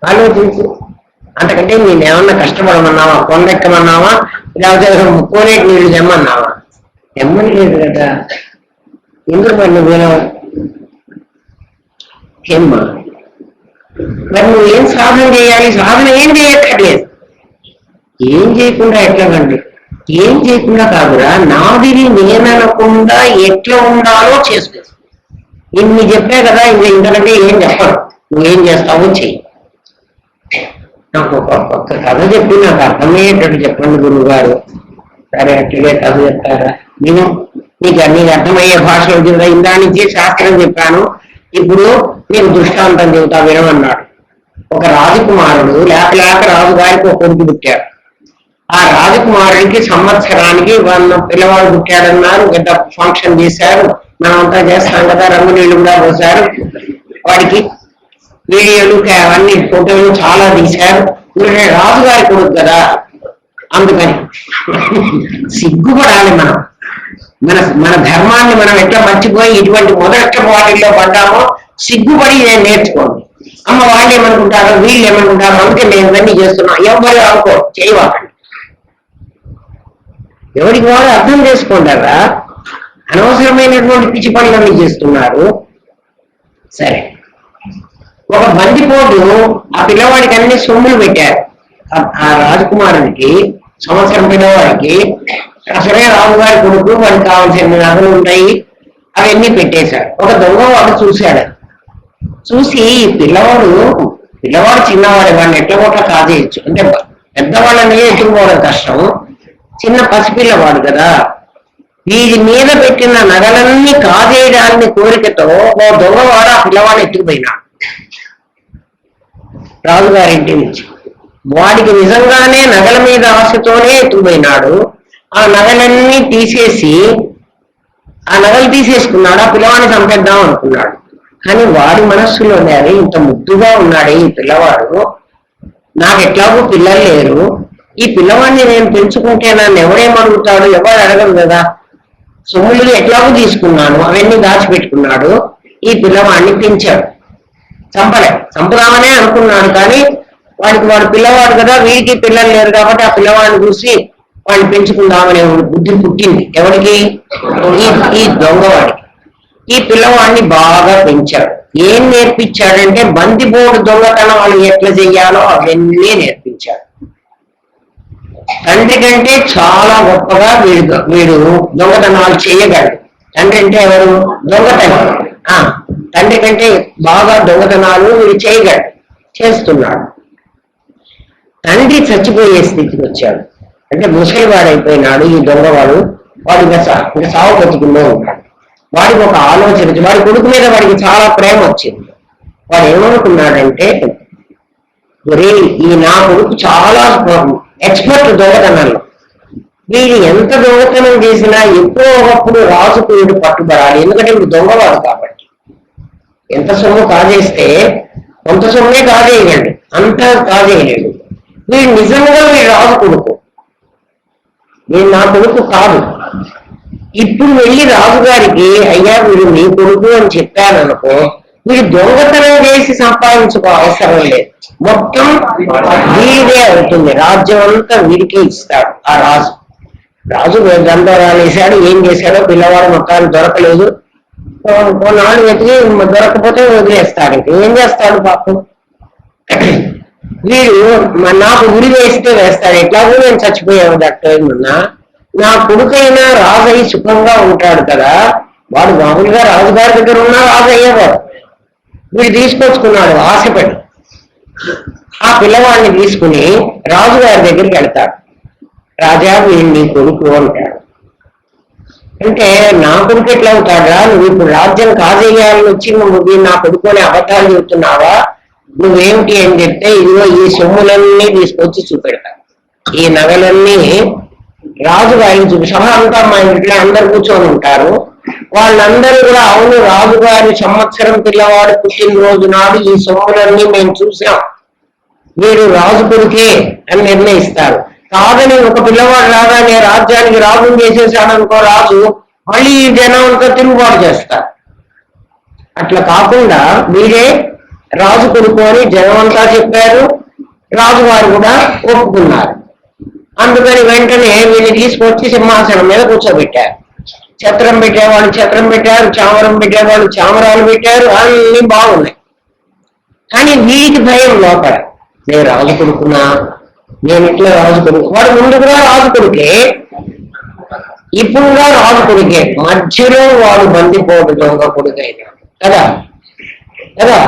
ఆలోచించు. అంతకంటే నేనేమన్నా కష్టపడమన్నావా? కొండెక్కమన్నావా? లేకపోతే కోనేటి నీళ్లు తెమ్మన్నావా? తెమ్మని లేదు కదా. ఎందుకు మరి నువ్వేనా ఏమ్మా? మరి నువ్వు ఏం సాధన చేయాలి? సాధన ఏం చేయక్కర్లేదు. ఏం చేయకుండా ఎట్లాగండి? ఏం చేయకుండా కాదురా, నాదిని నేననకుండా ఎట్లా ఉండాలో చేసుకో. ఇన్ని చెప్పే కదా, ఇంతకంటే ఏం చెప్పరు. నువ్వేం చేస్తావో చెయ్యి. నాకు ఒక్క కథ చెప్పి నాకు అర్థమయ్యేటట్టు చెప్పండి గురువు గారు. సరే అట్లే కథ చెప్తారా? నీకు అర్థమయ్యే భాషలో చెప్తా. ఇందా నుంచి శాస్త్రం చెప్పాను, ఇప్పుడు నేను దృష్టాంతం చెబుతా వినమన్నాడు. ఒక రాజకుమారుడు లేక రాజుగారికి ఒక కొడుకు పుట్టాడు. ఆ రాజకుమారుడికి సంవత్సరానికి పిల్లవాడు పుట్టాడన్నారు. పెద్ద ఫంక్షన్ చేశారు, మనమంతా చేస్తాం కదా. రంగు నీళ్లు కూడా పోసారు వాడికి, వీడియోలు అవన్నీ ఫోటోలు చాలా తీశారు. రాజుగారి కొడుకు కదా, అందుకని సిగ్గుపడాలి మనం. మన ధర్మాన్ని మనం ఎట్లా మర్చిపోయి ఇటువంటి మొదటి వాటిల్లో పడ్డామో సిగ్గుపడి నేను నేర్చుకోండి. అమ్మ వాళ్ళు ఏమనుకుంటారో వీళ్ళు ఏమనుకుంటారో అందుకే నేను ఇవన్నీ చేస్తున్నా. ఎవరు అనుకో చేయవాకండి. ఎవరికి వాడు అర్థం చేసుకోండారా? అనవసరమైనటువంటి పిచ్చి పనులన్నీ చేస్తున్నారు. సరే, ఒక బందిపోటు ఆ పిల్లవాడికి అన్ని సొమ్ములు పెట్టారు. ఆ రాజకుమారుడికి సంవత్సరం పిల్లవాడికి అసలే రాజుగారి కొడుకు, వాడికి కావాల్సిన నగలు ఉంటాయి, అవన్నీ పెట్టేశాడు. ఒక దొంగవాడు చూశాడు. చూసి పిల్లవాడు చిన్నవాడు, వాడిని ఎట్ల కొట్ల కాజేయచ్చు. అంటే పెద్దవాళ్ళని ఎత్తుకుపోవడం కష్టం, చిన్న పసిపిల్లవాడు కదా. వీడి మీద పెట్టిన నగలన్నీ కాజేయడాన్ని కోరికతో ఓ దొంగవాడు ఆ పిల్లవాడిని ఎత్తుకుపోయినాడు రాజుగారింటి నుంచి. వాడికి నిజంగానే నగల మీద ఆశతోనే ఎత్తుకుపోయినాడు. ఆ నగలన్నీ తీసేసి ఆ నగలు తీసేసుకున్నాడు. ఆ పిల్లవాడిని చంపేద్దాం అనుకున్నాడు. కానీ వాడి మనస్సులోనే అది ఇంత ముద్దుగా ఉన్నాడే ఈ పిల్లవాడు, నాకు ఎట్లాగో పిల్లలు లేరు, ఈ పిల్లవాడిని నేను పెంచుకుంటే నన్ను ఎవరేమడుగుతాడు? ఎవరు అడగదు కదా. సొమ్ములు ఎట్లాగో తీసుకున్నాను, అవన్నీ దాచిపెట్టుకున్నాడు. ఈ పిల్లవాడిని పెంచాడు. చంపుదామనే అనుకున్నాడు. కానీ వాడు పిల్లవాడు కదా, వీడికి పిల్లలు లేరు కాబట్టి ఆ పిల్లవాడిని చూసి వాడిని పెంచుకుందామనే బుద్ధి పుట్టింది. ఎవరికి? ఈ దొంగవాడికి. ఈ పిల్లవాడిని బాగా పెంచాడు. ఏం నేర్పించాడంటే బందిపోడు దొంగతనం వాళ్ళు ఎట్లా చెయ్యాలో అవన్నీ నేర్పించాడు. తండ్రి కంటే చాలా గొప్పగా వీడు దొంగతనాలు చేయగలడు. తండ్రి అంటే ఎవరు? దొంగతనం. తండ్రి కంటే బాగా దొంగతనాలు వీడు చేయగలడు, చేస్తున్నాడు. తండ్రి చచ్చిపోయే స్థితికి వచ్చాడు. అంటే ముసలివాడైపోయినాడు ఈ దొంగవాడు. వాడు ఇంకా సాగు బతుకుల్లో ఉంటాడు. వాడికి ఒక ఆలోచన, వాడి కొడుకు మీద వాడికి చాలా ప్రేమ వచ్చింది. వాడు ఏమనుకున్నాడంటే, ఒరే ఈ నా కొడుకు చాలా ఎక్స్పర్ట్ దొంగతనంలో, వీడు ఎంత దొంగతనం చేసినా ఎప్పుడో ఒకప్పుడు రాజుకు వీడు పట్టుబడాలి. ఎందుకంటే వీడు దొంగవాడు కాబట్టి. ఎంత సొమ్ము కాజేస్తే కొంత సొమ్మే కాజేయలేడు, అంత కాజేయలేడు. వీడు నిజంగా వీడు రాజు కొడుకు, వీడు నా కొడుకు కాదు. ఇప్పుడు వెళ్ళి రాజుగారికి అయ్యా వీడు నీ కొడుకు అని చెప్పాననుకో, వీడు దొంగతనం చేసి సంపాదించుకో అవసరం లేదు, మొత్తం వీడిదే అవుతుంది. రాజ్యం అంతా వీడికే ఇస్తాడు ఆ రాజు దండోరాలు వేశాడు. ఏం చేశాడో పిల్లవాడు మొత్తాన్ని దొరకలేదు. కొన్నాళ్ళు వెతికి దొరకపోతే వదిలేస్తాడు. ఏం చేస్తాడు పాపం? వీడు నాకు ఉరి వేస్తే వేస్తాడు. ఎట్లాగో నేను చచ్చిపోయాను దట్టేమన్నా, నా కొడుకైనా రాజు అయ్యి సుఖంగా ఉంటాడు కదా. వాడు మామూలుగా రాజుగారి దగ్గర ఉన్నా రాజు అయ్యేవాడు. వీడు తీసుకొచ్చుకున్నాడు ఆశపడి. ఆ పిల్లవాడిని తీసుకుని రాజుగారి దగ్గరికి వెళ్తాడు. రాజా వీడు నీ కొడుకు అంటాడు. అంటే నా కొడుకు ఎట్లా అవుతాడా? నువ్వు ఇప్పుడు రాజ్యం కాజేయాలని వచ్చి నువ్వు నా కొడుకు అని అబద్ధాలు చెబుతున్నావా? నువ్వేమిటి అని చెప్తే ఇదిగో ఈ సొమ్ములన్నీ తీసుకొచ్చి చూపెడతా, ఈ నగలన్నీ రాజుగారికి చూపి సభ అంతా మా ఇంట్లో అందరు కూర్చొని ఉంటారు. వాళ్ళందరూ కూడా అవును రాజుగారి సంవత్సరం పిల్లవాడు పుట్టినరోజు నాడు ఈ సొమ్ములన్నీ మేము చూసాం, వీడు రాజు కొడుకే అని నిర్ణయిస్తారు. కాదని ఒక పిల్లవాడు రాగానే రాజ్యానికి రాజుని చేసేసాడనుకో రాజు, మళ్ళీ ఈ జనం అంతా తిరుగుబాటు చేస్తారు. అట్లా కాకుండా వీడే రాజు కొడుకు అని జనం అంతా చెప్పారు, రాజుగారు కూడా ఒప్పుకున్నారు. అందుకని వెంటనే వీళ్ళు తీసుకొచ్చి సింహాసనం మీద కూర్చోబెట్టారు. ఛత్రం పెట్టేవాళ్ళు ఛత్రం పెట్టారు, చామరం పెట్టేవాళ్ళు చామరాలు పెట్టారు, అన్ని బాగున్నాయి. కానీ వీడికి భయం లోపల, నేను రాజు కొడుకున్నా, నేను ఇట్లా రాజు కొడుకు. వాడు ముందు కూడా రాజు కొడుకే, ఇప్పుడు కూడా రాజు కొడుకే, మధ్యలో వాడు బందిపోటు దొంగ కొడుకైనా కదా కదా.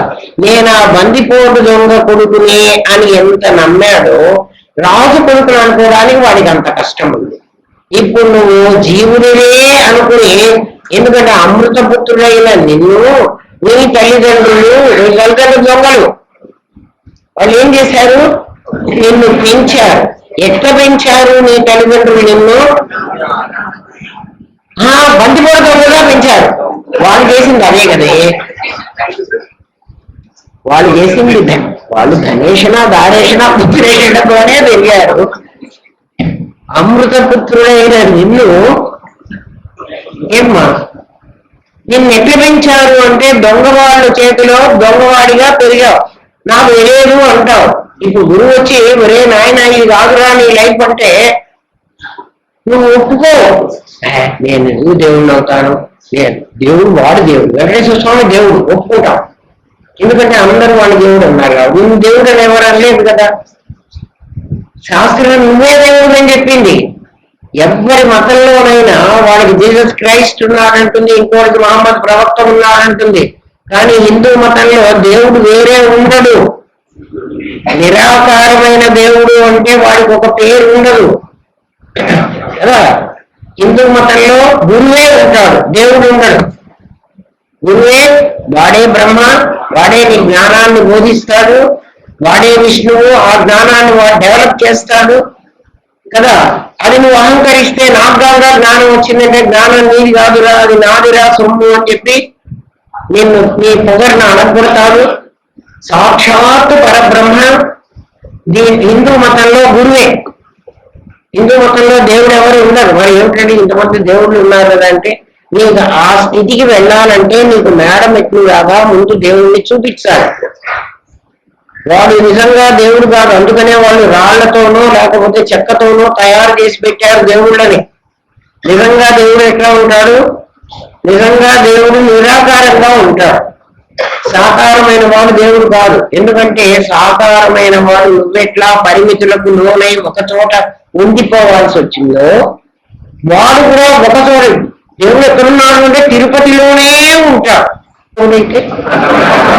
నేను ఆ బందిపోటు దొంగ కొడుకునే అని ఎంత నమ్మాడో రాజు కొడుకుని అనుకోవడానికి వాడికి అంత కష్టం ఉంది. ఇప్పుడు నువ్వు జీవుడినే అనుకుని, ఎందుకంటే అమృతపుత్రుడైన నిన్ను నీ తల్లిదండ్రులు దొంగలు వాళ్ళు ఏం చేశారు, నిన్ను పెంచారు. ఎట్లా పెంచారు నీ తల్లిదండ్రులు నిన్ను? బందిపోటు దొంగగా పెంచారు. వాళ్ళు చేసింది అదే కదే, వాళ్ళు చేసింది వాళ్ళు ధనేషణ దారేషణ పుత్రేషణతోనే పెరిగారు. అమృతపుత్రుడైన నిన్ను ఏమ్మా నిన్ను ఎట్లా పెంచారు అంటే దొంగవాళ్ళ చేతిలో దొంగవాడిగా పెరిగావు, నాకు తెలియదు అంటావు. ఇప్పుడు గురువు వచ్చి ఒరే నాయన ఇది కాదురా నీ లైఫ్ అంటే నువ్వు ఒప్పుకో. నేను ఎందుకు దేవుడిని అవుతాను, నేను దేవుడు వాడు దేవుడు, వెంకటేశ్వర స్వామి దేవుడు ఒప్పుకుంటాం. ఎందుకంటే అందరూ వాళ్ళ దేవుడు అన్నారు కాబట్టి, నువ్వు దేవుడు అని ఎవరు అనలేదు కదా. శాస్త్రం నువ్వే దేవుడు అని చెప్పింది. ఎవరి మతంలోనైనా వాళ్ళకి జీసస్ క్రైస్ట్ ఉన్నాడంటుంది, ఇంకోటికి మహమ్మద్ ప్రవక్త ఉన్నాడంటుంది. కానీ హిందూ మతంలో దేవుడు వేరే ఉండడు. నిరాకారమైన దేవుడు అంటే వాడికి ఒక పేరు ఉండదు కదా. హిందూ మతంలో గురువే ఉంటాడు, దేవుడు ఉండడు. గురువే, వాడే బ్రహ్మ, వాడే నీ జ్ఞానాన్ని బోధిస్తాడు, వాడే విష్ణువు, ఆ జ్ఞానాన్ని వాడు డెవలప్ చేస్తాడు కదా. అది నువ్వు అహంకరిస్తే నాకు కాదురా జ్ఞానం వచ్చిందంటే జ్ఞానం నీది కాదురా, అది నాదిరా సొమ్ము అని చెప్పి నిన్ను నీ పొగర్ను అనగొడతాడు. సాక్షాత్తు పరబ్రహ్మ హిందూ మతంలో గురువే. హిందూ మతంలో దేవుడు ఎవరు ఉండరు. మరి ఏమిటంటే ఇంతమంది దేవుళ్ళు ఉన్నారు కదా అంటే, నీకు ఆ స్థితికి వెళ్ళాలంటే నీకు మేడం ఎట్లు రాగా ముందు దేవుణ్ణి చూపించాలి. వాడు నిజంగా దేవుడు కాదు, అందుకనే వాళ్ళు రాళ్లతోనో లేకపోతే చెక్కతోనో తయారు చేసి పెట్టారు దేవుళ్ళని. నిజంగా దేవుడు ఎట్లా ఉంటాడు, నిజంగా దేవుడు నిరాకారంగా ఉంటాడు. సాకారమైన వాడు దేవుడు కాదు. ఎందుకంటే సాకారమైన వాడు నువ్వెట్లా పరిమితులకు లోనై ఒక చోట ఉండిపోవాల్సి వచ్చిందో, వాడు కూడా ఒక చోట దేవుడు ఎక్కడున్నాడు అంటే తిరుపతిలోనే ఉంటాడు,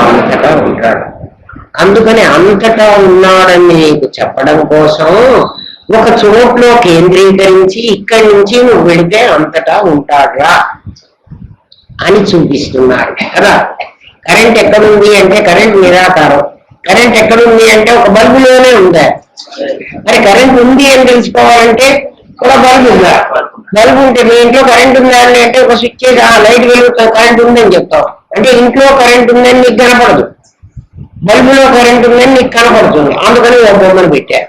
అంతటా ఉంటాడు. అందుకని అంతటా ఉన్నాడని నీకు చెప్పడం కోసం ఒక చోట్లో కేంద్రీకరించి ఇక్కడి నుంచి నువ్వు వెళితే అంతటా ఉంటాడురా అని చూపిస్తున్నాడు కదా. కరెంట్ ఎక్కడుంది అంటే కరెంట్ నిరాకారం. కరెంట్ ఎక్కడుంది అంటే ఒక బల్బులోనే ఉందా. మరి కరెంట్ ఉంది అని తెలుసుకోవాలంటే ఒక బల్బు ఉందా. బల్బు ఉంటే మీ ఇంట్లో కరెంట్ ఉందా అని అంటే ఒక స్విచ్ చేసి ఆ లైట్ వెలుగుతా కరెంట్ ఉందని చెప్తావు. అంటే ఇంట్లో కరెంట్ ఉందని నీకు కనపడదు, బల్బులో కరెంట్ ఉందని నీకు కనపడుతుంది. అందుకని ఒక బొమ్మను పెట్టా.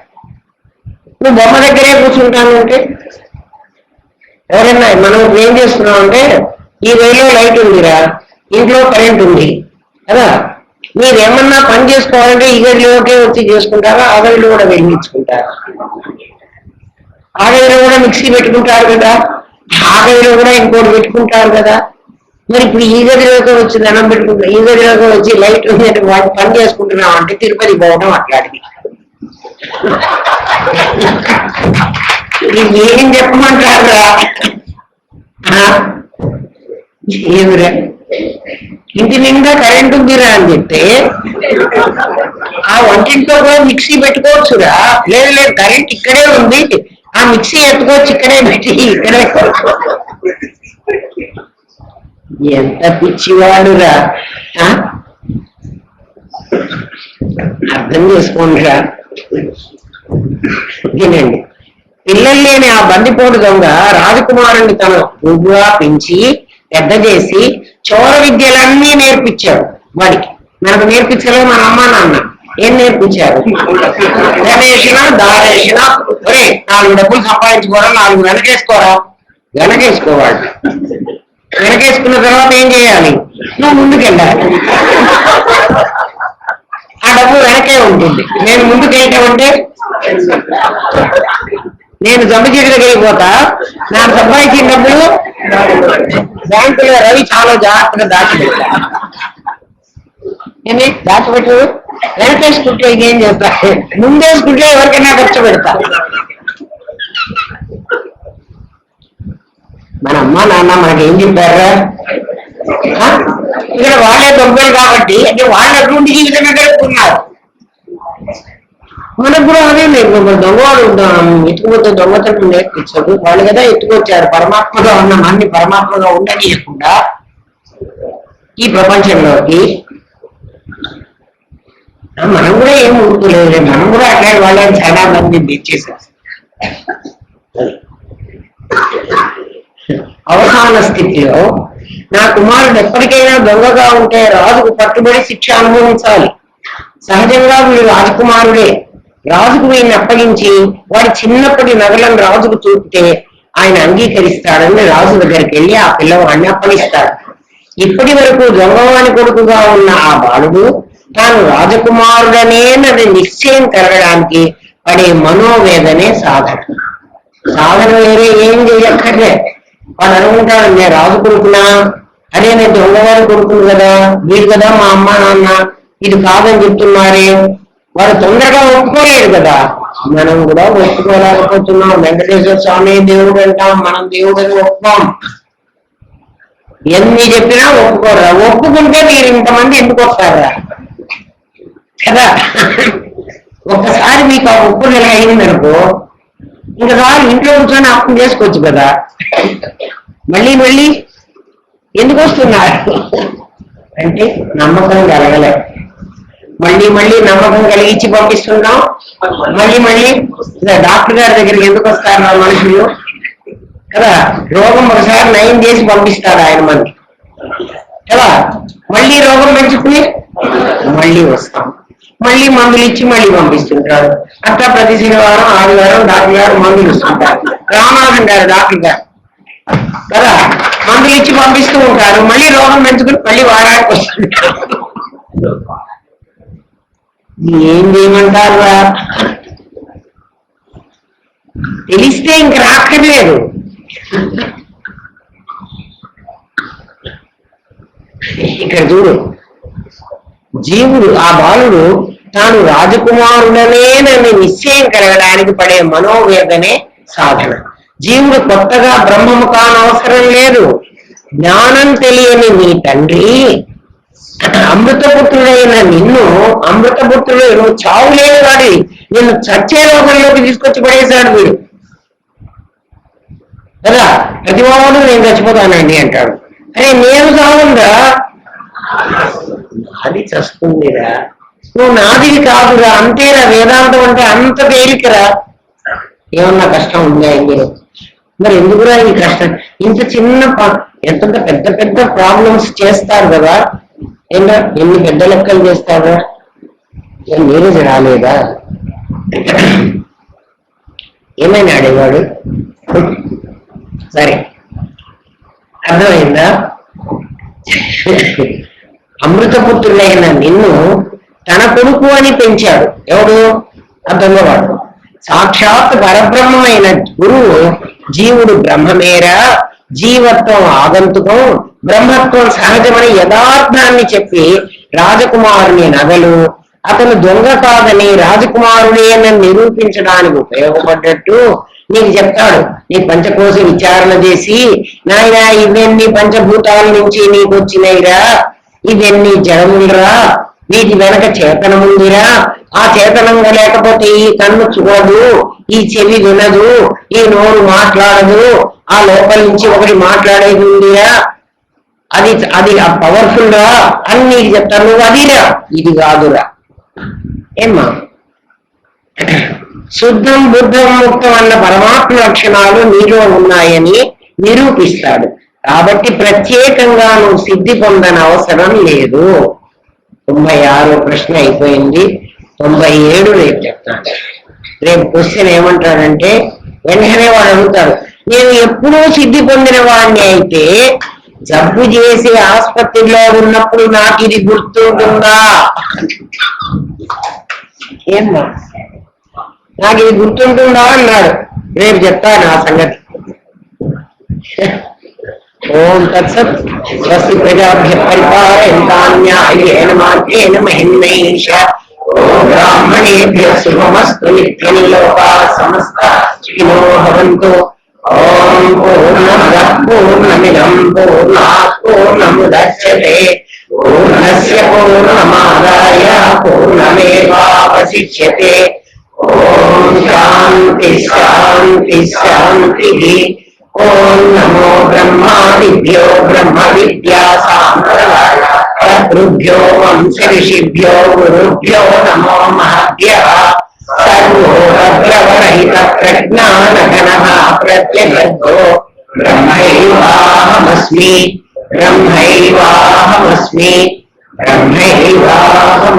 నువ్వు బొమ్మ దగ్గరే కూర్చుంటాను అంటే ఎవరైనా మనం ఏం చేస్తున్నాం అంటే ఈ వేలో లైట్ ఉందిరా, ఇంట్లో కరెంట్ ఉంది కదా, మీరేమన్నా పని చేసుకోవాలంటే ఈ గదిలోకే వచ్చి చేసుకుంటారా, ఆ గదిలో కూడా వెలిగించుకుంటారా? ఆ గదిలో కూడా మిక్సీ పెట్టుకుంటారు కదా, ఆ గదిలో కూడా ఇంకోటి పెట్టుకుంటారు కదా. మరి ఇప్పుడు ఈ గదిలోకి వచ్చి ధనం పెట్టుకుంటారు, ఈ గదిలోకి వచ్చి లైట్ వాటి పని చేసుకుంటున్నాం అంటే తిరుపతి పోవడం అట్లాంటిది. ఏం చెప్పమంటారా? ఏమిరా ఇంటి నిండా కరెంట్ ఉందిరా అని చెప్తే ఆ వంటింట్లో కూడా మిక్సీ పెట్టుకోవచ్చురా. లేదు లేదు కరెంట్ ఇక్కడే ఉంది, ఆ మిక్సీ ఎత్తుకోవచ్చు ఇక్కడే పెట్టి ఇక్కడే. ఎంత పిచ్చివాడురా. అర్థం చేసుకోండిరా. వినండి, పిల్లలు లేని ఆ బందిపోటు దొంగ రాజకుమారుని తన పువ్వుగా పెంచి పెద్ద చేసి చోర విద్యలన్నీ నేర్పించాడు వాడికి. మనకు నేర్పించలేదు మన అమ్మ నాన్న. ఏం నేర్పించారు? గణేషణ దారేషణ, ఒరే 4 డబ్బులు సంపాదించుకోరా, 4 వెనకేసుకోరా. వెనకేసుకోవాలి. వెనకేసుకున్న తర్వాత ఏం చేయాలి? నువ్వు ముందుకెళ్ళాలి. ఆ డబ్బు వెనకే ఉంటుంది. నేను ముందుకెళ్ళటం అంటే నేను జమ్మ చెట్టు దగ్గరికి పోతా, నాకు సంపాదించిన డబ్బులు బ్యాంకులో రవి చాలా జాగ్రత్తగా దాచిపెడతా. ఏమి దాచిపెట్టు? వెనకేసుకుంటే ఏం చేస్తా? ముందేసుకుంటే ఎవరికైనా ఖర్చు పెడతా. మన అమ్మ నాన్న మనకేం చెప్పారా? ఇక్కడ వాళ్ళే దొంగలు కాబట్టి, అంటే వాళ్ళ అటువంటి జీవితంగా గడుపుతున్నారు. మనకు కూడా అదే లేదు. దొంగవాడు ఎత్తుకుపోతే దొంగతనం నేర్పించాడు వాళ్ళు కదా, ఎత్తుకొచ్చారు. పరమాత్మగా ఉన్న మన్ని పరమాత్మగా ఉండనీయకుండా ఈ ప్రపంచంలోకి మనం కూడా ఏం ఊరుకోలేదు. మనం కూడా అట్లాంటి వాళ్ళని చాలా మంది తెచ్చేసాం. అవసాన స్థితిలో నా కుమారుడు ఎప్పటికైనా దొంగగా ఉంటే రాజుకు పట్టుబడి శిక్ష అనుభవించాలి. సహజంగా వీడు రాజకుమారుడే. రాజుకు వీడిని అప్పగించి వాడి చిన్నప్పటి నగలను రాజుకు చూపితే ఆయన అంగీకరిస్తాడని రాజు దగ్గరికి వెళ్ళి ఆ పిల్లవాడిని అప్పగిస్తాడు. ఇప్పటి వరకు దొంగవాని కొడుకుగా ఉన్న ఆ బాలుడు తాను రాజకుమారుడనేనది నిశ్చయం కలగడానికి పడే మనోవేదనే సాధన. సాధన వేరే ఏం చేయక్కర్లే. వాడు అనుకుంటాడు, నేను రాజు కొడుకున్నా, అదే నేను దొంగవారి కొడుకును కదా, వీడు కదా మా అమ్మ నాన్న, ఇది కాదని చెప్తున్నారే. వాడు తొందరగా ఒప్పుకోలేడు కదా. మనం కూడా ఒప్పుకోలేకపోతున్నాం. వెంకటేశ్వర స్వామి దేవుడు అంటాం, మనం దేవుడని ఒప్పుకోం. ఎన్ని చెప్పినా ఒప్పుకోరా. ఒప్పుకుంటే మీరు ఇంతమంది ఎందుకు వస్తారా కదా. ఒక్కసారి మీకు ఆ ఒప్పులు ఎలా అయిందనుకో, ఇంకా రాదు, ఇంట్లో కూర్చొని అర్థం చేసుకోవచ్చు కదా. మళ్ళీ మళ్ళీ ఎందుకు వస్తున్నారు అంటే నమ్మకం కలగలే. మళ్ళీ మళ్ళీ నమ్మకం కలిగించి పంపిస్తున్నాం. మళ్ళీ మళ్ళీ డాక్టర్ గారి దగ్గరికి ఎందుకు వస్తారు ఆ మనుషులు కదా. రోగం ఒకసారి నయం చేసి పంపిస్తాడు ఆయన మనకి కదా. మళ్ళీ రోగం పెంచుకుని మళ్ళీ వస్తాం. మళ్ళీ మందులు ఇచ్చి మళ్ళీ పంపిస్తుంటారు. అట్లా ప్రతి శనివారం ఆదివారం డాక్టర్ గారు మందులు ఇస్తుంటారు. రామనాథన్ గారు డాక్టర్ గారు కదా, మందులు ఇచ్చి పంపిస్తూ ఉంటారు. మళ్ళీ రోగం పెంచుకుని మళ్ళీ వారానికి వస్తుంటారు. ఏం చేయమంటారా? తెలిస్తే ఇంక రాక్కర్లేదు. ఇక్కడ చూడు, జీవుడు ఆ బాలుడు తాను రాజకుమారుడనేనని నిశ్చయం కలగడానికి పడే మనోవేదనే సాధన. జీవుడు కొత్తగా బ్రహ్మము కానవసరం లేదు. జ్ఞానం తెలియని నీ తండ్రి అమృతపుత్రుడైన నిన్ను, అమృతపుత్రుడు నువ్వు చావు లేని వాడి, నిన్ను చచ్చే లోకంలోకి తీసుకొచ్చి పడేశాడు వీడు కదా. ప్రతివాడు నేను చచ్చిపోతానండి అంటాడు. అరే నేను చావుందా, నాది చస్తుందిరా. నువ్వు నాదివి కాదురా, అంతేరా. వేదాంతం అంటే అంత తేలికరా. ఏమన్నా కష్టం ఉందా ఇందులో? మరి ఎందుకురా ఈ కష్టం? ఇంత చిన్న ఎంత పెద్ద పెద్ద ప్రాబ్లమ్స్ చేస్తారు కదా. ఏంటో ఎన్ని పెద్ద లెక్కలు చేస్తారా? నీరజ రాలేదా? ఏమైనా ఆడేవాడు? సరే అర్థమైందా? అమృతపుత్రుడైన నిన్ను తన కొడుకు అని పెంచాడు. ఎవడు? అర్థంగావాడు. సాక్షాత్ పరబ్రహ్మమైన గురువు జీవుడు బ్రహ్మమేరా, జీవత్వం ఆగంతుకం, బ్రహ్మత్వం సహజమని యథార్థాన్ని చెప్పి రాజకుమారుని నగలు అతను దొంగ కాదని రాజకుమారుడేనని నిరూపించడానికి ఉపయోగపడ్డట్టు నీకు చెప్తాడు. నీ పంచకోశ విచారణ చేసి, నాయన ఇవన్నీ పంచభూతాల నుంచి నీకు వచ్చినాయిరా, ఇవన్నీ జడములరా, వీటి వెనక చేతనముందిరా, ఆ చేతనంగా లేకపోతే ఈ కన్ను చూడదు, ఈ చెవి వినదు, ఈ నోరు మాట్లాడదు, ఆ లోపల నుంచి ఒకటి మాట్లాడేది ఉందిరా అది అది పవర్ఫుల్ రా అని నీకు చెప్తాను, నువ్వు అదిరా, ఇది కాదురా. ఏమ్మా, శుద్ధం బుద్ధం ముక్తం అన్న పరమాత్మ లక్షణాలు నీలో ఉన్నాయని నిరూపిస్తాడు. కాబట్టి ప్రత్యేకంగా నువ్వు సిద్ధి పొందని అవసరం లేదు. 96 ప్రశ్న అయిపోయింది. 97 రేపు చెప్తాను. రేపు క్వశ్చన్ ఏమంటాడంటే, వెంటనే వాడు అడుగుతాడు, నేను ఎప్పుడూ సిద్ధి పొందిన వాడిని అయితే జబ్బు చేసి ఆసుపత్రిలో ఉన్నప్పుడు నాకు ఇది గుర్తుంటుందా? ఏమ్మా, నాకు ఇది గుర్తుంటుందా అన్నాడు. రేపు చెప్తాను ఆ సంగతి. ఓం తత్సత్. స్వస్తి ప్రజాభ్యః పరిపాలయంతాం న్యాయేన మార్గేణ మహిమ్నైష. ఓం బ్రాహ్మణేభ్యః శుభమస్తు. నిత్యం లోకాః సమస్తాః సుఖినో భవంతు. ఓం పూర్ణమదః పూర్ణమిదం పూర్ణాత్ పూర్ణముదచ్యతే. పూర్ణస్య పూర్ణమాదాయ పూర్ణమేవావశిష్యతే. ఓం శాంతి శాంతి శాంతిః. ఓం నమో బ్రహ్మాదిభ్యో బ్రహ్మ విద్యా సాంప్రదాయేభ్యో వంశ ఋషిభ్యో గురుభ్యో నమో మహభ్యః. సర్వోపద్రవరహిత ప్రజ్ఞానఘనః ప్రత్యగర్భో బ్రహ్మైవాహమస్మి బ్రహ్మైవాహమస్మి బ్రహ్మైవాహమస్మి.